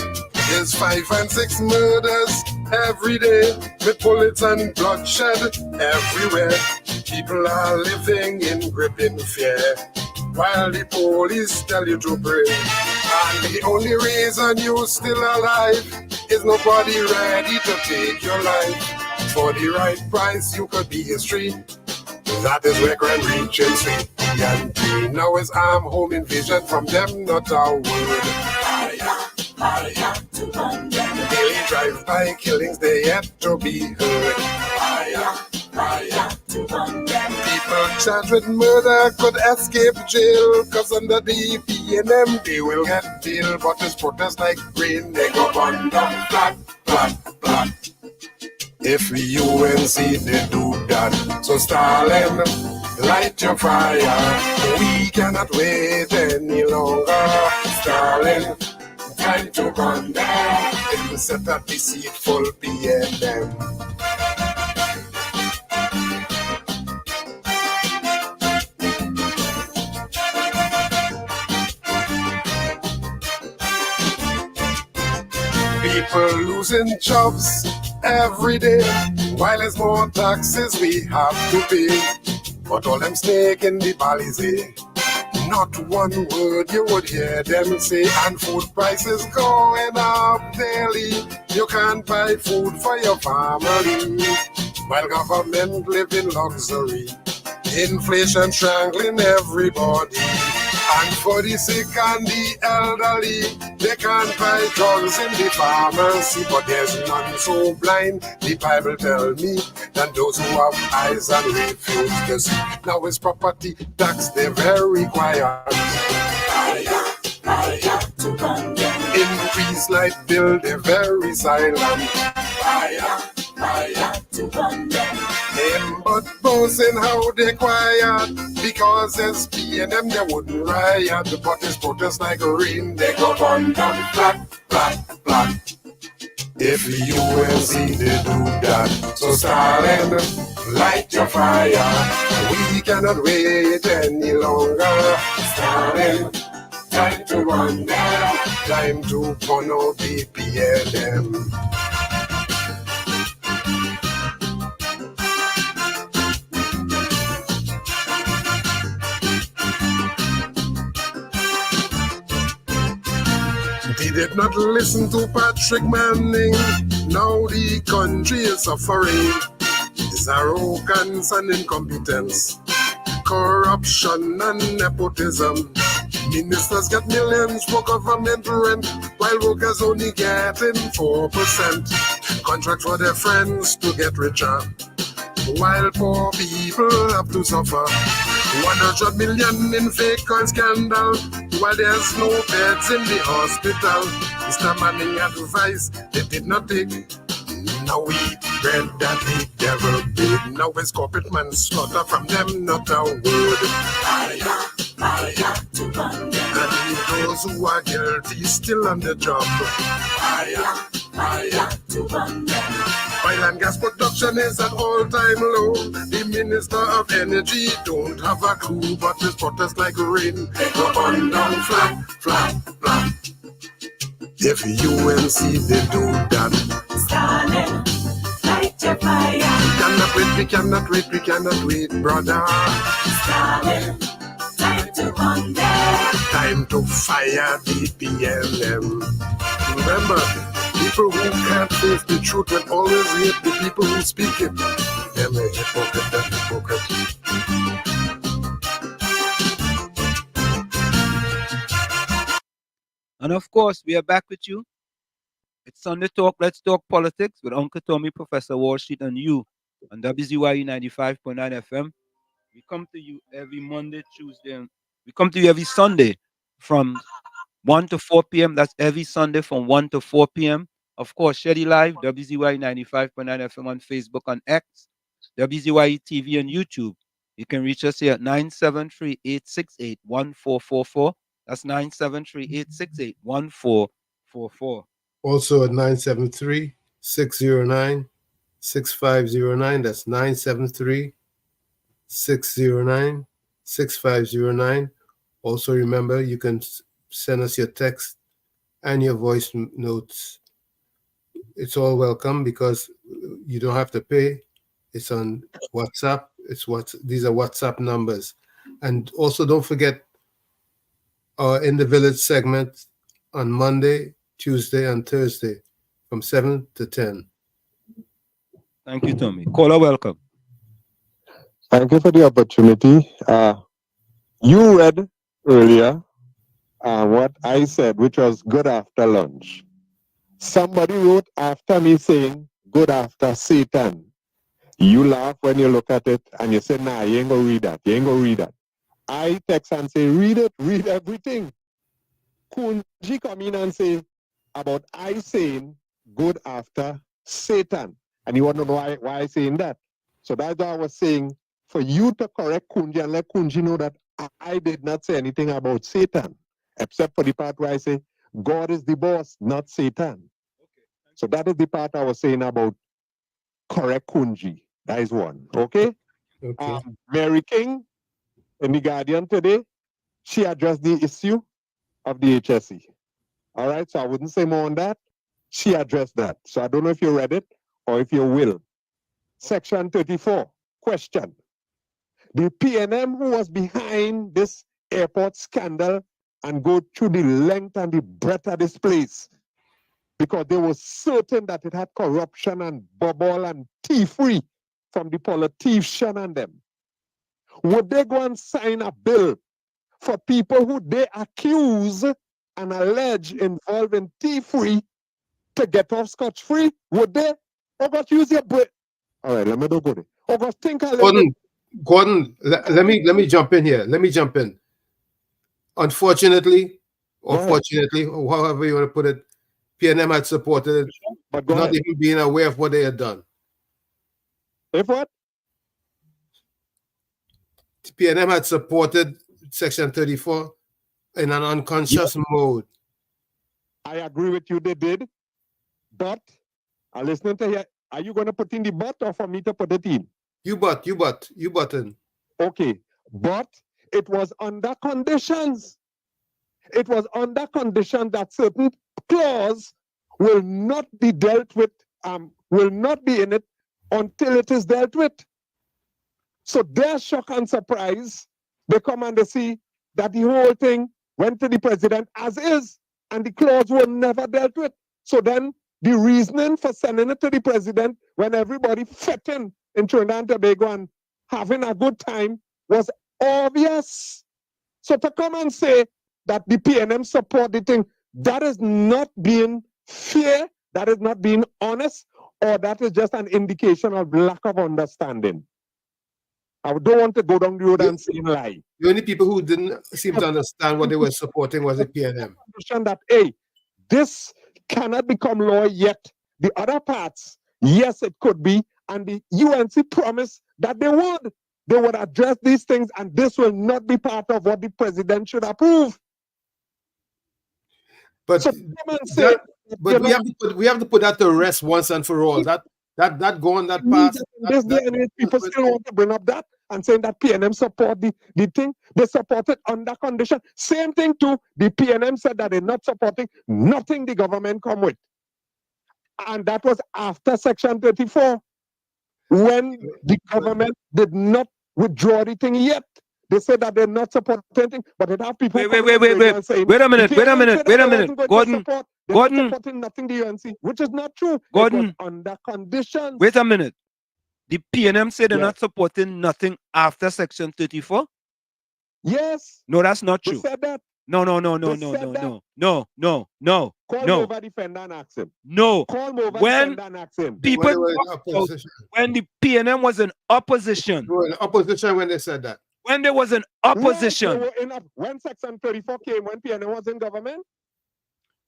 There's 5 and 6 murders every day, with bullets and bloodshed everywhere. People are living in gripping fear, while the police tell you to pray. And the only reason you're still alive is nobody ready to take your life. For the right price, you could be history. That is where crime reaches sweet and now is arm home invasion from them, not a word. Fire, fire to burn them. Daily drive-by killings, they yet to be heard. Fire, fire to burn them. People charged with murder could escape jail, cause under the PNM they will get bail. But this protest like rain, they go burn down flat, flat, flat. If UNC they do that, so Stalin, light your fire. We cannot wait any longer. Stalin, time to burn down and set a deceitful PNM. People losing jobs every day, while there's more taxes we have to pay. But all them snake in the Balizé, not one word you would hear them say. And food prices going up daily, you can't buy food for your family, while government live in luxury. Inflation strangling everybody. And for the sick and the elderly, they can't buy drugs in the pharmacy. But there's none so blind, the Bible tell me, than those who have eyes and refuse to see. Now it's property tax, they're very quiet. Fire, fire to burn them. Increase light bill, they're very silent. Fire, fire to burn them. Them but boasting how they quiet, because SPNM they wouldn't riot. But it's protest like rain, they go burn down flat, flat, flat. If UNC they do that, so Stalin, light your fire. We cannot wait any longer. Stalin, time to run them, time to follow BPLM. They did not listen to Patrick Manning. Now the country is suffering. It's arrogance and incompetence, corruption and nepotism. Ministers get millions for government rent, while workers only getting 4%. Contract for their friends to get richer, while poor people have to suffer. 100 million in fake oil scandal, while there's no beds in the hospital. Mr. Manning advice they did not take. Now we eat bread that the devil did. Now it's corporate manslaughter from them, not a word. Fire, fire to burn them. And those who are guilty still on the job. Fire, fire to burn them. Oil and gas production is at all-time low. The Minister of Energy don't have a clue, but his protest like rain. They go on down flat, flat, flat. If UNC they do that, Stalin, light your fire. We cannot wait, brother. Stalin, time to run there. Time to fire the BLM. Remember, people who can't face the truth will always hate the people who speak it. Them a hypocrite, that hypocrite. And of course, we are back with you. It's Sunday Talk, Let's Talk Politics with Uncle Tommy, Professor Wall Street, and you on WZYE 95.9 FM. We come to you every Monday, Tuesday, and we come to you every Sunday from 1 to 4 p.m. That's every Sunday from 1 to 4 p.m. Of course, Shady Live, WZYE 95.9 FM on Facebook, on X, WZYE TV, and YouTube. You can reach us here at 973-868-1444. That's 973-868-1444. Also at 973-609-6509. That's 973-609-6509. Also remember, you can send us your text and your voice notes. It's all welcome because you don't have to pay. It's on WhatsApp. These are WhatsApp numbers. And also don't forget our In the Village segment on Monday, Tuesday, and Thursday from 7 to 10. Thank you, Tommy. Caller, welcome. Thank you for the opportunity. You read earlier what I said, which was good after lunch. Somebody wrote after me saying, good after Satan. You laugh when you look at it and you say, nah, you ain't gonna read that. You ain't gonna read that. I text and say, read it, read everything. Kunji come in and say about I saying good after Satan. And you want to know why I saying that? So that's why I was saying for you to correct Kunji and let Kunji know that I did not say anything about Satan, except for the part where I say God is the boss, not Satan. So that is the part I was saying about correct Kunji. That is one. Okay? Mary King in the Guardian today, she addressed the issue of the HSE. All right, so I wouldn't say more on that. She addressed that. So I don't know if you read it or if you will. Section 34, question. The PNM who was behind this airport scandal and go through the length and the breadth of this place because they were certain that it had corruption and bubble and thievery from the politician and them. Would they go and sign a bill for people who they accuse and allege involved in thievery to get off scotch-free? Would they? August, use your brain. All right, let me do good. August, think a little bit. Gordon, let me jump in here. Let me jump in. Unfortunately, or fortunately, or however you want to put it, PNM had supported it, but not even being aware of what they had done. If what? PNM had supported Section 34 in an unconscious mode. I agree with you, they did. But, I'm listening to you. Are you going to put in the but or for me to put it in? You button. Okay, but it was under conditions. It was under condition that certain clause will not be dealt with, will not be in it until it is dealt with. So their shock and surprise, they come and they see that the whole thing went to the president as is, and the clause was never dealt with. So then the reasoning for sending it to the president when everybody fitting in Trinidad and Tobago and having a good time was obvious. So to come and say that the PNM support the thing, that is not being fair, that is not being honest, or that is just an indication of lack of understanding. I don't want to go down the road and say lie. The only people who didn't seem to understand what they were supporting was the PNM. That, hey, this cannot become law yet. The other parts, yes, it could be, and the UNC promised that they would address these things, and this will not be part of what the president should approve. But, so we have to put that to rest once and for all. That going that path. People still want to bring up that and saying that PNM support the thing. They support it under condition. Same thing too. The PNM said that they're not supporting nothing the government come with. And that was after Section 34, when the government did not withdraw the thing yet. They said that they're not supporting anything, but it have people. Wait a minute. Gordon. Not supporting nothing the UNC, which is not true. Gordon. It was under conditions. Wait a minute. The PNM said they're not supporting nothing after Section 34? Yes. No, that's not true. They said that. No. Call over defender and ask him. No. Call over when defender and ask him. People when the PNM was in opposition. They were in opposition when they said that. When there was an opposition. When Section 34 came, when PNM was in government.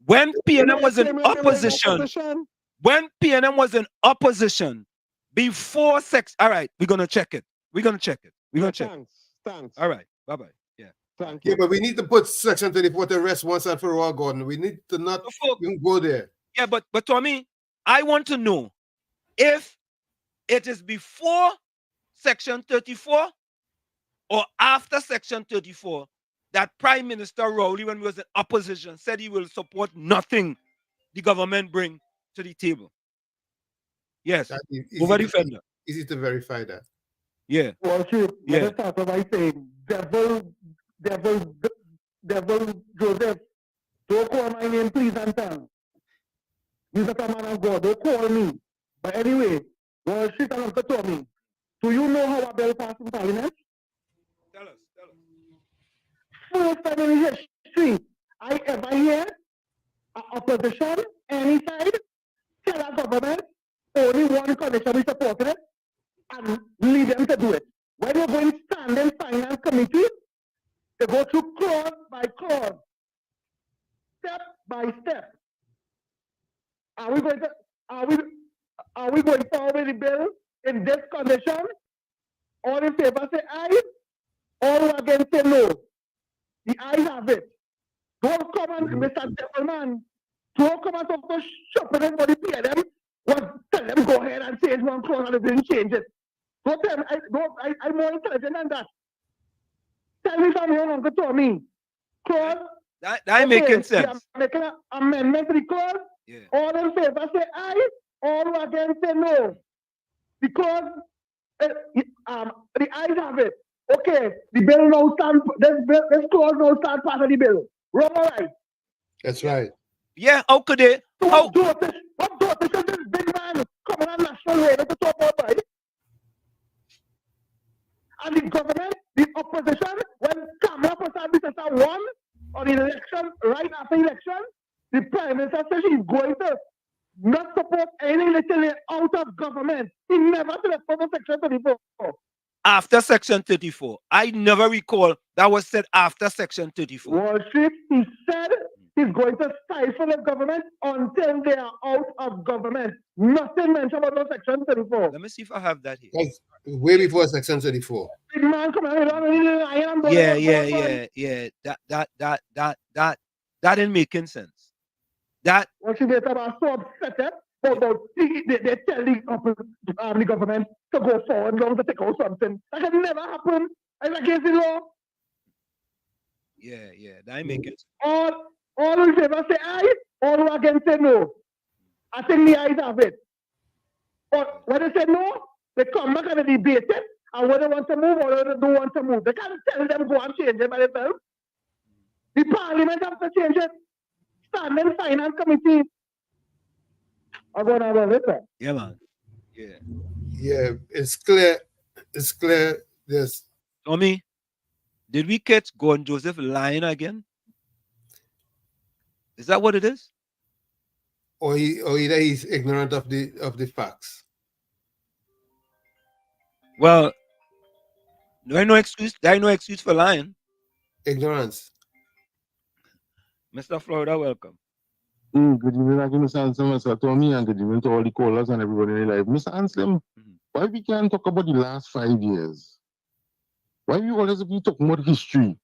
When PNM was in opposition. When PNM was in opposition. Before all right, we're gonna check it. Thanks. All right, bye-bye. Yeah. Thank you. Yeah, but we need to put Section 34 to rest once and for all, Gordon. We need to not even go there. Yeah, but Tommy, I want to know if it is before Section 34 or after Section 34 that Prime Minister Rowley, when he was in opposition, said he will support nothing the government bring to the table. Yes, over defender. Easy to verify that. Yeah. Well, shoot. Let us start by saying, Devil Joseph, don't call my name, please, and tell. He's a man of God. Don't call me. But anyway, well, shit, and Uncle Tommy, do you know how a bill passed in Parliament? Tell us. First time in history I ever hear opposition, any side, tell our government only one condition we supported it and lead them to do it. When you're going standing finance committee, they go through clause by clause, step by step. Are we going forward with the bill in this condition? All in favor say aye, all against say no. The ayes have it. Don't come and Mr. Devilman, don't come and talk to shopping for the PNM. Tell them go ahead and change one clause and they didn't change it. Don't tell me, I'm more intelligent than that. Tell me from here, Uncle Tommy. Clause. That making sense. Making an amendment to the clause. Yeah. All in favor say aye, all against say no. Because the ayes have it. Okay, the bill now stand. This clause now stand part of the bill. Wrong or right? That's right. Yeah, how could they? What do this big man coming on national radio to talk about right? And the government, the opposition, when Kamala Prasad won on the election, right after election, the Prime Minister said she's going to not support any literally out of government. He never said for Section 34. After Section 34. I never recall that was said after Section 34. Wall Street, he said he's going to stifle the government until they are out of government. Nothing mentioned about Section 34. Let me see if I have that here. That's way before Section 34. Big man, come on, that didn't make any sense. That what should be about so upset but they tell the government to go forward long to take out something. That can never happen. It's against the law. Yeah, that make it. All who in favor say aye, all who against say no. I think the ayes have it. But when they say no, they come back and they debate it, and whether they want to move or whether they don't want to move. They can't tell them go and change it by themselves. The parliament has to change it. Standing finance committee. I'm going to have it. Yeah, man. Yeah. Yeah, it's clear. It's clear. There's Tommy, did we catch Gordon Joseph lying again? Is that what it is? or either he's ignorant of the facts. Well, there ain't no excuse. There ain't no excuse for lying. Ignorance. Mr. Florida, welcome. Good evening again, Mr. Anselm, Mr. Tommy, and good evening to all the callers and everybody in the live. Mr. Anselm, why we can't talk about the last 5 years? Why we always be talking about history?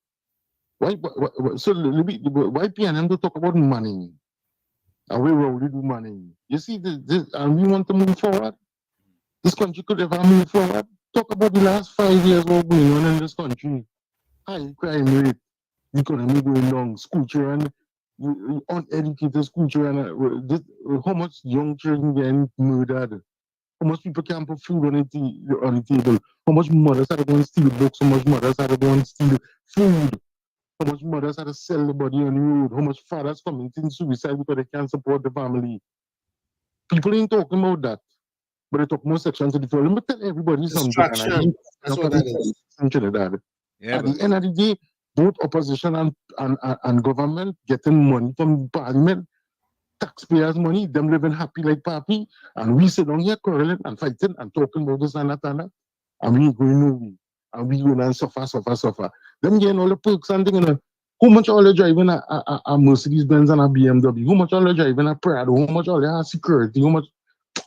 Why PNM to talk about money? And we will do money. You see, this, and we want to move forward. This country could ever move forward. Talk about the last 5 years, what's going on in this country. High crime rate, economy going down, school children, uneducated school children, how much young children getting murdered, how much people can't put food on the table, how much mothers are going to steal books, how much mothers are going to steal food, how much mothers are to sell the body on the road, how much fathers committing suicide because they can't support the family. People ain't talking about that, but they talk more Section 34. Let me tell everybody something. Distraction. That's what that is. At the end of the day, both opposition and government getting money from parliament, taxpayers' money, them living happy like papi, and we sit down here quarreling and fighting and talking about this and that, and we ain't going nowhere. And we going and suffer. Them getting all the perks and things. How much all they driving a Mercedes Benz and a BMW? How much all they driving a Prado? How much all they have security? How much?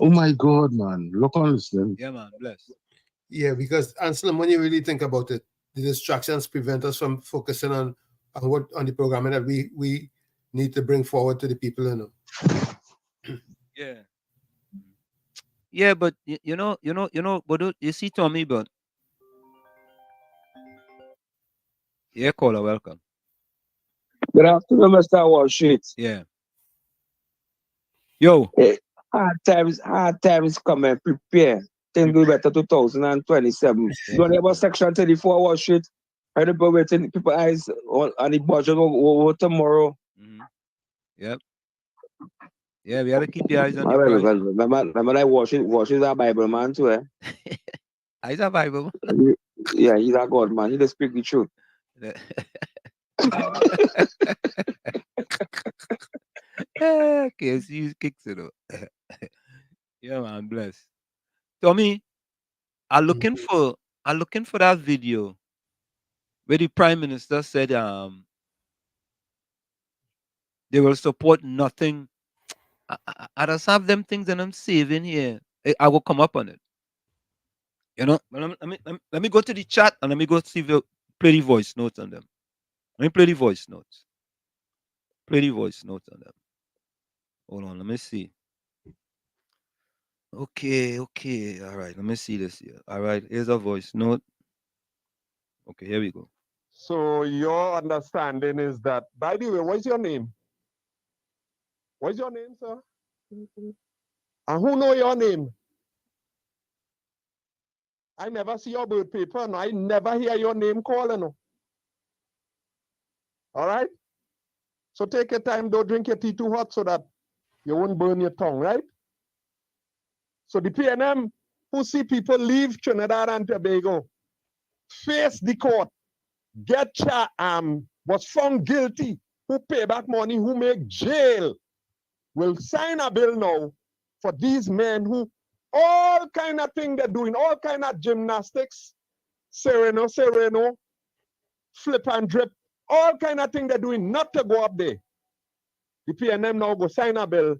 Oh my God, man! Look on listening. Yeah, man. Bless. Yeah, because Anselm, when you really think about it, the distractions prevent us from focusing on the programming that we need to bring forward to the people. Yeah. Yeah, but but you see, Tommy, but yeah, caller, welcome. Good afternoon, Mr. Wall Street. Yeah. Yo. Hey, hard times coming. Prepare. Things will be better 2027. You don't have a Section 34 Wall Street. Everybody waiting, people eyes on the budget over tomorrow. Yep. Yeah, we gotta keep the eyes on the price. Remember that Wall Street is a Bible man too, eh? He's a Bible man. Yeah, he's a God man. He just speak the truth. KFC kicks it up. Yeah, man, bless. Tommy, I'm looking for that video where the Prime Minister said they will support nothing. I just have them things and I'm saving here. I will come up on it. You know, let me go to the chat and let me go see play the voice notes on them. Let me play the voice notes. Play the voice notes on them. Hold on, let me see. Okay. All right, let me see this here. All right, here's a voice note. Okay, here we go. So your understanding is that, by the way, what's your name? What's your name, sir? And who know your name? I never see your birth paper, no. I never hear your name calling. No. All right? So take your time, don't drink your tea too hot so that you won't burn your tongue, right? So the PNM who see people leave Trinidad and Tobago, face the court, was found guilty, who pay back money, who make jail, will sign a bill now for these men who all kind of thing they're doing, all kind of gymnastics, sereno, flip and drip, all kind of thing they're doing not to go up there. The PNM now go sign a bill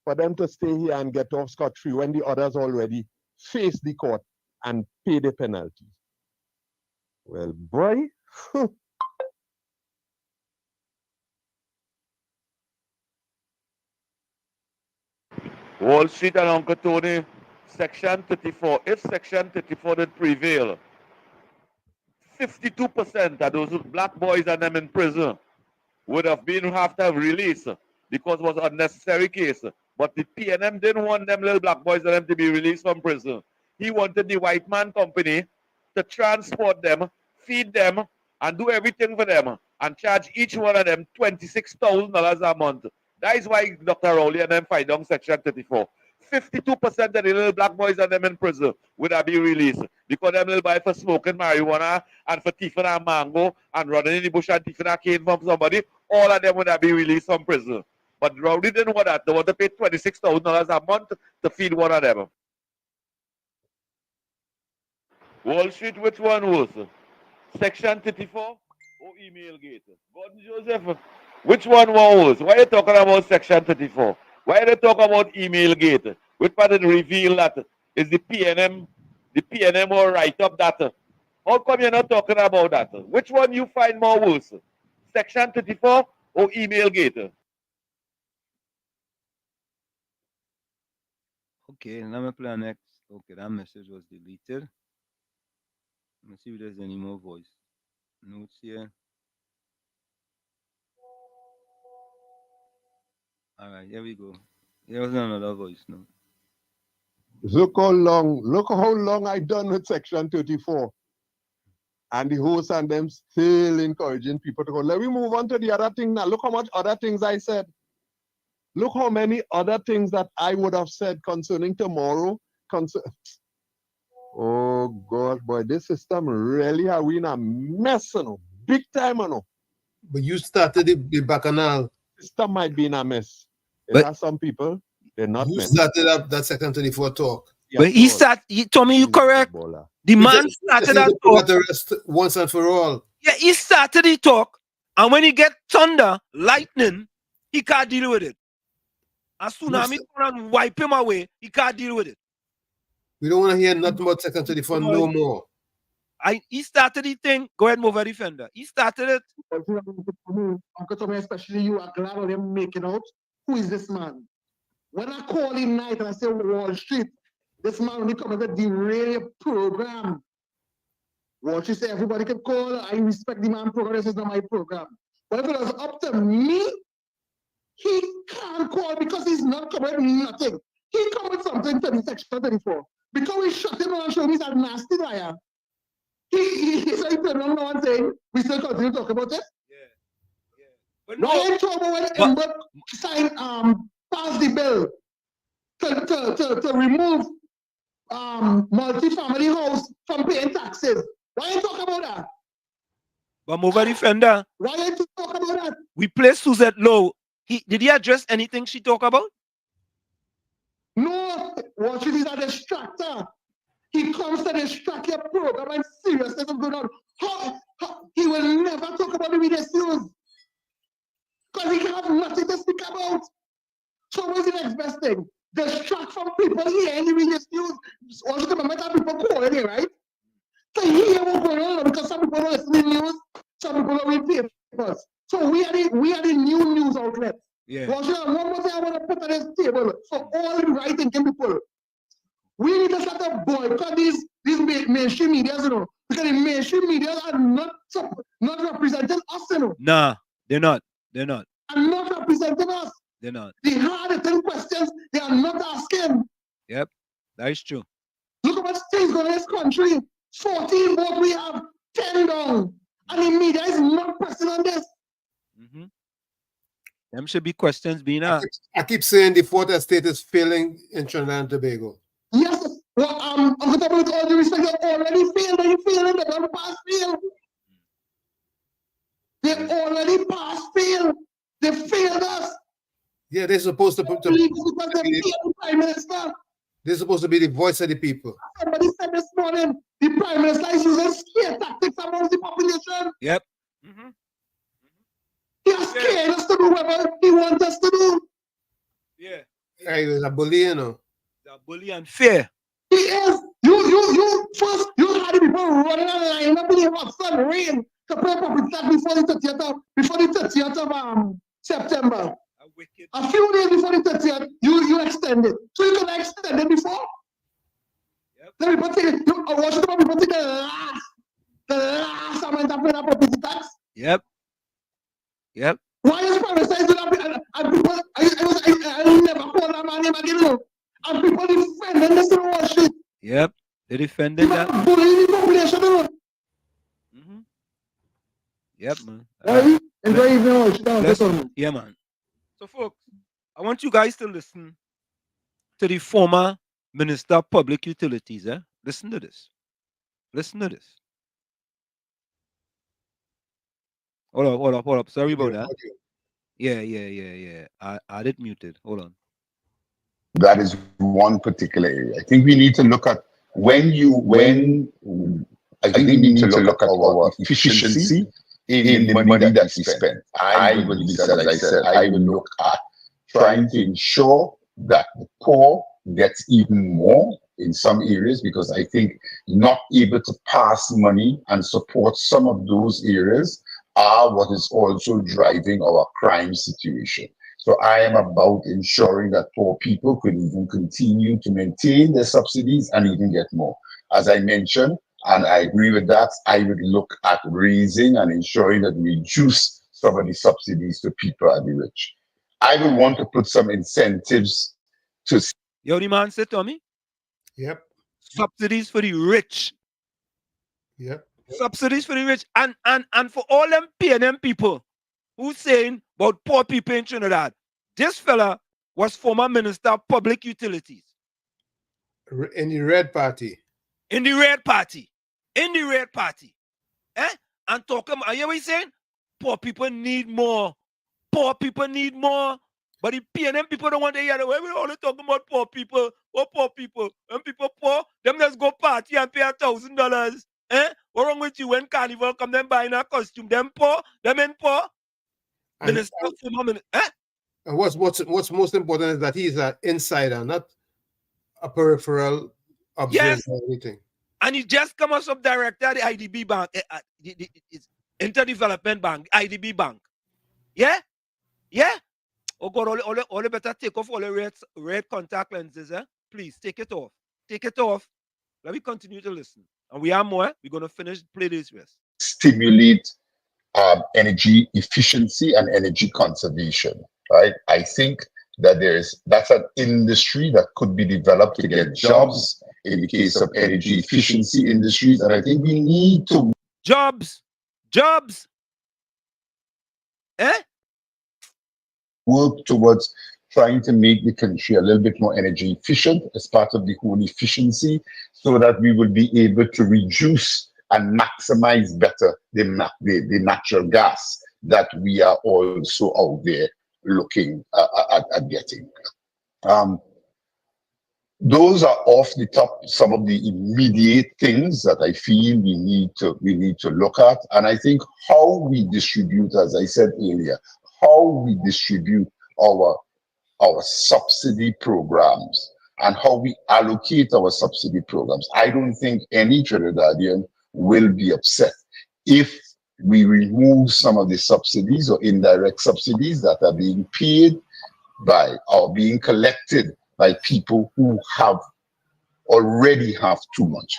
for them to stay here and get off scot-free when the others already face the court and pay the penalty. Well, boy. Wall Street and Uncle Tony, Section 34. If Section 34 did prevail, 52% of those black boys and them in prison would have released because it was an unnecessary case. But the PNM didn't want them little black boys and them to be released from prison. He wanted the white man company to transport them, feed them, and do everything for them, and charge each one of them $26,000 a month. That is why Dr. Rowley and them fight down Section 34. 52% of the little black boys and them in prison would have been released because them little boys for smoking marijuana and for thieving a mango and running in the bush and thieving a cane from somebody, all of them would have been released from prison. But Rowley didn't want that. They want to pay $26,000 a month to feed one of them. Wall Street, which one was? Section 34 or email gate? Gordon Joseph, which one was? Why are you talking about Section 34? Why are you talking about email gate? Which part did reveal that is the PNM will write up that? How come you're not talking about that? Which one you find more worse? Section 34 or email gate? Okay, let me play next. Okay, that message was deleted. Let's see if there's any more voice notes here. All right, here we go. Here was another voice note. Look how long I done with Section 34. And the host and them still encouraging people to go. Let me move on to the other thing now. Look how much other things I said. Look how many other things that I would have said concerning tomorrow. Oh God, boy, this system really are we in a mess, you know. Big time, you know. But you started the bacchanal. System might be in a mess. There are some people, they're not You mess. started up that Section 34 talk. But he told me you correct. The man started that talk. The rest once and for all. Yeah, he started the talk, and when he get thunder, lightning, he can't deal with it. A tsunami come and wipe him away, he can't deal with it. We don't want to hear nothing about Section 34 no more. He started the thing. Go ahead, move a defender. He started it. Uncle Tommy, especially you are glad of them making out. Who is this man? When I call him night and I say Wall Street, this man only comes to derail your program. Wall Street say everybody can call. I respect the man program. This is not my program. But if it was up to me, he can't call because he's not coming with nothing. He come with something to the Section 34. Because we shut him on and show him he's a nasty liar. He said he turned around now and saying, we still continue to talk about it? But why ain't you trouble when Ember signed, pass the bill to remove multi-family house from paying taxes? Why ain't you talk about that? But move a defender. Why ain't you talk about that? We play Suzette Lowe. Did he address anything she talk about? No, Wall Street is a distractor. He comes to distract your program and seriousness is going on. He will never talk about the media news. Because he can have nothing to speak about. So what's the next best thing? Distract from people here in the media news. Also, remember that people calling it, right? To hear what's going on because some people don't listen to the news, some people don't read papers. So we are the new news outlets. Yeah. One more thing I want to put on this table for all the right thinking people. We need to start to boycott these mainstream media, you know, because the mainstream media are not representing us, you know. Nah, they're not. They're not. And not representing us. They're not. The hard-hitting questions they are not asking. Yep, that is true. Look at what things going in this country. 14 votes we have, 10 down. And the media is not pressing on this. Mm-hmm. Them should be questions being asked. I keep saying the fourth estate is failing in Trinidad and Tobago. Yes, well, I'm going to with all due respect, they already failed. They failed. They don't pass fail. They already passed fail. They failed us. Yeah, they're supposed to put the Prime Minister. They're supposed to be the voice of the people. Somebody said this morning, the Prime Minister is using scare tactics amongst the population. Yep. Mm-hmm. He has scared us to do whatever he wants us to do. Yeah. Hey, he's a bully, you know. He's a bully and fair. He is. You first, you had the people running on the line up in the hot sun, rain, to play public that before the 30th of September. A few days before the 30th, you extended. So you could have extended before. Yep. Then people take the last government to pay the property tax? Yep. Yep. Why is politicizing and people? I never call that man name again. No. And people defending this whole shit. Yep. They defending that. Bullying the population. No. Yep, man. Right? Enjoy evening. Yeah, man. So, folks, I want you guys to listen to the former Minister of Public Utilities. Listen to this. Listen to this. Hold up. Sorry about that. Yeah. I did muted. Hold on. That is one particular area. I think we need to look at I think we need to look at our efficiency in the money that we spend. I would, as I said, I will look at trying to ensure that the poor gets even more in some areas, because I think not able to pass money and support some of those areas are what is also driving our crime situation. So I am about ensuring that poor people could even continue to maintain their subsidies and even get more. As I mentioned, and I agree with that, I would look at raising and ensuring that we reduce some of the subsidies to people and the rich. I would want to put some incentives to... Yo, the man said, Tommy? Yep. Subsidies for the rich. Yep. Subsidies for the rich. And for all them PNM people who's saying about poor people in Trinidad, this fella was former Minister of Public Utilities. In the Red Party. In the Red Party. And talking, you hear what he's saying? Poor people need more. Poor people need more. But the PNM people don't want to hear the way we only talking about poor people. Oh, poor people. When people poor, them just go party and pay $1,000. What wrong with you when Carnival come them buying a costume? Them poor? Them ain't poor? Minister, and what's most important is that he's an insider, not a peripheral observer. Yes. Anything. And he just come as subdirector of the IDB Bank, the Interdevelopment Bank, IDB Bank. Yeah? Oh God, all better take off all the red contact lenses. Please take it off. Take it off. Let me continue to listen. And we are more. We're going to play this rest. Stimulate energy efficiency and energy conservation, right? I think that that's an industry that could be developed to get jobs in the case of energy efficiency industries. And I think we need to... Jobs. Work towards trying to make the country a little bit more energy efficient as part of the whole efficiency, so that we will be able to reduce and maximize better the natural gas that we are also out there looking at getting. Those are off the top some of the immediate things that I feel we need to look at. And I think how we distribute, as I said earlier, how we distribute our subsidy programs and how we allocate our subsidy programs. I don't think any Trinidadian will be upset if we remove some of the subsidies or indirect subsidies that are being paid by or being collected by people who already have too much.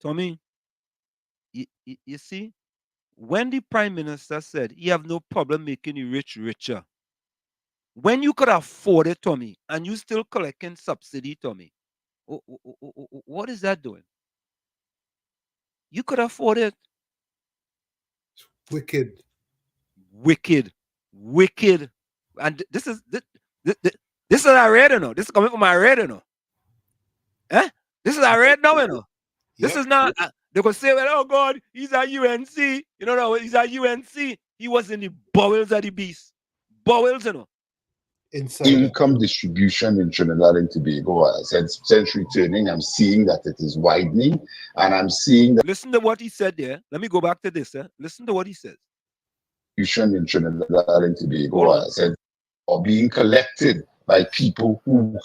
Tommy, you see, when the Prime Minister said he have no problem making the rich richer, when you could afford it, Tommy, and you still collecting subsidy, Tommy, what is that doing? You could afford it. Wicked. And this is I read, you know. This is coming from my read, you know. This is I read now, you know. This is not. They could say, well, oh God, he's a UNC. You know, he's a UNC. He was in the bowels of the beast. Bowels, you know. Income distribution in Trinidad and Tobago, since returning, I'm seeing that it is widening, and I'm seeing that. Listen to what he said there. Let me go back to this. Listen to what he says. In Trinidad and Tobago, are being collected by people who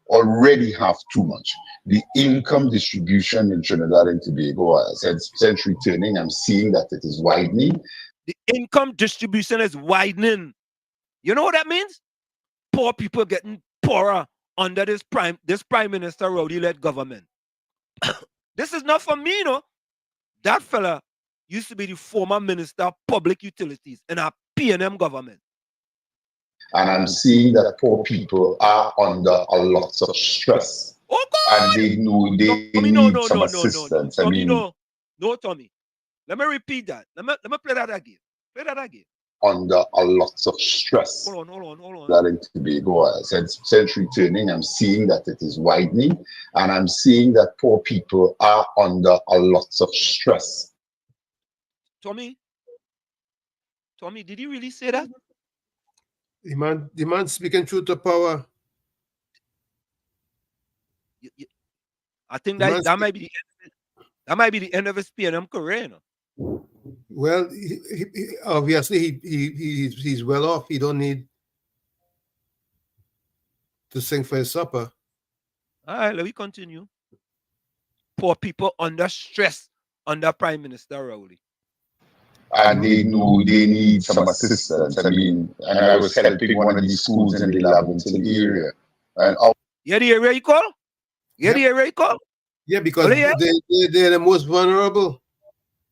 already have too much. The income distribution in Trinidad and Tobago, since returning, I'm seeing that it is widening. The income distribution is widening. You know what that means? Poor people getting poorer under this Prime Minister Rowdy-led government. This is not for me, no. That fella used to be the former Minister of Public Utilities in our P&M government. And I'm seeing that poor people are under a lot of stress. Oh God! And they know they Tommy, need some assistance. I Tommy, mean, no, Tommy. Let me repeat that. Let me play that again. Play that again. under a lot of stress. Hold on. That in Tobago, since returning, I'm seeing that it is widening, and I'm seeing that poor people are under a lot of stress. Tommy, did you really say that? The man speaking truth to power. I think that might be the end of his P&M career. No? Well, obviously he's well off. He don't need to sing for his supper. All right, let me continue. Poor people under stress under Prime Minister Rowley. And they know they need some assistance. I mean, and I was helping one of these schools in the Lavington area. And the area you call? The area you call? Yeah, because they're the most vulnerable.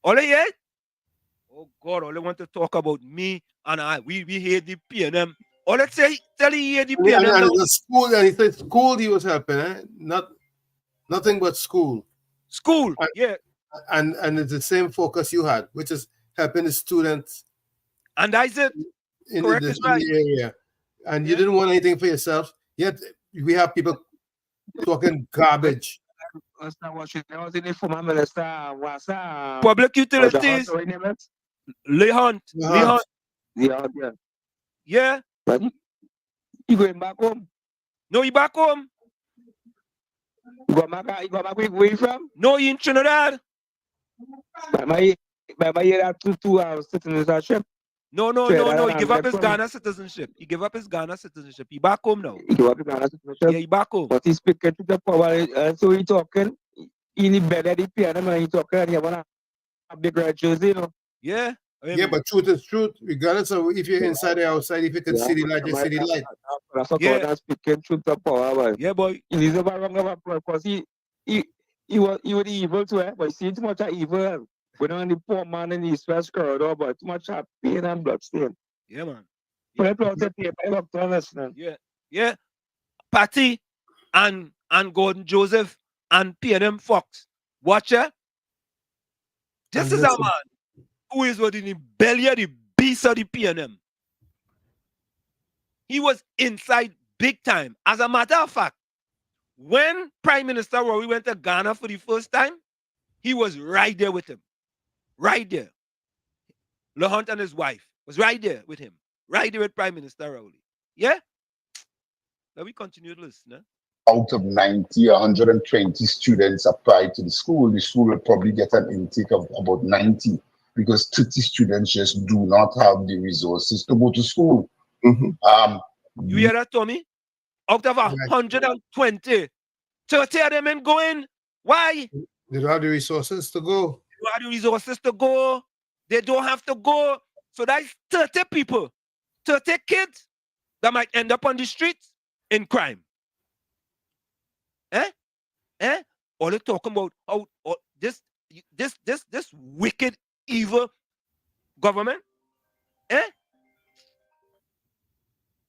Oh God, all they want to talk about me and I. We hate the P&M. All let's say tell you hate the P&M. And the school, and he said school he was helping, nothing but school. School, yeah. And it's the same focus you had, which is helping the students. And I said in the area. And you didn't want anything for yourself. Yet we have people talking garbage. Public utilities. Lee Hunt. Yeah. But you going back home? No, you back home. You go back where you from? No, you in Trinidad. My year 2 hours citizenship. No. He give up his Ghana citizenship. He back home now. He give up his Ghana citizenship. Yeah, he back home. But he's speaking to the power. So he talking. He better the piano and he talking. And he want a big red jersey, you know. Yeah. Yeah, but truth is truth. Regardless of if you're inside or outside, if you can see the light, you see the light. That's speaking truth to power, boy. Yeah, boy. He's never wrong because he was evil too, but he seen too much of evil. Going on the poor man in the East West corridor, but too much of pain and bloodstain. Yeah, man. Yeah. Patty and Gordon Joseph and P&M Fox. Watch ya. This is a man who is what in the belly of the beast of the P&M. He was inside big time. As a matter of fact, when Prime Minister Rory went to Ghana for the first time, he was right there with him. Right there. LeHunt and his wife was right there with him. Right there with Prime Minister Rowley. Yeah? Now we continue to listen. Out of 90, 120 students applied to the school will probably get an intake of about 90 because 30 students just do not have the resources to go to school. Mm-hmm. You hear that, Tommy? Out of 120, 30 of them ain't going. Why? They don't have the resources to go. They don't have to go. So that's 30 people, 30 kids that might end up on the streets in crime. All they talking about this wicked, evil government.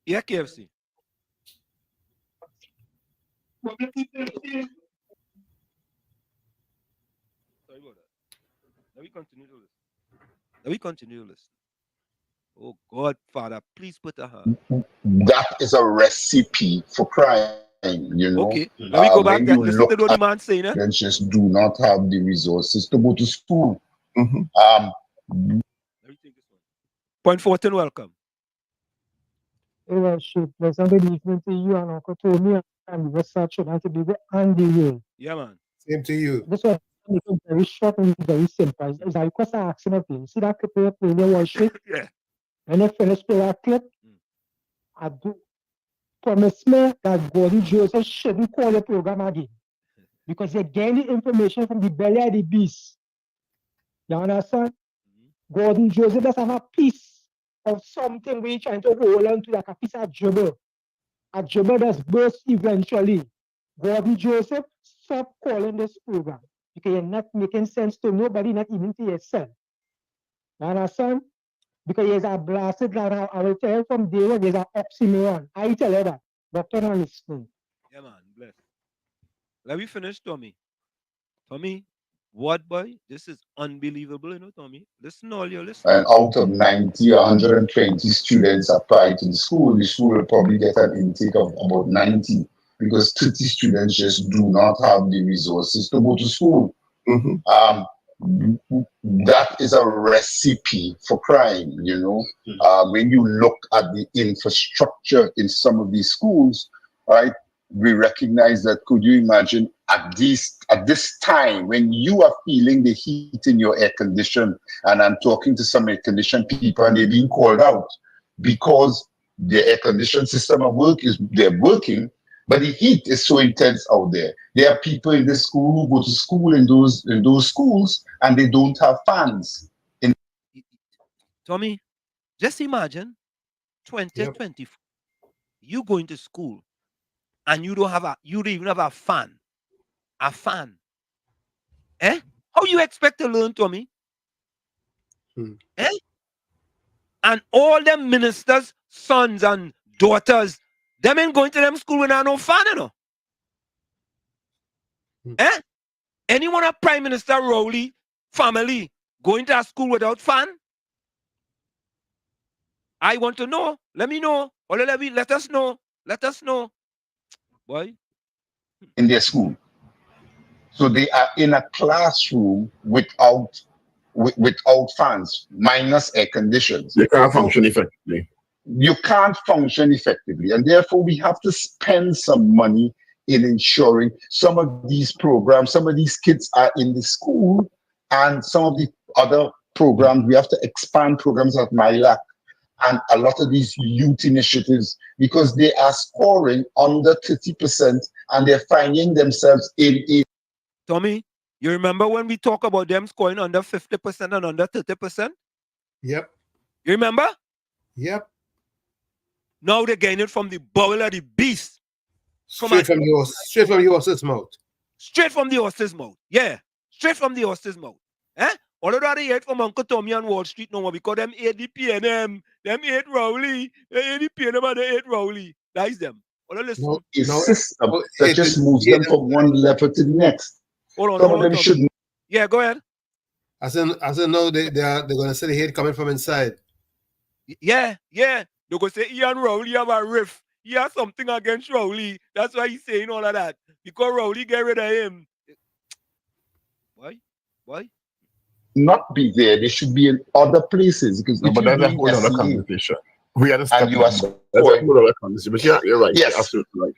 Yeah, KFC. Sorry about that. Now we continue to listen. Oh God, Father, please put a hand. That is a recipe for crime, you know. Okay, let me go back. Listen to what the man saying. Students just do not have the resources to go to school. Mm-hmm. Let me take this one. Point 14, welcome. There's somebody listening to you and Uncle Tony and research and to be on the way. Yeah, man. Same to you. This one is very short and very simple. It's a request I ask of you. See that clip you're playing your worship? Yeah. When I finish playing that clip, I do promise me that Gordon Joseph shouldn't call the program again. Because you're getting the information from the belly of the beast. You understand? Gordon Joseph does have a piece of something we're trying to hold on to, like a piece of jubber. A jubber that's burst eventually. Gordon Joseph, stop calling this program. because you're not making sense to nobody, not even to yourself. You understand? Because there's a blasted that I will tell you from day one, there's an oxymoron. I tell you that. Doctor not listening. Yeah, man, bless. Let me finish, Tommy. Tommy, what boy? This is unbelievable, Tommy. Listen, all your listeners. And out of 90, 120 students apply to the school will probably get an intake of about 90 because 30 students just do not have the resources to go to school. That is a recipe for crime, when you look at the infrastructure in some of these schools, right? We recognize that. Could you imagine at this time when you are feeling the heat in your air condition, and I'm talking to some air conditioned people and they're being called out because the air conditioned system of work they're working, but the heat is so intense out there. There are people in this school who go to school in those schools and they don't have fans. Tommy, just imagine 2024. You going to school and you don't even have a fan. A fan. How you expect to learn, Tommy? And all them ministers, sons and daughters, them ain't going to them school without no fan, Anyone a Prime Minister Rowley family going to a school without fan? I want to know. Let me know. Or let us know. Let us know. Boy. In their school. So they are in a classroom without fans, minus air conditions. They can't function effectively. You can't function effectively. And therefore, we have to spend some money in ensuring some of these programs, some of these kids are in the school, and some of the other programs, we have to expand programs at MyLac and a lot of these youth initiatives, because they are scoring under 30% and they're finding themselves in a... Tommy, you remember when we talk about them scoring under 50% and under 30%? Yep. You remember? Yep. Now they're getting it from the bowel of the beast. Straight from the horse's mouth. Straight from the horse's mouth. Yeah. Straight from the horse's mouth. All of that they ate from Uncle Tommy on Wall Street no more because them ate the PNM, them ate Rowley, they ate the PNM and they ate Rowley. That is them. No, it's a system that just moves them from one level to the next. Hold Some on, of them shouldn't. Yeah, go ahead. As in now they're gonna say the hate coming from inside. Yeah. They're gonna say Ian Rowley have a riff. He has something against Rowley. That's why he's saying all of that. Because Rowley get rid of him. Why? Not be there. They should be in other places. Because No, but that's a whole other conversation. We had a step. That's a whole other conversation. But yeah, you're right. Yes, you're absolutely right.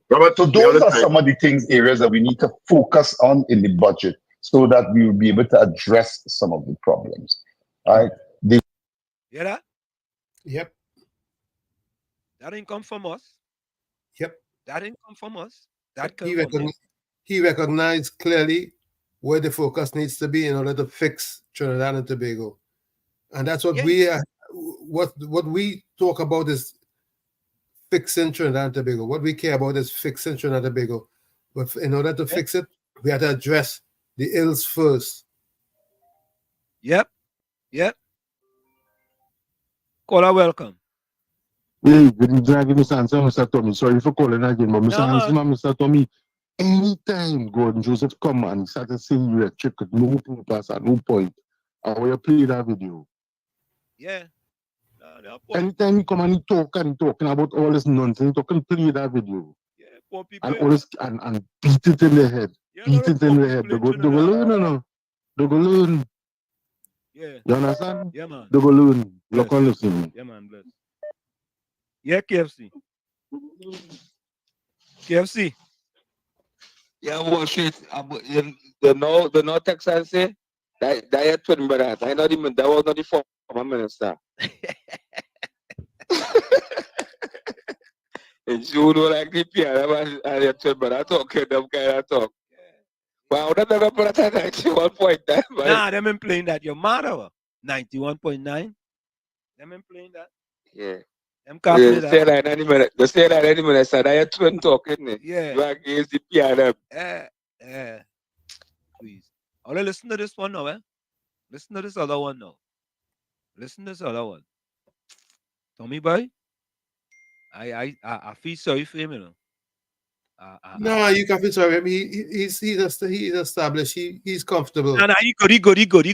Robert, so those are some of the areas that we need to focus on in the budget, so that we will be able to address some of the problems. Right? Hear that? Yep. That didn't come from us. Yep. That didn't come from us. That came from him. He recognized clearly where the focus needs to be in order to fix Trinidad and Tobago. And that's what we are. What we talk about is fixing Trinidad and Tobago. What we care about is fixing Trinidad and Tobago. But in order to fix it, we have to address the ills first. Yep. Caller, welcome. Hey, good evening, Mr. Answer, Mr. Tommy. Sorry for calling again, but Mr. Answer, Mr. Tommy, anytime Gordon Joseph come and started saying electric at no purpose at no point, I will play that video. Yeah. Anytime he come and he talking about all this nonsense, he talking play that video. Yeah, poor people. And all this and beat it in the head. Beat it in the head. They go learn, They go learn. Yeah. You understand? Yeah, man. They go learn. Look and listen. Yeah, man. Bless. Yeah, KFC. KFC. Yeah, Wall Street. The no Texas say that twin brother. I not even that was not the former minister. And you know like the piano and your twin brother talking them kind of talk. Wow, that never put at 91.9. Nah, them ain't playing that. Your mother 91.9. Them ain't playing that. Yeah. Them can't play that. They say that any minute. So that your twin talking. Yeah. You against the piano. All right, listen to this one now, eh? Listen to this other one now. Listen to this other one. Tommy boy, I feel sorry for him, you know. No, you can feel sorry. I mean, he's established. He's comfortable. No, he good. He's very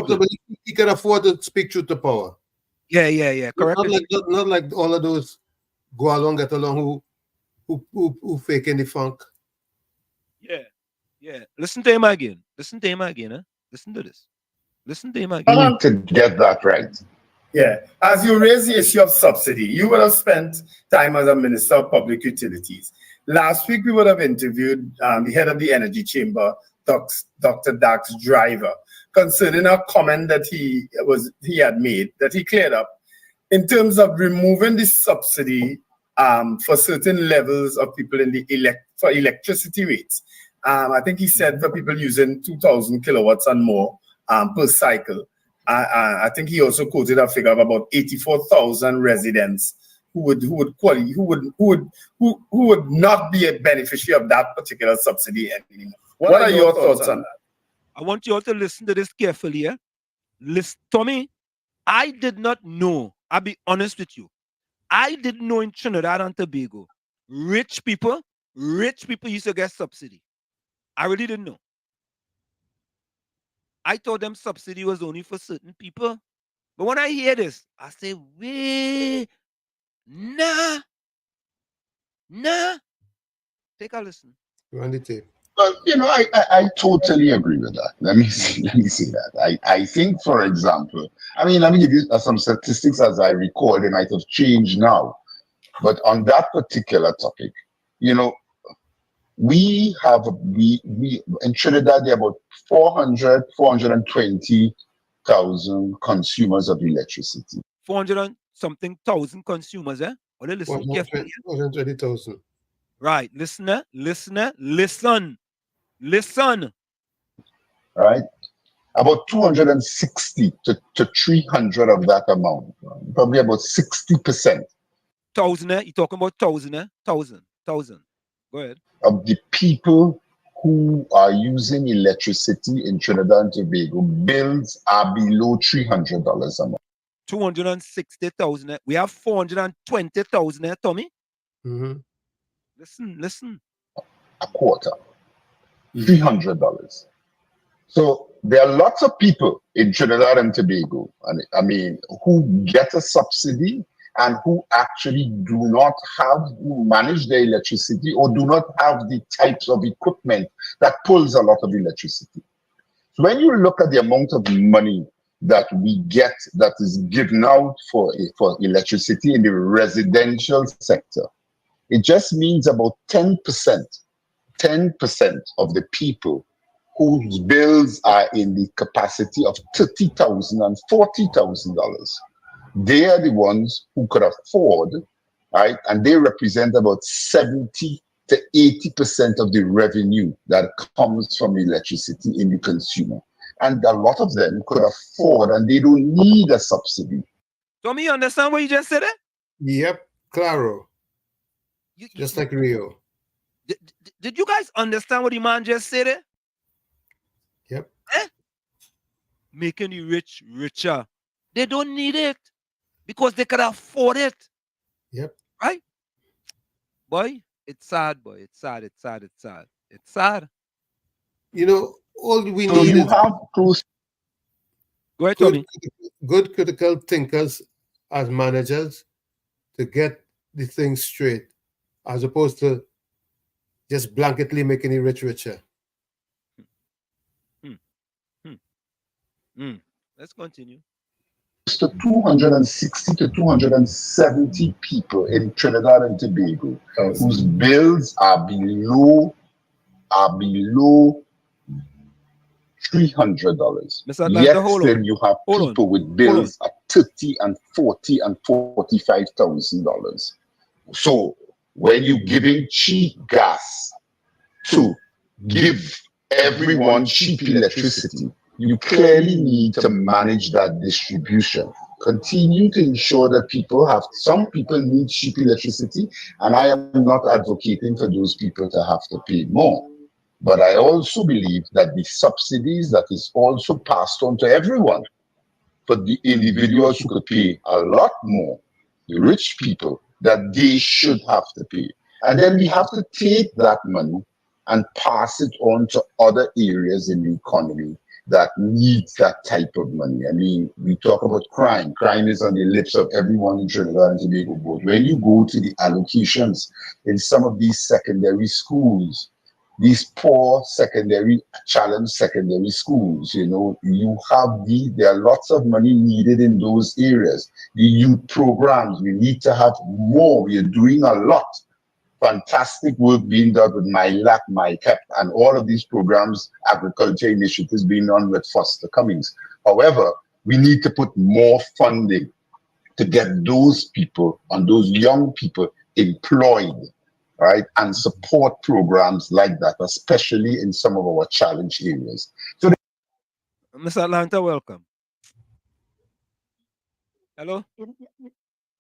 good. He can afford to speak truth to power. Yeah. Correct. Not like all of those go along, get along who fake in the funk. Yeah. Listen to him again. Eh? Listen to this. Listen to him I again. want to get that right. Yeah. As you raise the issue of subsidy, you would have spent time as a Minister of Public Utilities. Last week, we would have interviewed the head of the Energy Chamber, Dr. Dax Driver, concerning a comment that he had made, that he cleared up, in terms of removing the subsidy for certain levels of people in the for electricity rates. I think he said for people using 2,000 kilowatts and more per cycle. I think he also quoted a figure of about 84,000 residents who would not be a beneficiary of that particular subsidy anymore. What are your thoughts on that? I want you all to listen to this carefully. Eh? Listen, Tommy, I did not know. I'll be honest with you. I didn't know in Trinidad and Tobago, rich people used to get subsidy. I really didn't know. I thought them subsidy was only for certain people. But when I hear this, I say, wait, nah. Take a listen. Run the tape. Well, I totally agree with that. Let me say that. I think, for example, let me give you some statistics as I recall. They might have changed now. But on that particular topic, we in Trinidad, there are about 420,000 consumers of electricity. 400 and something thousand consumers, eh? Or they listen carefully. 420,000. Right. Listener, listen. Right? About 260 to 300 of that amount, probably about 60%. Thousand, eh? You're talking about thousand, eh? Thousand. Go ahead. Of the people who are using electricity in Trinidad and Tobago, bills are below $300 a month. 260,000. Eh? We have 420,000, eh, Tommy? Mm-hmm. Listen. A quarter. $300. So there are lots of people in Trinidad and Tobago, who get a subsidy and who actually who manage their electricity or do not have the types of equipment that pulls a lot of electricity. So when you look at the amount of money that we get that is given out for electricity in the residential sector, it just means about 10% of the people whose bills are in the capacity of $30,000 and $40,000. They are the ones who could afford, right? And they represent about 70 to 80% of the revenue that comes from electricity in the consumer. And a lot of them could afford, and they don't need a subsidy. Tommy, you understand what you just said? Yep, claro. Just like Rio. Did you guys understand what the man just said? Yep. Making the rich richer. They don't need it because they can afford it. Yep. Right? Boy, it's sad, boy. It's sad. All we need is Go ahead, Tommy. Good critical thinkers as managers to get the thing straight, as opposed to just blanketly making the rich richer. Let's continue. To 260 to 270 people in Trinidad and Tobago whose bills are below $300. Yet still you have people with bills at $30,000 and $40,000 and $45,000. So when you're giving cheap gas to give everyone cheap electricity, you clearly need to manage that distribution. Continue to ensure that some people need cheap electricity, and I am not advocating for those people to have to pay more. But I also believe that the subsidies that is also passed on to everyone, for the individuals who could pay a lot more, the rich people, that they should have to pay. And then we have to take that money and pass it on to other areas in the economy that needs that type of money. I mean, we talk about crime. Crime is on the lips of everyone in Trinidad and Tobago. But when you go to the allocations in some of these secondary schools, these poor secondary, challenged secondary schools, you know, there are lots of money needed in those areas. The youth programs, we need to have more. We are doing a lot. Fantastic work being done with MyLAC, MyCap, and all of these programs, agriculture initiatives being done with Foster Cummings. However, we need to put more funding to get those people and those young people employed, right, and support programs like that, especially in some of our challenge areas. So, Mr. Atlanta, welcome. Hello?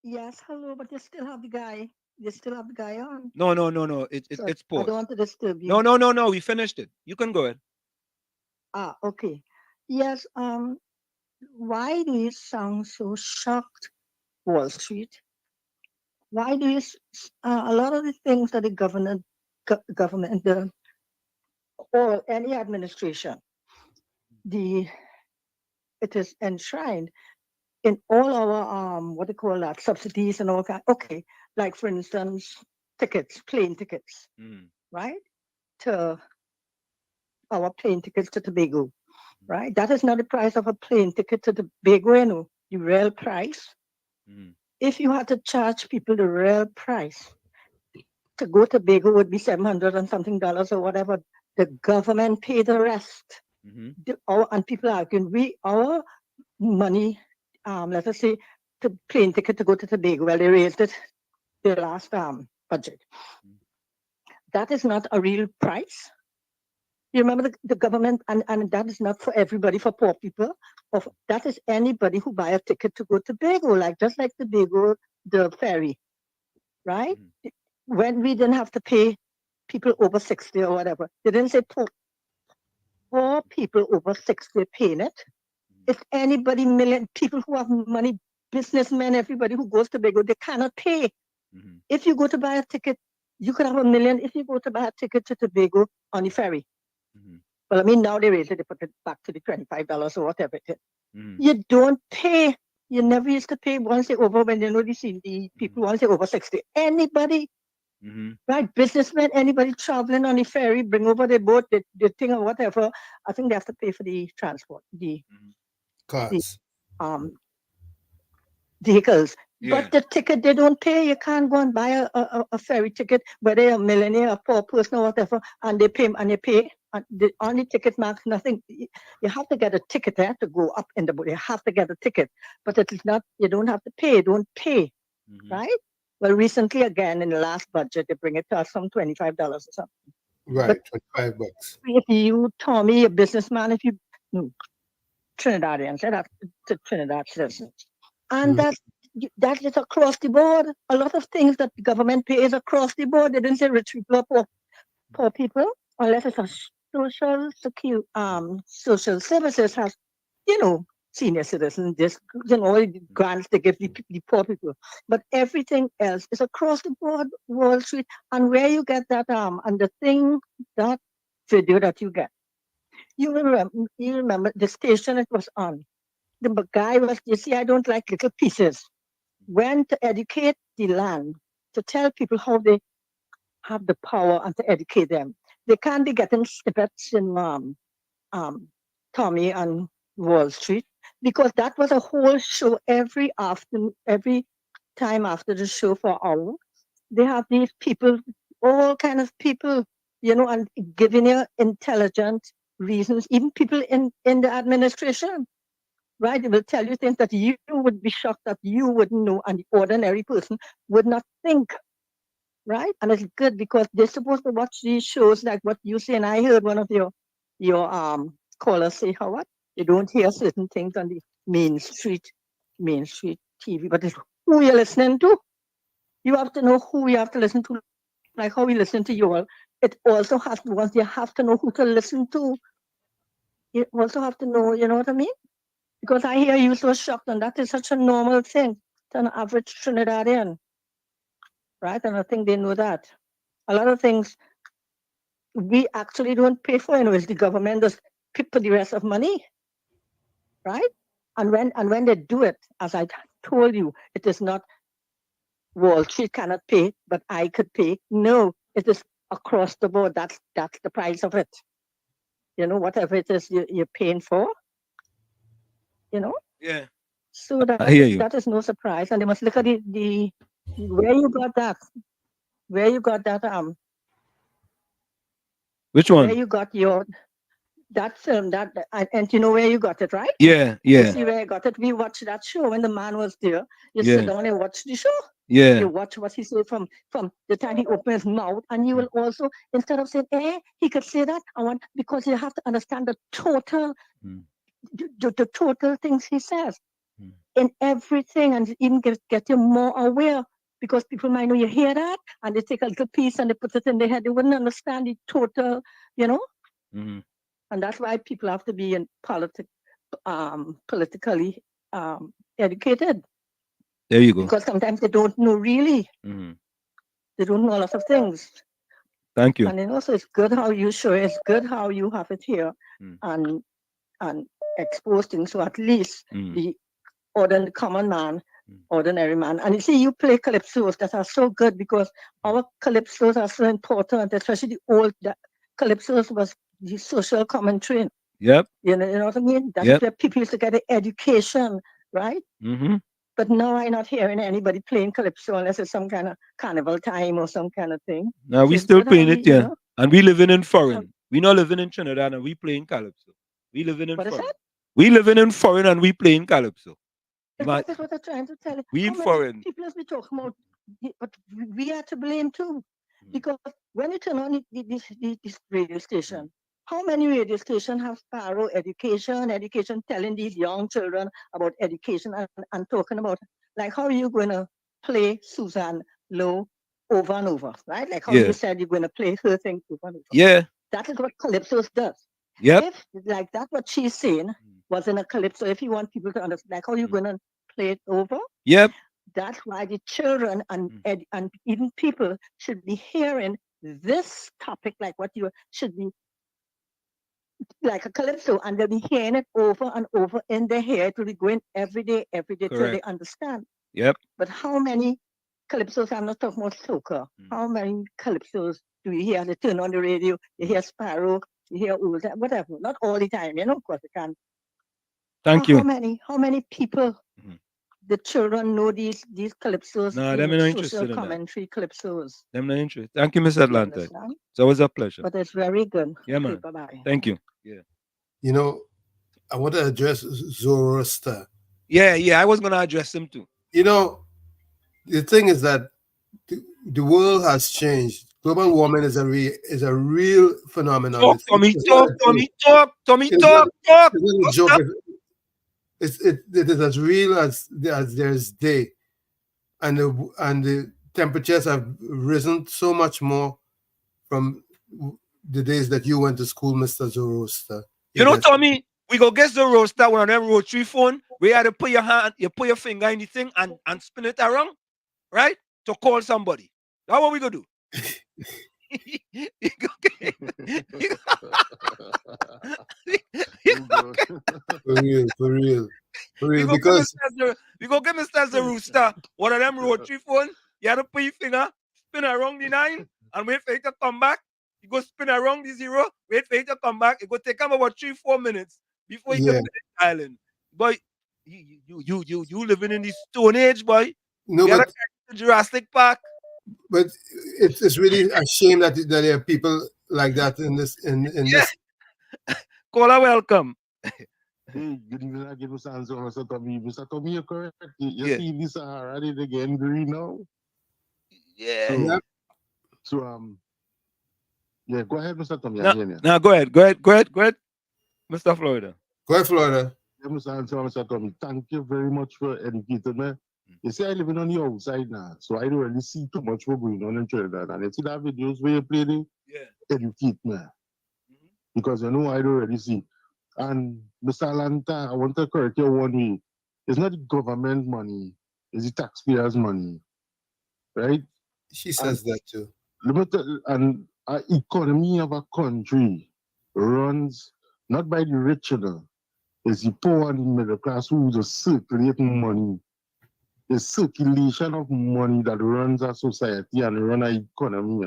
Yes, hello, but you still have the guy. You still have the guy on. No. So It's I paused. don't want to disturb you. No. We finished it. You can go ahead. Okay. Yes. Why do you sound so shocked, Wall Street? Why do you? A lot of the things that the government, or any administration, it is enshrined in all our what they call that, subsidies and all that. Okay, like for instance, plane tickets, right? To our plane tickets to Tobago, right? That is not the price of a plane ticket to Tobago, you know, the real price. If you had to charge people the real price to go to Tobago would be $700 and something or whatever. The government paid the rest. And people arguing, our money, let us say, the plane ticket to go to Tobago, well, they raised it the last budget. That is not a real price. You remember the government, and that is not for everybody, for poor people. That is anybody who buy a ticket to go to Tobago, just like Tobago, the ferry, right? When we didn't have to pay people over 60 or whatever, they didn't say poor people over 60 paying it. If anybody, people who have money, businessmen, everybody who goes to Tobago, they cannot pay. If you go to buy a ticket, you could have $1 million if you go to buy a ticket to Tobago on the ferry. Well, I mean, now they raised it, they put it back to the $25 or whatever it is. You don't pay. You never used to pay once they over, when you know the people once they over 60. Anybody, right? Businessmen, anybody traveling on the ferry, bring over the boat, the thing or whatever, I think they have to pay for the transport, the cars, vehicles. Yeah. But the ticket they don't pay. You can't go and buy a ferry ticket, whether you're a millionaire, a poor person, or whatever, and they pay. And the only ticket marks nothing. You have to get a ticket there to go up in the boat. You have to get a ticket, but it is not. You don't have to pay. Don't pay, right? Well, recently again in the last budget, they bring it to us from $25 or something. Right, $25. If you, Tommy, a businessman, if you Trinidadians, that's to Trinidad citizens. And that is across the board. A lot of things that the government pays across the board. They didn't say rich people or poor people, unless it's a social services has, senior citizens, this, all the grants they give the poor people. But everything else is across the board, Wall Street. And where you get that, and the thing, that video that you get, you remember the station it was on. The guy was, you see, I don't like little pieces. Went to educate the land, to tell people how they have the power and to educate them. They can't be getting snippets in Tommy and Wall Street, because that was a whole show every time after the show for an hour. They have these people, all kind of people, and giving you intelligent reasons, even people in the administration. Right, they will tell you things that you would be shocked that you wouldn't know, and the ordinary person would not think. Right, and it's good because they're supposed to watch these shows like what you say. And I heard one of your callers say, Howard, you don't hear certain things on the main street TV, but it's who you're listening to. You have to know who you have to listen to, like how we listen to you all it also has to, once you have to know who to listen to, you also have to know, you know what I mean? Because I hear you so shocked, and that is such a normal thing to an average Trinidadian, right? And I think they know that. A lot of things we actually don't pay for, it's the government does pay for the rest of money, right? And when they do it, as I told you, it is not Wall Street cannot pay, but I could pay. No, it is across the board. That's the price of it. Whatever it is you're paying for, Yeah. So I hear you. that is no surprise. And they must look at the where you got that. Where you got that Which one? Where you got that film, and you know where you got it, right? Yeah. You see where I got it? We watched that show when the man was there. You sit down and watch the show. Yeah. You watch what he said from the time he opened his mouth, and you will also, instead of saying, he could say that, because you have to understand the total, the total things he says in everything, and even get you more aware, because people might know you hear that, and they take a little piece and they put it in their head. They wouldn't understand the total, And that's why people have to be in politically educated. There you go. Because sometimes they don't know really. They don't know a lot of things. Thank you. And also it's good how you show it. It's good how you have it here and expose things, so at least the ordinary common man, ordinary man. And you see, you play calypsos that are so good, because our calypsos are so important, especially the old calypsos was the social commentary. Yep. You know what I mean? That's where people used to get an education, right? But now I'm not hearing anybody playing calypso unless it's some kind of carnival time or some kind of thing. Now we still playing it, yeah. And we living in foreign. We not living in Trinidad and we playing calypso. We living in foreign. We living in foreign and we playing calypso. That is what I'm trying to tell you. We in foreign. People as we talk about, but we are to blame too. Because when you turn on this radio station, how many radio stations have Sparrow education telling these young children about education and talking about, like, how are you going to play Suzanne Lowe over and over, right? Like how you said you're going to play her thing over and over. Yeah. That is what Calypso does. Yep. If, like that, what she's saying was in a Calypso, if you want people to understand, like how you're going to play it over. Yep. That's why the children and even people should be hearing this topic, like what you should be, like a calypso, and they'll be hearing it over and over in their head. It will be going every day till they understand. Yep. But how many calypsos, I'm not talking about soca, how many calypsos do you hear? They turn on the radio, you hear Sparrow, you hear all that, whatever. Not all the time, of course you can. Thank you. How many people, the children know these calypsos? No, them not interested in commentary calypsos. Them not interested. Thank you, Miss Atlantic. It's always a pleasure. But it's very good. Yeah, man. Okay, bye-bye. Thank you. Yeah. I want to address Zoroaster. Yeah, I was going to address him too. The thing is that the world has changed. Global warming is a real phenomenon. Talk. It is as real as there's day, and the temperatures have risen so much more from the days that you went to school, Mr. Zoroaster. Tommy, we go get Zoroaster, one of them rotary phone, where you have to put your hand, you put your finger in the thing and spin it around, right? To call somebody. That's what we go do. For real. Because we go get Mr. Zoroaster, one of them rotary phone, you have to put your finger, spin around the 9, and wait for it to come back. You go spin around the 0, wait for it to come back. It go take him about 3-4 minutes before you get to the island. Boy, you living in the Stone Age, boy. No, but Jurassic Park. But it's really a shame that there are people like that in this this. Caller, welcome. Hey, good evening again, Mr. Tommy. Mr. Tommy, you're correct. You see this Sahara again green now? Yeah. So yeah, go ahead, Mr. Tommy. No, go ahead, Mr. Florida. Go ahead, Florida. Yeah, Mr. Tommy, thank you very much for educating me. You see, I living on the outside now, so I don't really see too much what going on in Trinidad. And you see that videos where you play the educate me. Because you know I don't really see. And Mr. Alanta, I want to correct you one way. It's not the government money, it's the taxpayers' money. Right? She says that too. And our economy of a country runs not by the rich, it's the poor and the middle class who just circulate money. The circulation of money that runs our society and run our economy,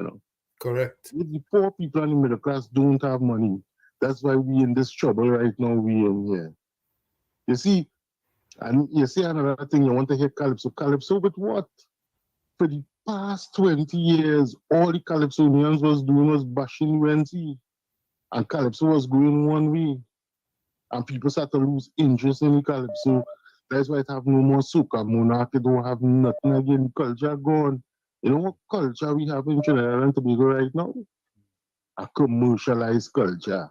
Correct. If the poor people and the middle class don't have money, that's why we in this trouble right now. We in here. You see, and you see another thing. You want to hear Calypso? Calypso, but what? For the past 20 years, all the Calypsonians was doing was bashing UNC, and Calypso was going one way, and people start to lose interest in the Calypso. That's why it have no more soca monarchy. Don't have nothing again. Culture gone. You know what culture we have in Trinidad and Tobago right now? A commercialized culture.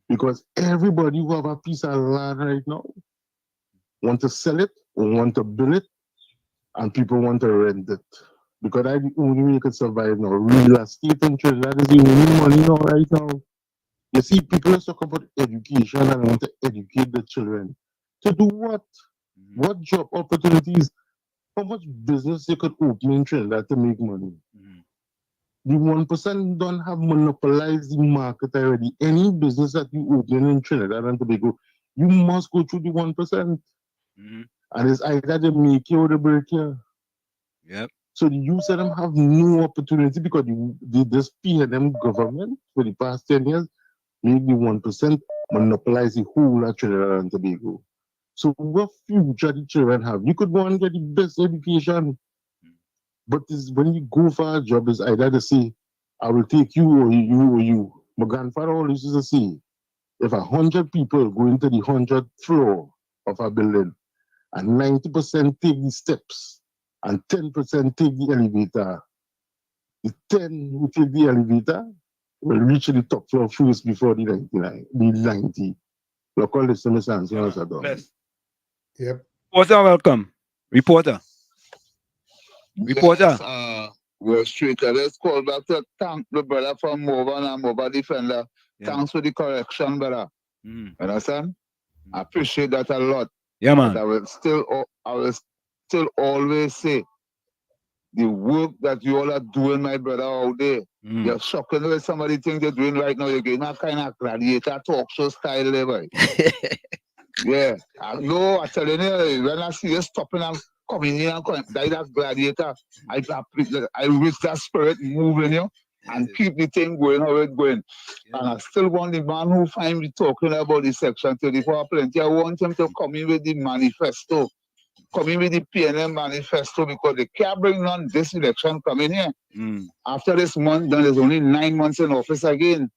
Because everybody who have a piece of land right now want to sell it or want to build it, and people want to rent it. Because that's the only way you can survive now. Real estate in Trinidad is the only money now right now. You see, people are talking about education and want to educate the children. To do what? What job opportunities? How much business you could open in Trinidad to make money? The 1% don't have monopolized the market already. Any business that you open in Trinidad and Tobago, you must go through the 1%. And it's either they make you or they break you. Yep. So the youth of them have no opportunity because the this PNM government for the past 10 years made the 1% monopolize the whole of Trinidad and Tobago. So what future the children have? You could go and get the best education. But when you go for a job, it's either to say, I will take you or you or you. My grandfather always used to say, if 100 people go into the 100th floor of a building and 90% take the steps and 10% take the elevator, the 10 who take the elevator will reach the top floor first before the 90. Local listeners and so on. Yep. Reporter, welcome. Reporter. Yes, we're straight. Let's call back to thank the brother from Mova and Mova Defender. Yeah. Thanks for the correction, brother. Understand? I appreciate that a lot. Yeah, man. But I will still always say the work that you all are doing, my brother, out there. You're shocking with somebody think they're doing right now. You're getting that kind of gladiator talk show style there, boy. Yeah. I tell you, when I see you stopping and coming in and coming, that gladiator, I wish that spirit moving you and keep the thing going how it's going. And I still want the man who find me talking about the Section 34 plenty. I want him to come in with the manifesto. Come in with the PNM manifesto because they can't bring on this election coming here. After this month, then there's only 9 months in office again.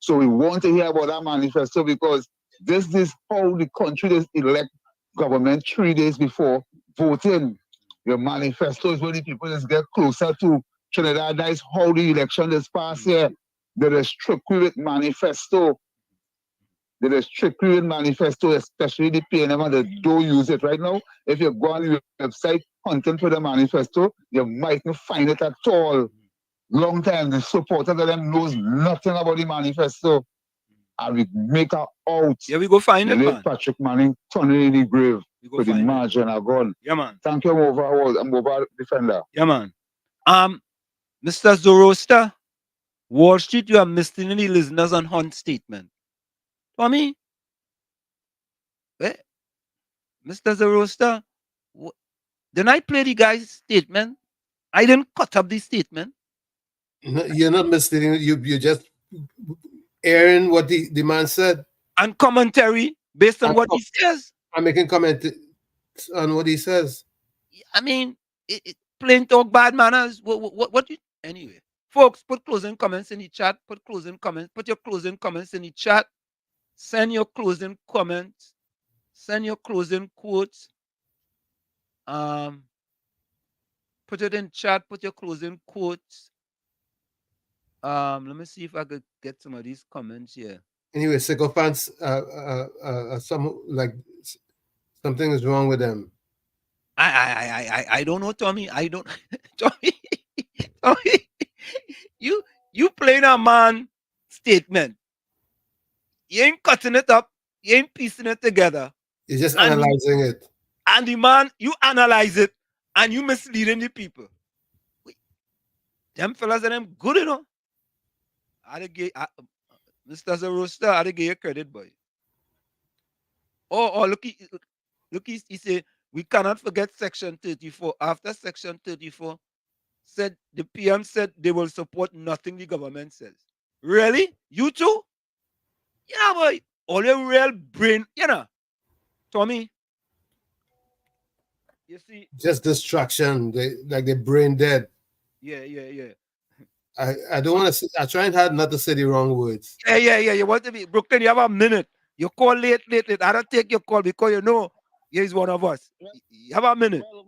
So we want to hear about that manifesto because this is how the country is elect government 3 days before voting. Your manifesto is when the people just get closer to Trinidad. That is how the election is passed here. There is strictly with manifesto. There is strictly with manifesto, especially the PNM, and they don't use it right now. If you go on the website hunting for the manifesto, you might not find it at all. Long time, the supporters of them knows nothing about the manifesto. And we make our out. Yeah, we go find it, man. Patrick Manning turning in the grave with the margin are gone. Yeah, man. Thank you, I'm over Defender. Yeah, man. Mr. Zoroaster, Wall Street, you are missing the listeners on Hunt's statement. For me, Mr. Zoroaster, didn't I play the guy's statement? I didn't cut up the statement. No, you're not misleading. You're just airing what the man said. And commentary based on what he says. I'm making comment on what he says. I mean, plain talk, bad manners. What you, anyway. Folks, put closing comments in the chat. Put your closing comments in the chat. Send your closing comments. Send your closing quotes. Put it in chat. Put your closing quotes. Let me see if I could get some of these comments here. Anyway, sycophants, something is wrong with them. I don't know, Tommy. I don't Tommy, you playing a man statement. You ain't cutting it up, you ain't piecing it together. You're just analyzing it. And the man, you analyze it and you misleading the people. Them fellas are them good, you know. Mr. Zarosta, I give you credit, boy. Oh, look, he say, we cannot forget Section 34. After Section 34, said the PM said they will support nothing the government says. Really? You too? Yeah, boy. All your real brain, you know. Tommy. You see? Just distraction. They're brain dead. Yeah. I don't want to. I try hard not to say the wrong words. Yeah. You want to be Brooklyn? You have a minute. You call late. I don't take your call because you know he's one of us. You have a minute. Well,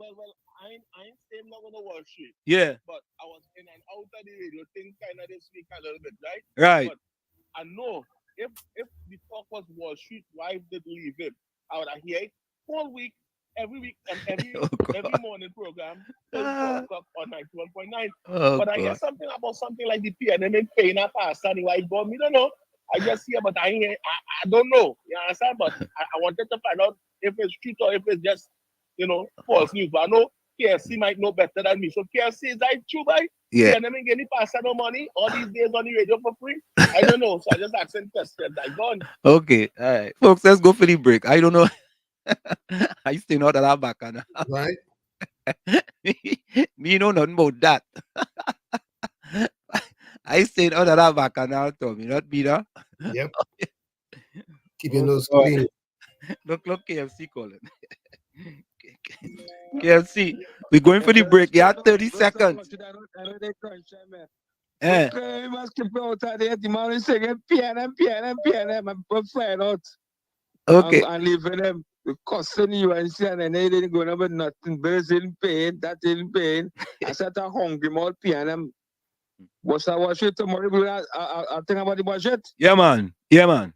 I ain't saying not on the Wall Street. Yeah. But I was in and out of the radio thing kind of this week a little bit, right? Right. But I know if the talk was Wall Street, wife did leave him. I would have hear it whole week, every week, and every morning program till 4 o'clock on 91.9. But I hear something about something like the PNM paying a pass and why it me don't know. I just hear, but I don't know. You understand? But I wanted to find out if it's true or if it's just, false news. But I know KFC might know better than me. So KFC, is that true, by? Yeah. PNM ain't getting pass no money all these days on the radio for free? I don't know. So I just asking questions. I gone. Okay. All right. Folks, let's go for the break. I don't know. I still know that I'm back on. Right? me know nothing about that. I stayed out of that bacchanal, Tommy, not Peter. Yep. Keep your nose clean. Look, KFC calling. KFC, we're going for the break. You have 30 seconds. We must keep out of there. The man is saying PNM, and flying out. Okay. And leaving them. Costing you and saying, and they didn't go over nothing. Bills in pain, that in pain. I said, I'm hungry, more PNM. What's I watch it tomorrow? I think about the budget. Yeah, man. All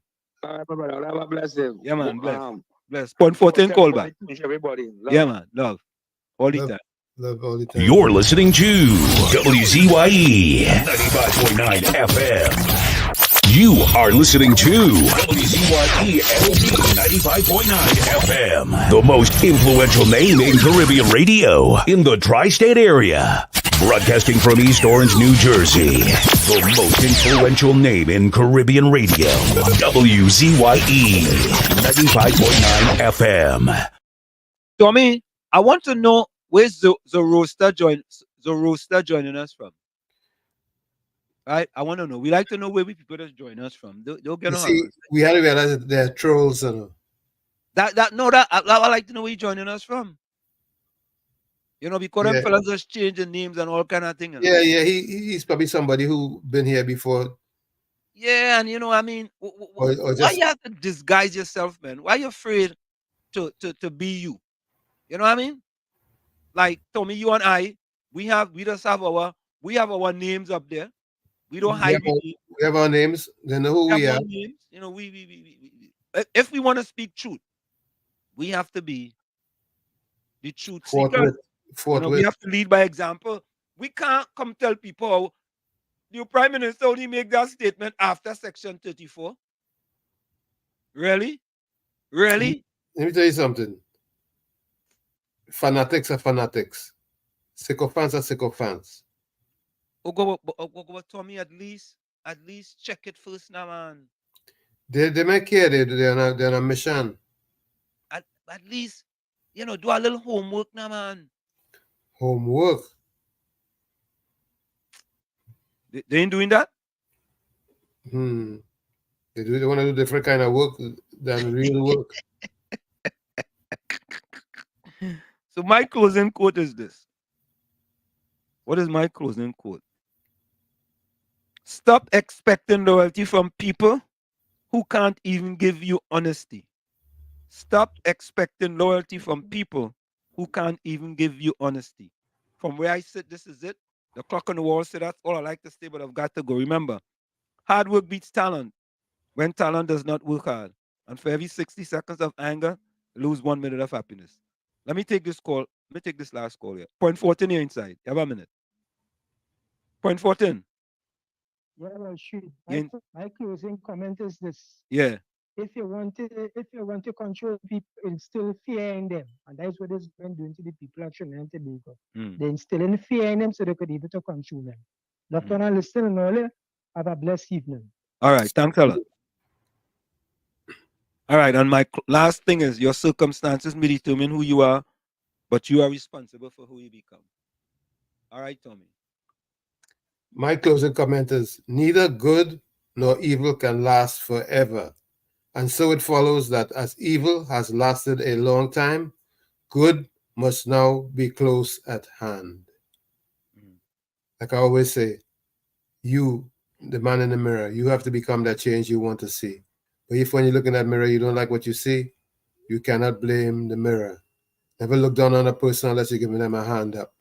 right, brother. Have a blessed day. Yeah, man. Bless. Point 14 call back. Everybody. Yeah, man. Love. All the time. Love all the time. You're listening to WZYE 95.9 FM. You are listening to WZYE 95.9 FM, the most influential name in Caribbean radio in the tri-state area. Broadcasting from East Orange, New Jersey, the most influential name in Caribbean radio. WZYE 95.9 FM. Tommy, I want to know where's the roaster joining us from. Right? I want to know. We like to know where people just join us from. They'll get on. We had to realize that they're trolls. I like to know where you're joining us from. Because them fellas just changing names and all kind of things. Yeah. He's probably somebody who been here before. Yeah, and why you have to disguise yourself, man? Why you afraid to be you? You know what I mean? Like Tommy, you and I, we have our names up there. We don't hide. We have our names. They know who we are. Names. If we want to speak truth, we have to be the truth seeker. We have to lead by example. We can't come tell people how the Prime Minister only make that statement after Section 34. Really? Let me tell you something. Fanatics are fanatics. Sycophants are sycophants. Tommy, at least check it first now, man. They make care. They're on a mission. At least, do a little homework now, man. Homework? They ain't doing that? They want to do different kind of work than real work. So my closing quote is this. What is my closing quote? Stop expecting loyalty from people who can't even give you honesty. Stop expecting loyalty from people who can't even give you honesty. From where I sit, this is it. The clock on the wall said that's all I like to say, but I've got to go. Remember, hard work beats talent when talent does not work hard. And for every 60 seconds of anger, lose 1 minute of happiness. Let me take this call. Let me take this last call here. Point 14 here inside. You have a minute. Point 14. Yeah, well, shoot. You My closing comment is this. Yeah. If you want to control people, instill fear in them, and that's what this been doing to the people of Trinidad and Tobago. They instilling fear in them so they could be able to control them. Dr. Mm. Listen and all. Have a blessed evening. All right, thanks a lot. All right, and my last thing is your circumstances may determine who you are, but you are responsible for who you become. All right, Tommy. My closing comment is neither good nor evil can last forever. And so it follows that as evil has lasted a long time, good must now be close at hand. Like I always say, you, the man in the mirror, you have to become that change you want to see. But if when you look in that mirror, you don't like what you see, you cannot blame the mirror. Never look down on a person unless you're giving them a hand up.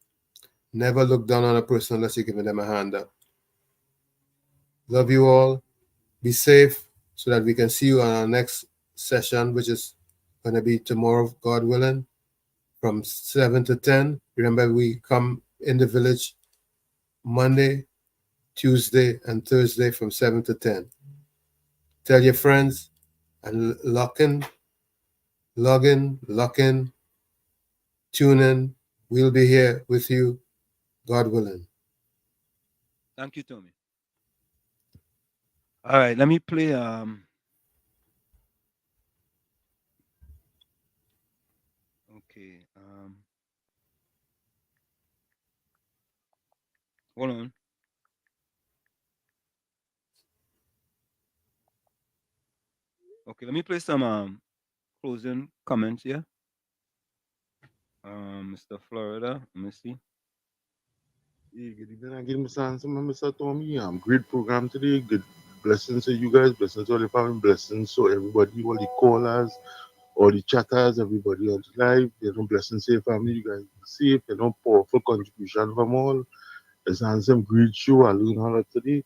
Never look down on a person unless you're giving them a hand up. Love you all. Be safe so that we can see you on our next session, which is going to be tomorrow, God willing, from 7 to 10. Remember, we come in the village Monday, Tuesday, and Thursday from 7 to 10. Tell your friends and log in, tune in. We'll be here with you, God willing. Thank you, Tommy. All right, let me play okay. Hold on. Okay, let me play some closing comments here. Mr. Florida, let me see. Yeah, good evening again, Mr. Tommy. Great program today. Good blessings to you guys, blessings to all the family, blessings to everybody, all the callers, all the chatters, everybody on the live. Blessings to your family, you guys be safe, powerful contribution from all. It's a handsome, great show. I learned how today.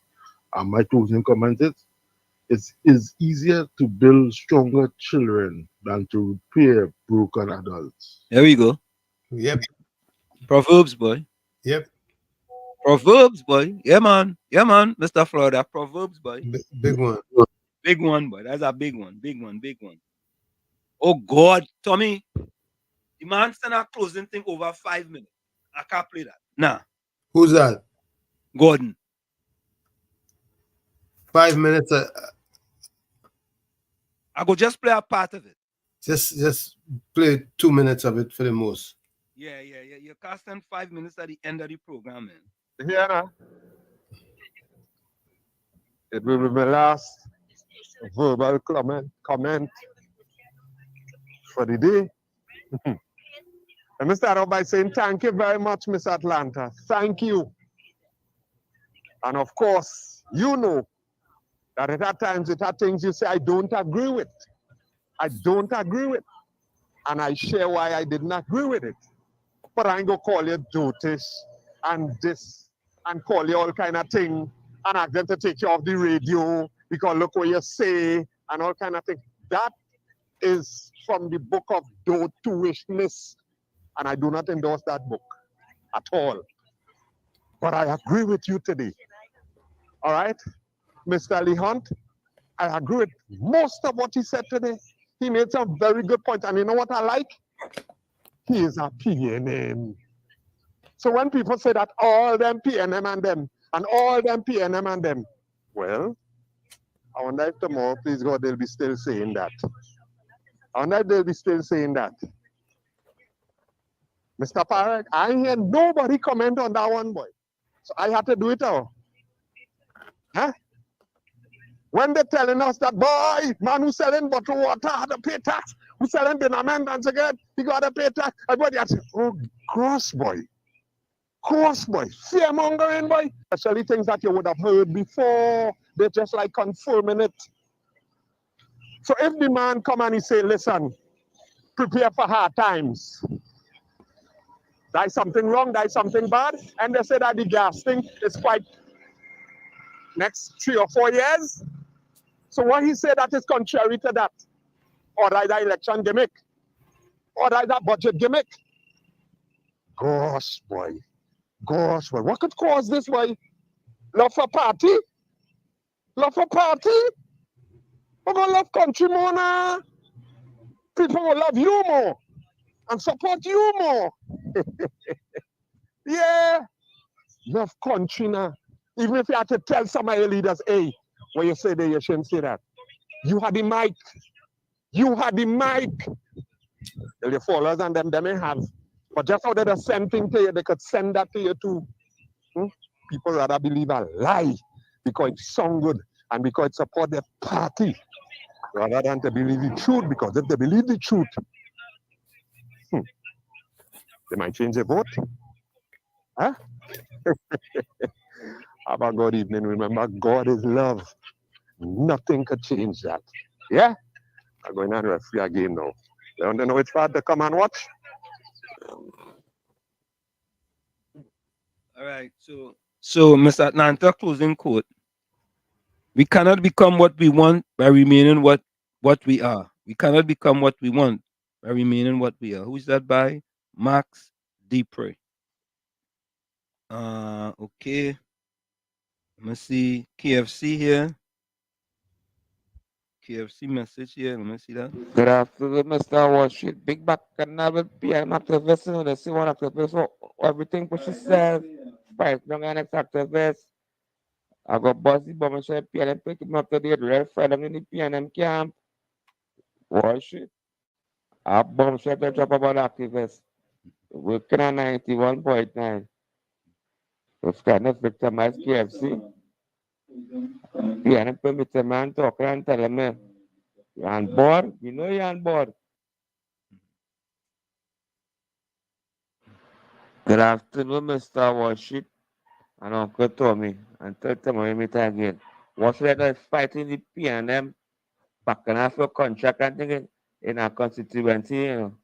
My closing comment is it's easier to build stronger children than to repair broken adults. There we go. Yep. Proverbs, boy. Yep. Proverbs, boy. Yeah, man. Yeah, man. Mr. Florida. Proverbs, boy. Big one. Big one, boy. That's a big one. Big one. Big one. Oh, God. Tommy. The man sent a closing thing over 5 minutes. I can't play that. Nah. Who's that? Gordon. 5 minutes. I go just play a part of it. Just play 2 minutes of it for the most. Yeah. You're casting 5 minutes at the end of the program, man. Yeah. It will be my last verbal comment for the day. Let me start off by saying thank you very much, Miss Atlanta. Thank you. And of course, you know that at times it are things you say I don't agree with. I don't agree with. And I share why I didn't agree with it. But I ain't gonna call you dotish and this and call you all kind of thing and ask them to take you off the radio because look what you say and all kind of thing. That is from the book of dotishness. And I do not endorse that book at all. But I agree with you today. All right? Mr. Lee Hunt, I agree with most of what he said today. He made some very good points. And you know what I like? He is a PNM. So when people say that all them PNM and them, and all them PNM and them, well, I wonder if tomorrow, please God, they'll be still saying that. I wonder if they'll be still saying that. Mr. Parek, I ain't hear nobody comment on that one, boy. So I had to do it all. Huh? When they're telling us that, boy, man who's selling bottled water had to pay tax, who's selling dynamite and cigarette, he got to pay tax. Everybody had to say, oh, gross, boy. Gross, boy. Fear-mongering, boy. Especially things that you would have heard before. They're just like confirming it. So if the man come and he say, listen, prepare for hard times. There's something wrong, there's something bad. And they say that the gas thing is quite next 3 or 4 years. So what he said that is contrary to that. Or either election gimmick. Or either budget gimmick. Gosh, boy. Gosh, boy. What could cause this, boy? Love for party? Love for party? We're going to love country more now. People will love you more and support you more. Yeah. Love country now. Even if you had to tell some of your leaders, hey, when you say that, you shouldn't say that. You had the mic. You had the mic. Well, your followers and them may have. But just how they send thing to you, they could send that to you too. People rather believe a lie because it sounds good and because it supports their party rather than to believe the truth, because if they believe the truth, they might change their vote. Huh? Have a good evening. Remember, God is love. Nothing could change that. Yeah? I'm going on referee again now. You don't know which part to come and watch? All right. So Mr. Atlanta, closing quote. We cannot become what we want by remaining what we are. We cannot become what we want by remaining what we are. Who is that by? Max Dupre. Okay. Let me see KFC here. KFC message here. Let me see that. Good afternoon, Mr. Wall Street. Big back and I will be an activist. They see one activist. So everything for yourself. Fight young and next activist. I got bossy bomb share PNM pick him up to the red friend in the PNM camp. Wall Street. I bomb share to drop about activists. Working on 91.9. Those kind of victimized KFC. PNM permit a man talk and tell him, you're on board? You know you're on board. Good afternoon, Mr. Wall Street and Uncle Tommy. And tell Tommy meet again. What's that fighting the PNM back and after contract and thing in our constituency, you know.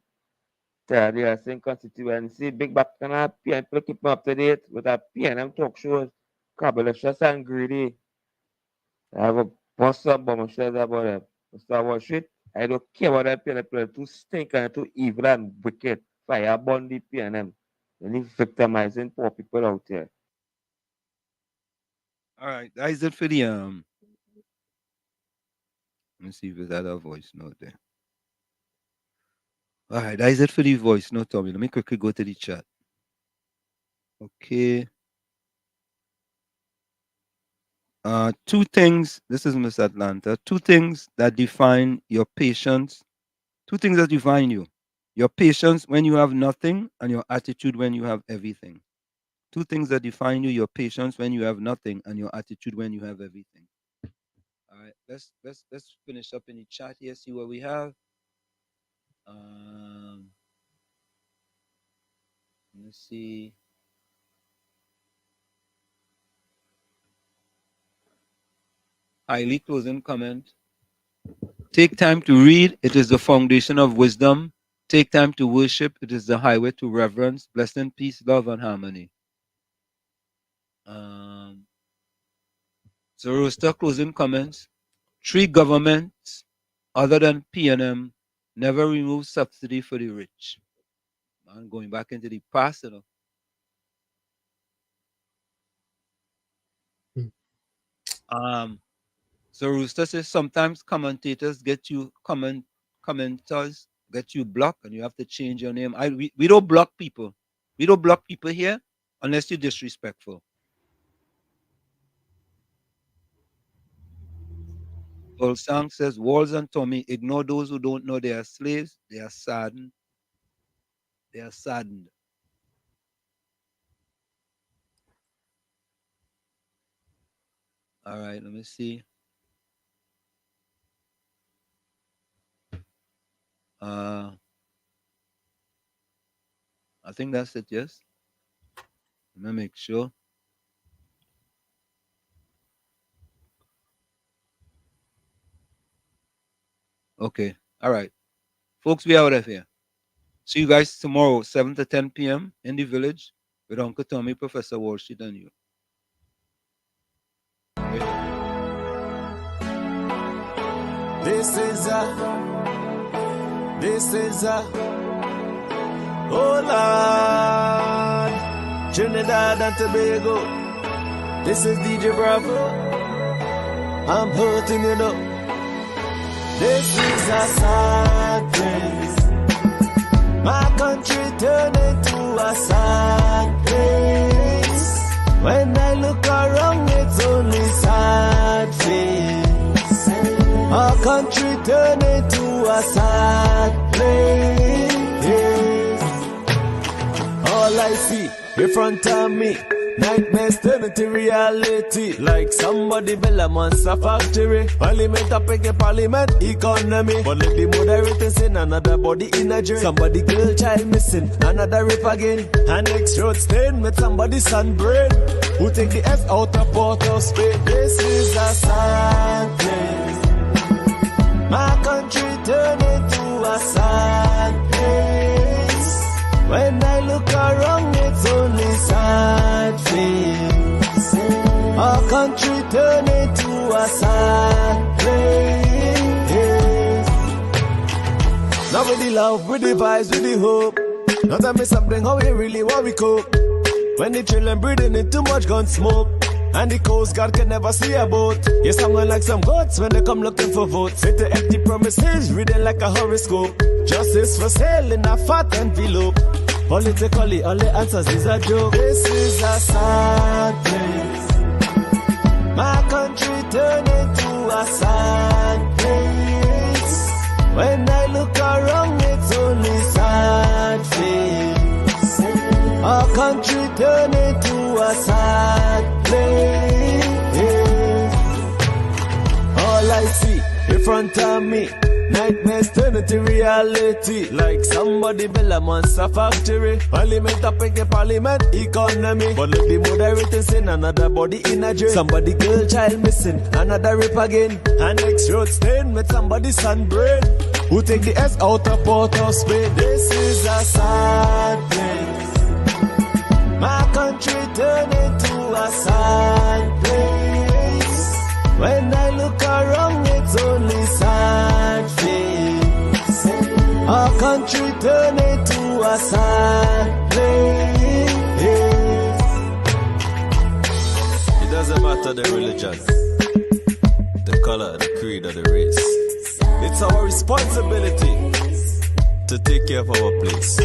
Tell the same constituency, big back and our PNM keep up to date with our PNM talk shows, cabulous and greedy. I have a bust up bomb shares about them. Mr. Wall Street, I don't care what that PNM too stink and too evil and wicked. Fire burn the PNM. Any victimizing poor people out there. All right, that is it for the Let me see if there's other voice note there. All right, that is it for the voice note, Tommy. Let me quickly go to the chat. Okay. Two things. This is Miss Atlanta. Two things that define your patience. Two things that define you. Your patience when you have nothing and your attitude when you have everything. Two things that define you, your patience when you have nothing and your attitude when you have everything. All right, let's finish up in the chat here, see what we have. Let's see. Highly closing comment. Take time to read. It is the foundation of wisdom. Take time to worship. It is the highway to reverence. Blessing, peace, love, and harmony. So, Roster, closing comments. 3 governments other than PNM never remove subsidy for the rich. I'm going back into the past, you know. So Rooster says sometimes commentators get you commenters get you blocked and you have to change your name. We don't block people. We don't block people here unless you're disrespectful. Volsang says Walls and Tommy, ignore those who don't know they are slaves. They are saddened. They are saddened. All right, let me see. I think that's it, yes? Let me make sure. Okay, all right. Folks, we out of here. See you guys tomorrow, 7 to 10 p.m. in the village with Uncle Tommy, Professor Wall Street, and you. This is Oh Lord, Trinidad and Tobago. This is DJ Bravo. I'm hurting you know. This is a sad place. My country turned into a sad place. When I look around, it's only sad face. Our country turned into a sad place. All I see in front of me, nightmares turn into reality. Like somebody build a monster factory. Parliament up against parliament economy. But let the moderators in another body in a jail. Somebody girl child missing, another rape again. And next road stain with somebody's son brain. Who take the S out of Port of Spain. This is a sad place. My country turned into a sad place. When I look around, it's only sad face. Our country turned into a sad place. Now with the love, with the vibes, with the hope. Now tell me something, how we really want we cope. When the children breathing in too much gun smoke. And the Coast Guard can never see a boat. You're sounding like some goats when they come looking for votes. With the empty promises, reading like a horoscope. Justice for sale in a fat envelope. Politically, all the answers is a joke. This is a sad place. My country turned into a sad place. When I look around, it's only sad face. Our country turned into a sad place. All I see in front of me, nightmares turn into reality. Like somebody build a monster factory. Parliament up against parliament economy. But let the moderators in another body in a jail. Somebody girl child missing, another rape again. And next road stain with somebody's son brain. Who take the S out of Port of Spain. This is a sad place. My country turned into a sad place. When I look around, it's only sad face. Our country turned into a sad place. It doesn't matter the religion, the color, the creed, or the race. It's our responsibility to take care of our place.